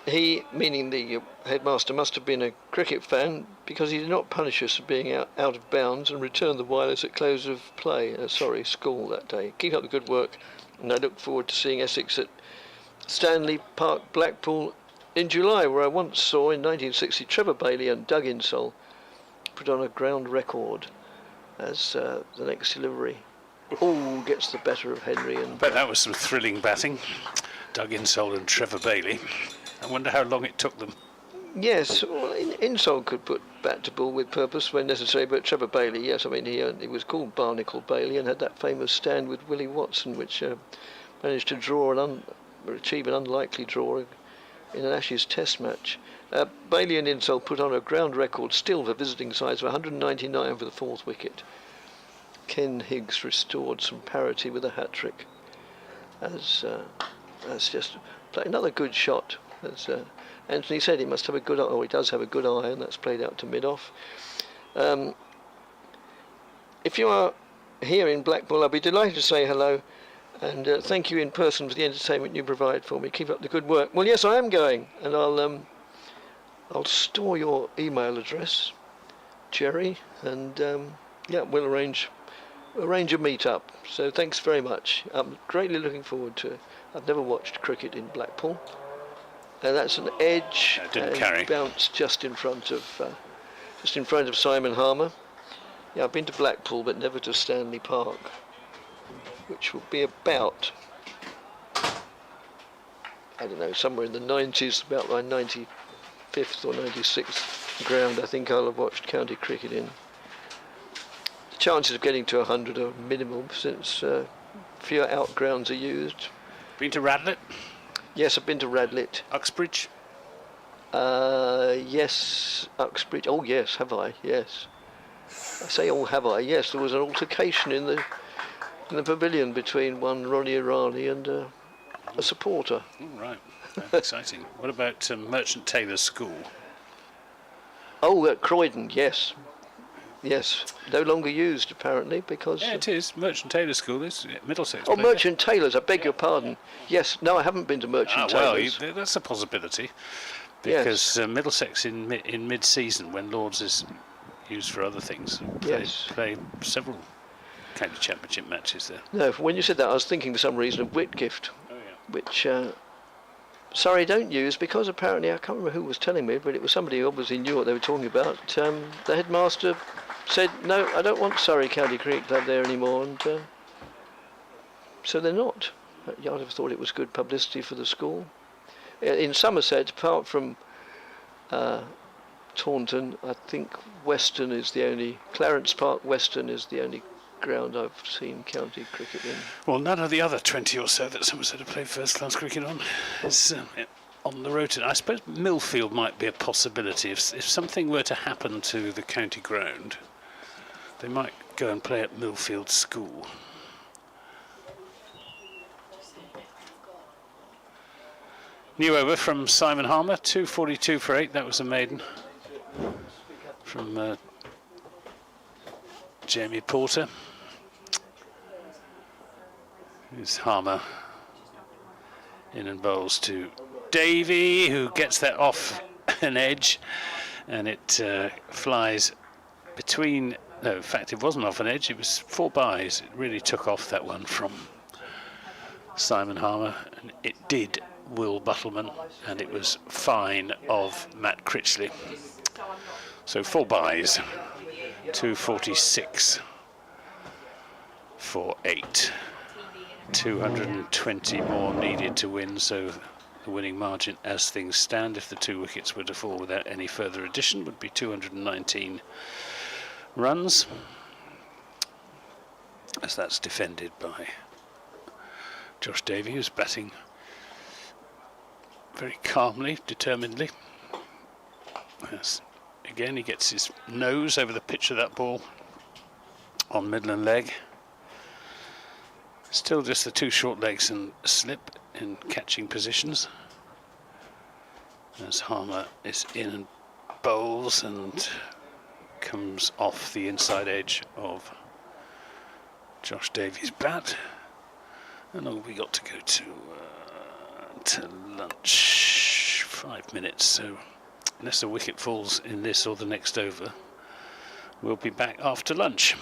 He, meaning the headmaster, must have been a cricket fan because he did not punish us for being out of bounds and returned the wireless at close of play, school that day. Keep up the good work, and I look forward to seeing Essex at Stanley Park, Blackpool in July, where I once saw in 1960 Trevor Bailey and Doug Insole put on a ground record as the next delivery all gets the better of Henry. And I bet that was some thrilling batting. Doug Insole and Trevor Bailey. I wonder how long it took them. Yes, well, Insole could put bat to ball with purpose when necessary, but Trevor Bailey, yes, I mean, he was called Barnacle Bailey and had that famous stand with Willie Watson, which managed to achieve an unlikely draw in an Ashes Test match. Bailey and Insole put on a ground record still for visiting sides of 199 for the 4th wicket. Ken Higgs restored some parity with a hat-trick. As just played another good shot. As Anthony said, he must have a good eye, or he does have a good eye, and that's played out to mid-off. If you are here in Blackpool, I'll be delighted to say hello, and thank you in person for the entertainment you provide for me. Keep up the good work. Well, yes, I am going, and I'll store your email address, Jerry, and yeah, we'll arrange a meet-up. So thanks very much. I'm greatly looking forward to it. I've never watched cricket in Blackpool. And that's an edge, didn't carry. Bounce just in front of Simon Harmer. Yeah, I've been to Blackpool, but never to Stanley Park, which will be about, I don't know, somewhere in the 90s, about my 95th or 96th ground. I think I'll have watched county cricket in. The chances of getting to 100 are minimal since fewer outgrounds are used. Been to Radlett? Yes, I've been to Radlett. Uxbridge? Yes, Uxbridge. Oh, yes, have I? Yes. I say, oh, have I? Yes, there was an altercation in the pavilion between one Ronnie Irani and a supporter. All right, that's exciting. What about Merchant Taylor's School? Oh, at Croydon, yes. Yes, no longer used apparently because... Yeah, it is. Merchant Taylor's School is Middlesex. Oh, Merchant Taylor's, I beg your pardon. Yes, no, I haven't been to Merchant Taylor's. Well, that's a possibility. Because Middlesex in mid-season, when Lords is used for other things, play several county championship matches there. No, when you said that, I was thinking for some reason of Whitgift, which Surrey don't use because apparently, I can't remember who was telling me, but it was somebody who obviously knew what they were talking about. The headmaster said, no, I don't want Surrey County Cricket Club there anymore, and so they're not. I'd have thought it was good publicity for the school. In Somerset, apart from Taunton, I think Western is the only, Clarence Park Western is the only ground I've seen county cricket in. Well, none of the other 20 or so that Somerset have played first-class cricket on is on the road. I suppose Millfield might be a possibility. If something were to happen to the county ground, they might go and play at Millfield School. New over from Simon Harmer, 242 for 8. That was a maiden from Jamie Porter. Here's Harmer in and bowls to Davey, who gets that off an edge, and it flies between. No, in fact, it wasn't off an edge. It was 4 byes. It really took off that one from Simon Harmer, and it did Will Buttleman, and it was fine of Matt Critchley. So 4 byes, 246 for 8. 220 more needed to win, so the winning margin as things stand, if the 2 wickets were to fall without any further addition, would be 219 runs, as that's defended by Josh Davey, who's batting very calmly, determinedly. Yes. Again, he gets his nose over the pitch of that ball on Midland leg. Still just the 2 short legs and slip in catching positions. As Harmer is in and bowls and comes off the inside edge of Josh Davies' bat. And all we got to go to lunch, 5 minutes, so unless a wicket falls in this or the next over, we'll be back after lunch.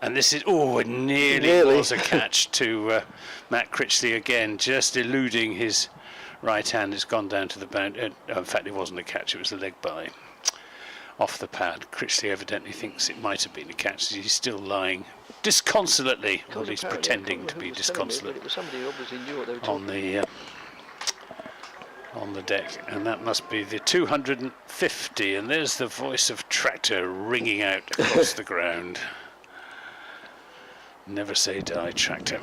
And this is, oh, it nearly was a catch to Matt Critchley again, just eluding his right hand. It's gone down to the boundary. In fact, it wasn't a catch, it was a leg by off the pad. Critchley evidently thinks it might have been a catch. He's still lying disconsolately, or at least pretending to be disconsolate, on the deck, and that must be the 250, and there's the voice of Tractor ringing out across the ground. Never say die, Tractor.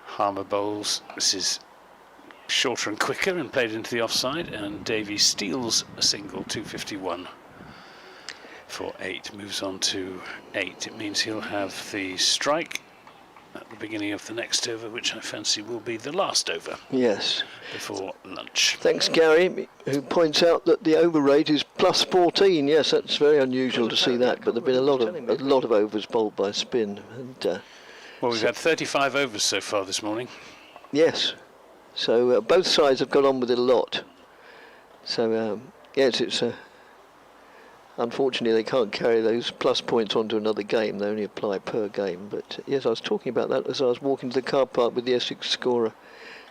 Harmer bowls. This is shorter and quicker and played into the offside, and Davies steals a single, 251 for 8. Moves on to 8. It means he'll have the strike at the beginning of the next over, which I fancy will be the last over. Yes. Before lunch. Thanks, Gary, who points out that the over rate is plus 14. Yes, that's very unusual to see that, but there've been a lot of overs bowled by spin. And well, we've had 35 overs so far this morning. Yes. So both sides have got on with it a lot. So yes, it's unfortunately they can't carry those plus points onto another game. They only apply per game. But yes, I was talking about that as I was walking to the car park with the Essex scorer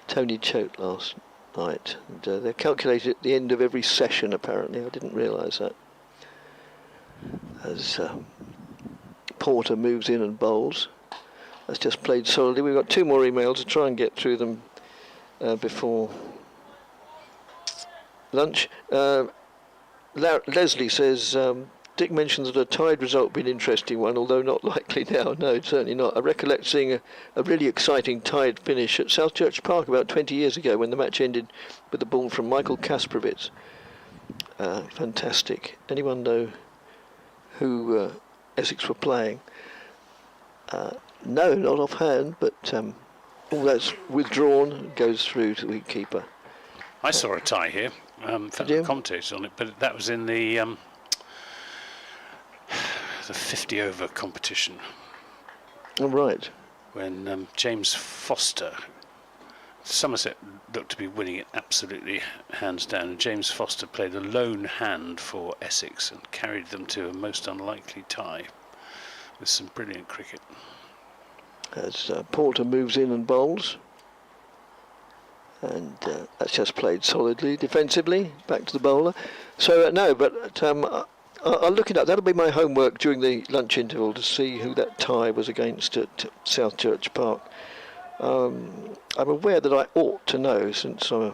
Tony Choate last night. And they're calculated at the end of every session apparently. I didn't realise that. As Porter moves in and bowls. That's just played solidly. We've got 2 more emails to try and get through them before lunch. Leslie says, Dick mentions that a tied result would be an interesting one, although not likely now. No, certainly not. I recollect seeing a really exciting tied finish at South Church Park about 20 years ago when the match ended with the ball from Michael Kasprowicz. fantastic. Anyone know who Essex were playing? No, not offhand, but all that's withdrawn, goes through to the keeper. I saw a tie here. Did you? Commentated on it, but that was in the 50 over competition. All right. When James Foster, Somerset looked to be winning it absolutely hands down, and James Foster played a lone hand for Essex and carried them to a most unlikely tie with some brilliant cricket. As Porter moves in and bowls, and that's just played solidly defensively, back to the bowler. So no, but I'll look it up. That'll be my homework during the lunch interval, to see who that tie was against at South Church Park. I'm aware that I ought to know, since I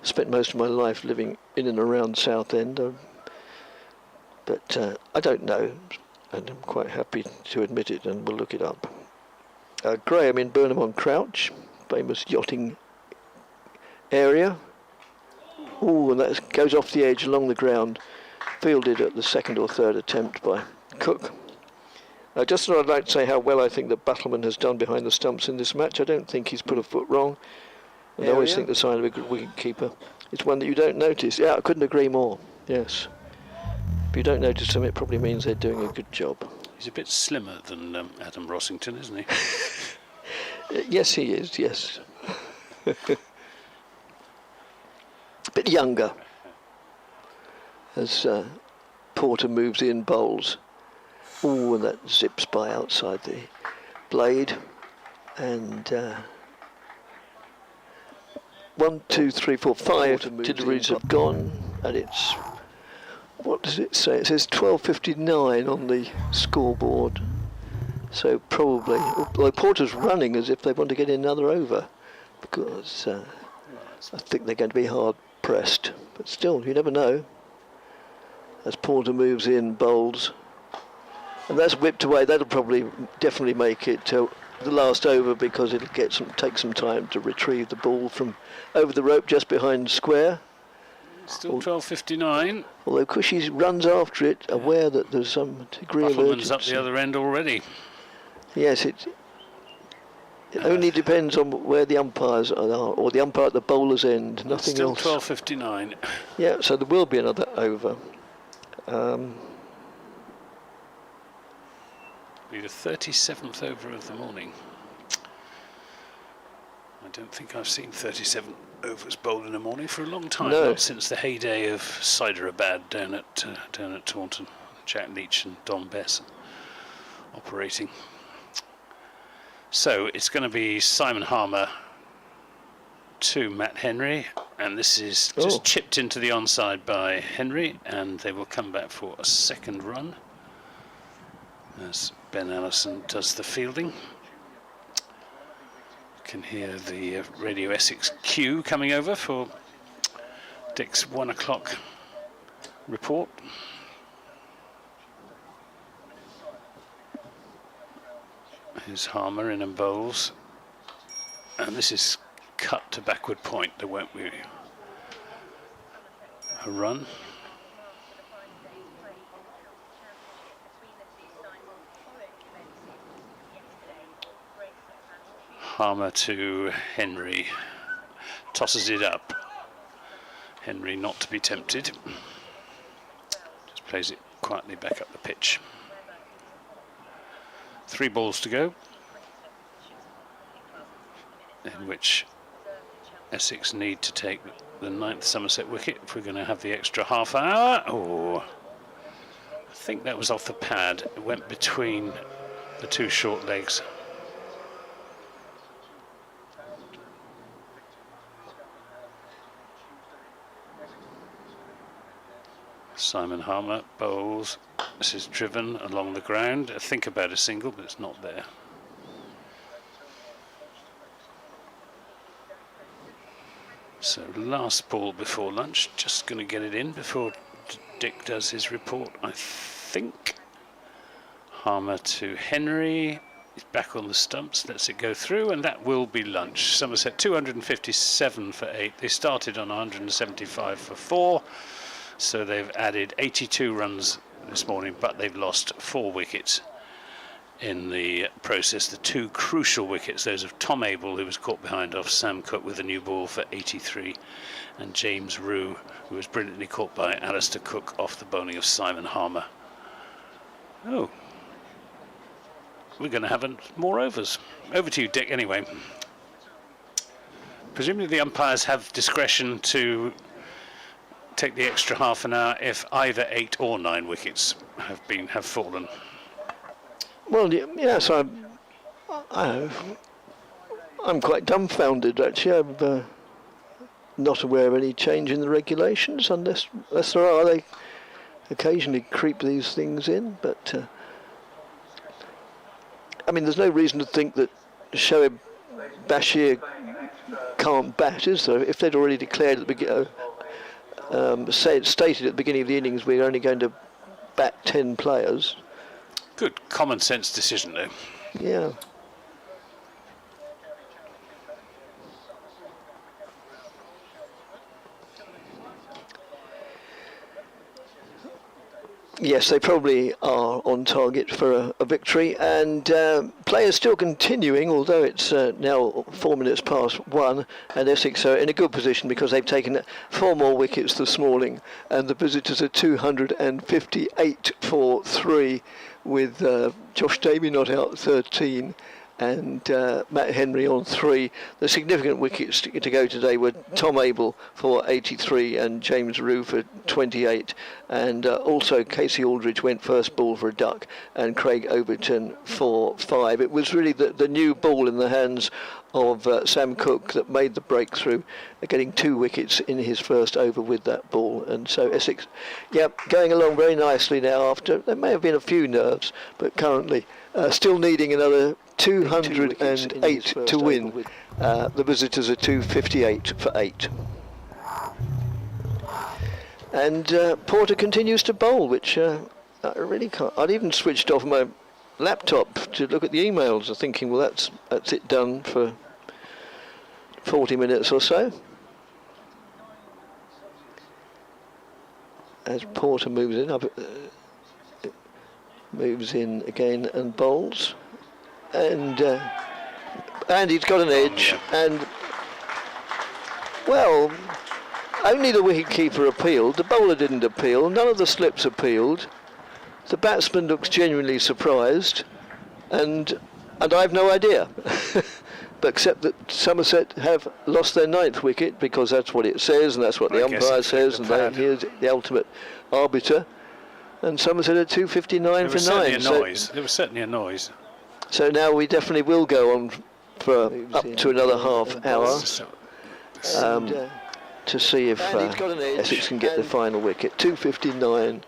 spent most of my life living in and around Southend, but I don't know, and I'm quite happy to admit it, and we'll look it up. Graham in Burnham-on-Crouch, famous yachting area. Oh, and that goes off the edge along the ground, fielded at the second or third attempt by Cook. Just thought I'd like to say how well I think that Battleman has done behind the stumps in this match. I don't think he's put a foot wrong. And I always think the sign of a good wicket keeper is one that you don't notice. Yeah, I couldn't agree more. Yes. If you don't notice them, it probably means they're doing a good job. He's a bit slimmer than Adam Rossington, isn't he? Yes, he is, yes. A bit younger. As Porter moves in, bowls. Oh, and that zips by outside the blade. And 1, 2, 3, 4, 5 deliveries have gone, and it's, what does it say? It says 12:59 on the scoreboard. So probably, although Porter's running as if they want to get in another over, because I think they're going to be hard pressed. But still, you never know. As Porter moves in, bowls. And that's whipped away. That'll probably definitely make it the last over, because it'll take some time to retrieve the ball from over the rope just behind square. Still 12:59. Although Cushy runs after it, aware that there's some degree of urgency. up the other end already. Yes, it only depends on where the umpires are, or the umpire at the bowler's end. Nothing still else. 12:59. Yeah, so there will be another over. Be the 37th over of the morning. I don't think I've seen 37 overs bowled in a morning for a long time. No. Not since the heyday of Hyderabad down at Taunton. Jack Leach and Don Bess operating. So it's going to be Simon Harmer to Matt Henry, and this is just chipped into the onside by Henry, and they will come back for a second run as Ben Allison does the fielding. You can hear the Radio Essex cue coming over for Dick's 1 o'clock report. Here's Harmer in and bowls, and this is cut to backward point. There won't be a run. Harmer to Henry, tosses it up. Henry not to be tempted, just plays it quietly back up the pitch. 3 balls to go, in which Essex need to take the 9th Somerset wicket if we're going to have the extra half hour. Oh, I think that was off the pad. It went between the 2 short legs. Simon Harmer bowls. This is driven along the ground. I think about a single, but it's not there. So last ball before lunch. Just going to get it in before Dick does his report, I think. Harmer to Henry. He's back on the stumps. Lets it go through, and that will be lunch. Somerset 257 for 8. They started on 175 for 4. So they've added 82 runs this morning, but they've lost 4 wickets in the process. The 2 crucial wickets, those of Tom Abel, who was caught behind off Sam Cook with a new ball for 83, and James Rue, who was brilliantly caught by Alistair Cook off the bowling of Simon Harmer. Oh, we're going to have more overs. Over to you, Dick, anyway. Presumably the umpires have discretion to take the extra half an hour if either 8 or 9 wickets have fallen. Well, yes, I'm quite dumbfounded, actually. I'm not aware of any change in the regulations, unless there are. They occasionally creep these things in, but I mean, there's no reason to think that Shoaib Bashir can't bat, is there? If they'd already declared at the beginning, stated at the beginning of the innings, we're only going to bat 10 players. Good common sense decision, though. Yeah. Yes, they probably are on target for a victory, and play is still continuing, although it's now 4 minutes past 1, and Essex are in a good position because they've taken 4 more wickets this morning, and the visitors are 258 for 3, with Josh Davey not out 13, and Matt Henry on 3. The significant wickets to go today were Tom Abel for 83 and James Rue for 28, and also Casey Aldridge went first ball for a duck, and Craig Overton for 5. It was really the new ball in the hands of Sam Cook that made the breakthrough, getting 2 wickets in his first over with that ball. And so Essex, going along very nicely now. After there may have been a few nerves, but currently still needing another 208 to win. The visitors are 258 for 8. And Porter continues to bowl, which I really can't. I'd even switched off my laptop to look at the emails, thinking, well, that's it done for 40 minutes or so. As Porter moves in again and bowls, and he's got an edge, and well, only the wicketkeeper appealed. The bowler didn't appeal. None of the slips appealed. The batsman looks genuinely surprised, and I've no idea, but except that Somerset have lost their 9th wicket, because that's what it says, and that's what the umpire says, and here's the ultimate arbiter. And Somerset are 259 for 9. There was certainly a noise. So now we definitely will go on for up to another half hour to see if Essex can get the final wicket. 259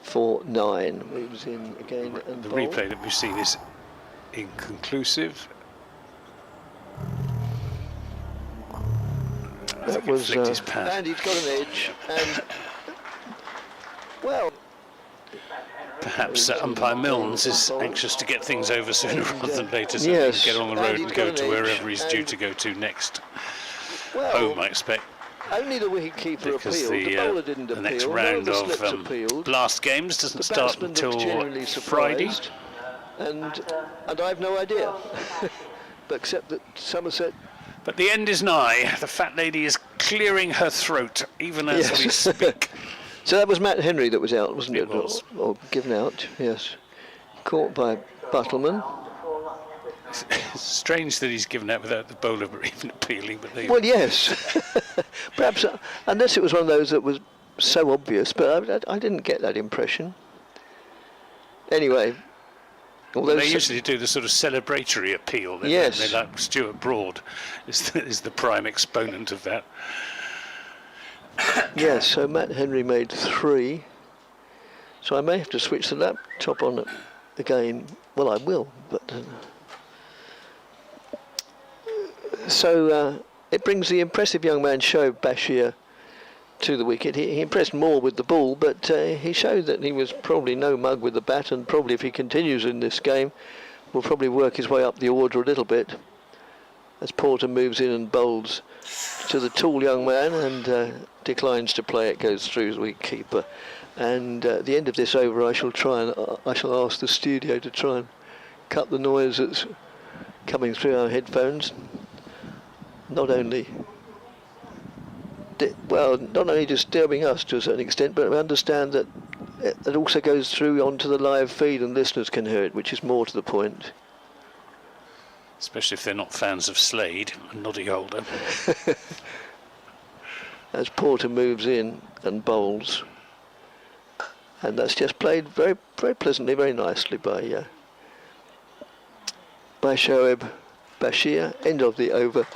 for 9. Moves in again. And the replay that we've seen is inconclusive. That was and he's got an edge, and well, perhaps umpire Milnes is anxious to get things over sooner rather than later, so he can get on the road and go to wherever he's due to go to next. Home, I expect. Only the wicketkeeper appealed. The bowler didn't appeal. The next round of blast games doesn't start until Friday. And I've no idea, but except that Somerset. But the end is nigh. The fat lady is clearing her throat even as we speak. So that was Matt Henry that was out, wasn't it? Was. Or given out, yes. Caught by Buttleman. It's strange that he's given out without the bowler even appealing. But well, yes. Perhaps, unless it was one of those that was so obvious, but I didn't get that impression. Anyway. Well, they usually do the sort of celebratory appeal. Yes. They like Stuart Broad is the prime exponent of that. Yes, so Matt Henry made 3. So I may have to switch the laptop on again. Well, I will, but... So it brings the impressive young man Shoaib Bashir to the wicket. He impressed more with the ball, but he showed that he was probably no mug with the bat, and probably if he continues in this game will probably work his way up the order a little bit. as Porter moves in and bowls to the tall young man and declines to play. It goes through the wicket-keeper. And at the end of this over, I shall ask the studio to try and cut the noise that's coming through our headphones. Not only disturbing us to a certain extent, but we understand that it also goes through onto the live feed and listeners can hear it, which is more to the point. Especially if they're not fans of Slade and Noddy Holder. As Porter moves in and bowls. And that's just played very, very pleasantly, very nicely by Shoaib Bashir. End of the over,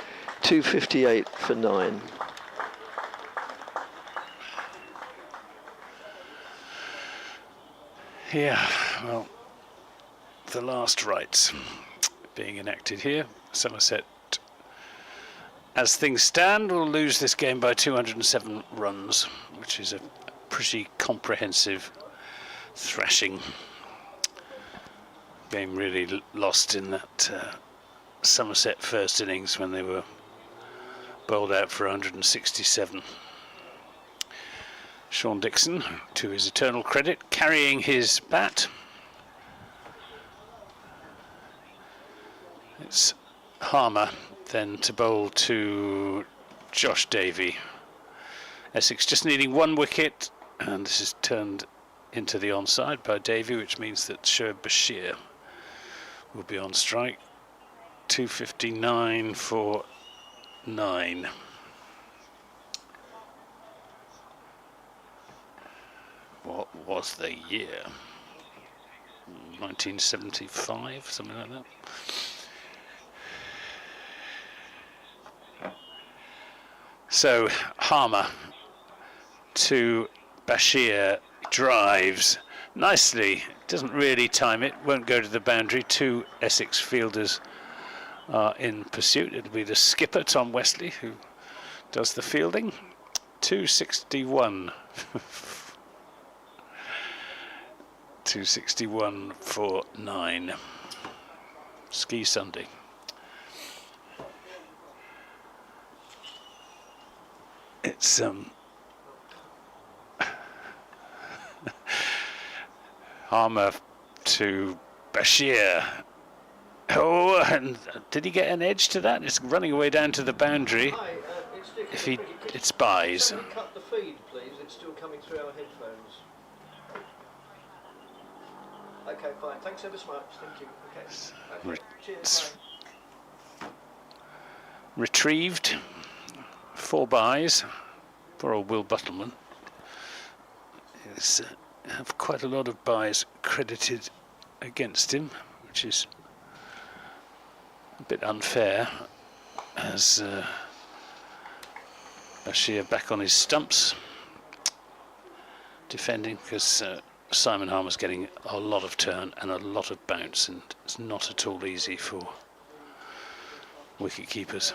258 for 9. Yeah, well, the last rites being enacted here. Somerset, as things stand, will lose this game by 207 runs, which is a pretty comprehensive thrashing. Game really lost in that Somerset first innings when they were bowled out for 167. Sean Dixon, to his eternal credit, carrying his bat. It's Harmer then to bowl to Josh Davey. Essex just needing 1 wicket, and this is turned into the onside by Davey, which means that Shoaib Bashir will be on strike. 259 for 9. What was the year? 1975, something like that. So Harmer to Bashir, drives nicely, doesn't really time it, won't go to the boundary. 2 Essex fielders are in pursuit. It'll be the skipper, Tom Westley, who does the fielding. 261. 261 for 9. Ski Sunday. It's Harmer to Bashir. Oh, and did he get an edge to that? It's running away down to the boundary. It's buys. Can we cut the feed, please? It's still coming through our headphones. Okay, fine. Thanks ever so much. Thank you. Okay. Cheers. Bye. Retrieved. 4 buys. Poor old Will Buttleman. He's have quite a lot of buys credited against him, which is a bit unfair, as Bashir back on his stumps defending, because Simon Harmer's getting a lot of turn and a lot of bounce, and it's not at all easy for wicket keepers.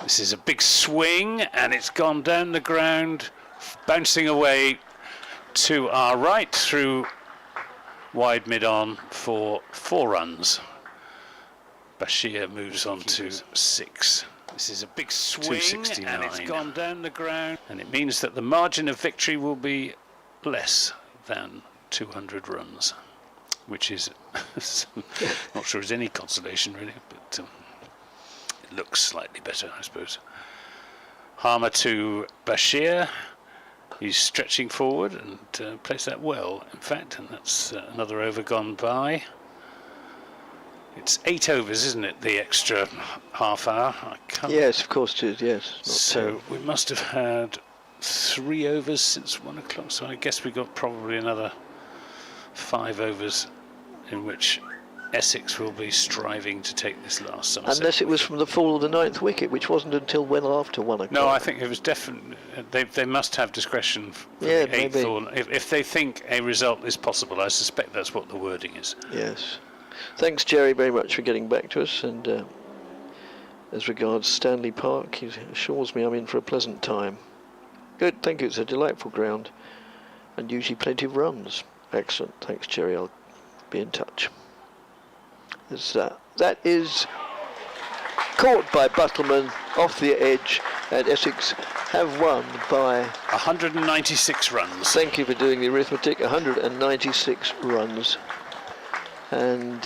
This is a big swing, and it's gone down the ground, bouncing away to our right through wide mid-on for 4 runs. Bashir moves on to 6. This is a big swing, and it's gone down the ground, and it means that the margin of victory will be less than 200 runs, which is not sure is any consolation really, but it looks slightly better, I suppose. Harmer to Bashir. He's stretching forward and plays that well, in fact, and that's another over gone by. It's 8 overs, isn't it, the extra half hour? Yes, of course it is, yes. So we must have had 3 overs since 1 o'clock, so I guess we got probably another 5 overs in which Essex will be striving to take this last Somerset. Unless it was from the fall of the 9th wicket, which wasn't until well after 1 o'clock. No, I think it was definitely. They must have discretion for yeah, the 8th, maybe. or if they think a result is possible. I suspect that's what the wording is. Yes. Thanks, Jerry, very much for getting back to us. And as regards Stanley Park, he assures me I'm in for a pleasant time. Good, thank you. It's a delightful ground, and usually plenty of runs. Excellent. Thanks, Jerry. I'll be in touch. That is caught by Buttleman off the edge, and Essex have won by 196 runs. Thank you for doing the arithmetic. 196 runs, and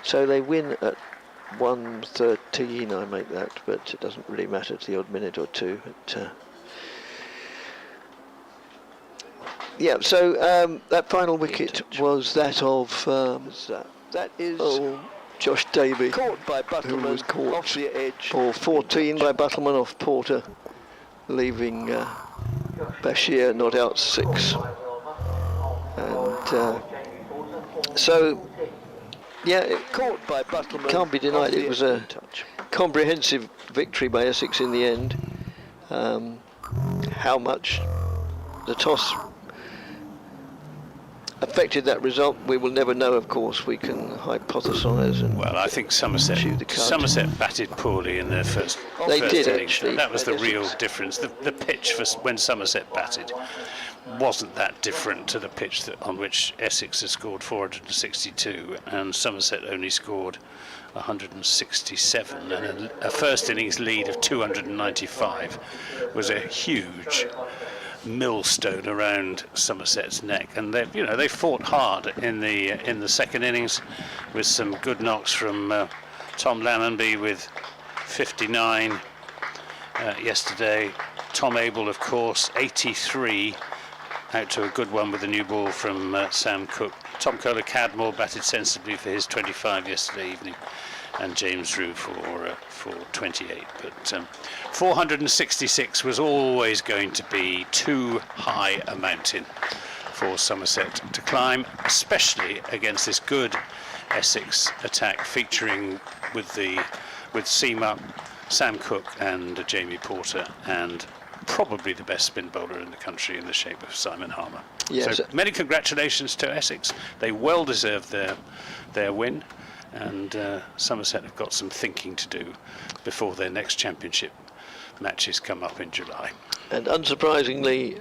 so they win at 113. I make that, but it doesn't really matter. It's the odd minute or two. But, yeah. So that final wicket was that of that is Josh Davey, caught by Buttleman, who was caught off the edge for 14 by Buttleman off Porter, leaving Bashir not out 6. And so, yeah, caught by Buttleman. Can't be denied it was a comprehensive victory by Essex in the end. How much the toss affected that result, we will never know. Of course, we can hypothesise. And well, I think Somerset batted poorly in their first. They first did innings. actually. That was the real difference. The pitch for when Somerset batted wasn't that different to the pitch on which Essex had scored 462, and Somerset only scored 167, and a first innings lead of 295 was a huge millstone around Somerset's neck, and they fought hard in the second innings with some good knocks from Tom Lammonby with 59 yesterday. Tom Abel, of course, 83, out to a good one with the new ball from Sam Cook. Tom Kohler-Cadmore batted sensibly for his 25 yesterday evening, and James Drew for 28. But 466 was always going to be too high a mountain for Somerset to climb, especially against this good Essex attack featuring with Seamer, Sam Cook and Jamie Porter, and probably the best spin bowler in the country in the shape of Simon Harmer. Yes. So many congratulations to Essex. They well deserved their win, and Somerset have got some thinking to do before their next championship matches come up in July. And unsurprisingly,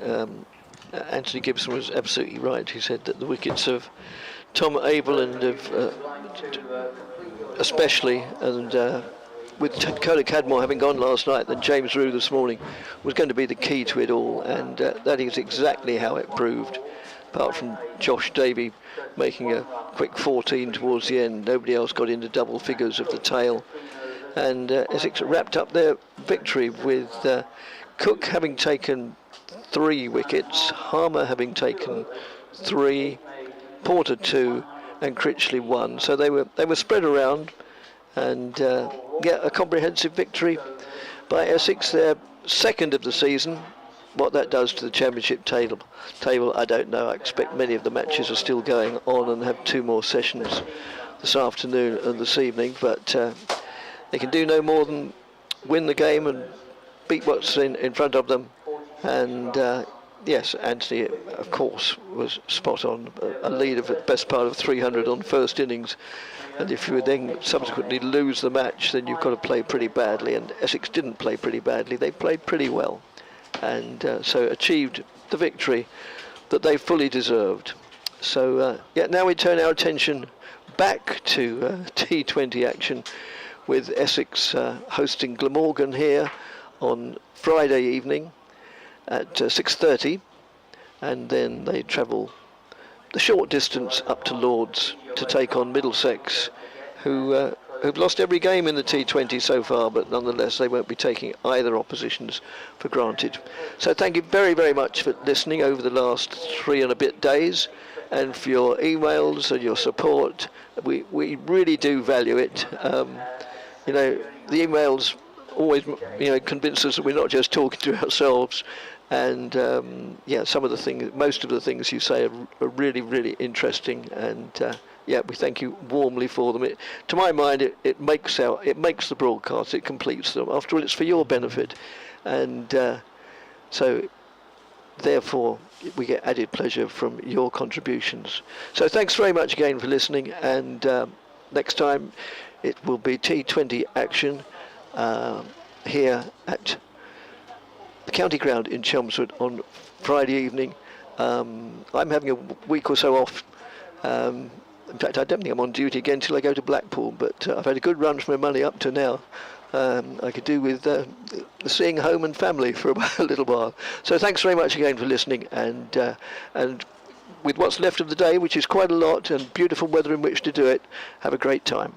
Anthony Gibson was absolutely right. He said that the wickets of Tom Abel and of especially, and with Kohler-Cadmore having gone last night, then James Drew this morning was going to be the key to it all, and that is exactly how it proved. Apart from Josh Davey making a quick 14 towards the end, nobody else got into double figures of the tail, and Essex wrapped up their victory with Cook having taken 3 wickets, Harmer having taken 3, Porter 2, and Critchley 1. So they were spread around, and get a comprehensive victory by Essex, their second of the season. What that does to the championship table, I don't know. I expect many of the matches are still going on and have 2 more sessions this afternoon and this evening, but they can do no more than win the game and beat what's in front of them. And yes, Anthony, of course, was spot on. A lead of the best part of 300 on first innings, and if you would then subsequently lose the match, then you've got to play pretty badly, and Essex didn't play pretty badly. They played pretty well, and so achieved the victory that they fully deserved. So yeah, now we turn our attention back to T20 action, with Essex hosting Glamorgan here on Friday evening at 6:30, and then they travel the short distance up to Lords to take on Middlesex, who've lost every game in the T20 so far, but nonetheless they won't be taking either oppositions for granted. So thank you very, very much for listening over the last 3 and a bit days, and for your emails and your support. We really do value it. You know, the emails always, convince us that we're not just talking to ourselves. And yeah, most of the things you say are really, really interesting, and yeah, we thank you warmly for them. To my mind, it makes the broadcast, it completes them. After all, it's for your benefit, and so therefore we get added pleasure from your contributions. So thanks very much again for listening, and next time it will be T20 action here at the County Ground in Chelmsford on Friday evening. I'm having a week or so off In fact, I don't think I'm on duty again until I go to Blackpool, but I've had a good run for my money up to now. I could do with seeing home and family for a little while. So thanks very much again for listening, and with what's left of the day, which is quite a lot, and beautiful weather in which to do it, have a great time.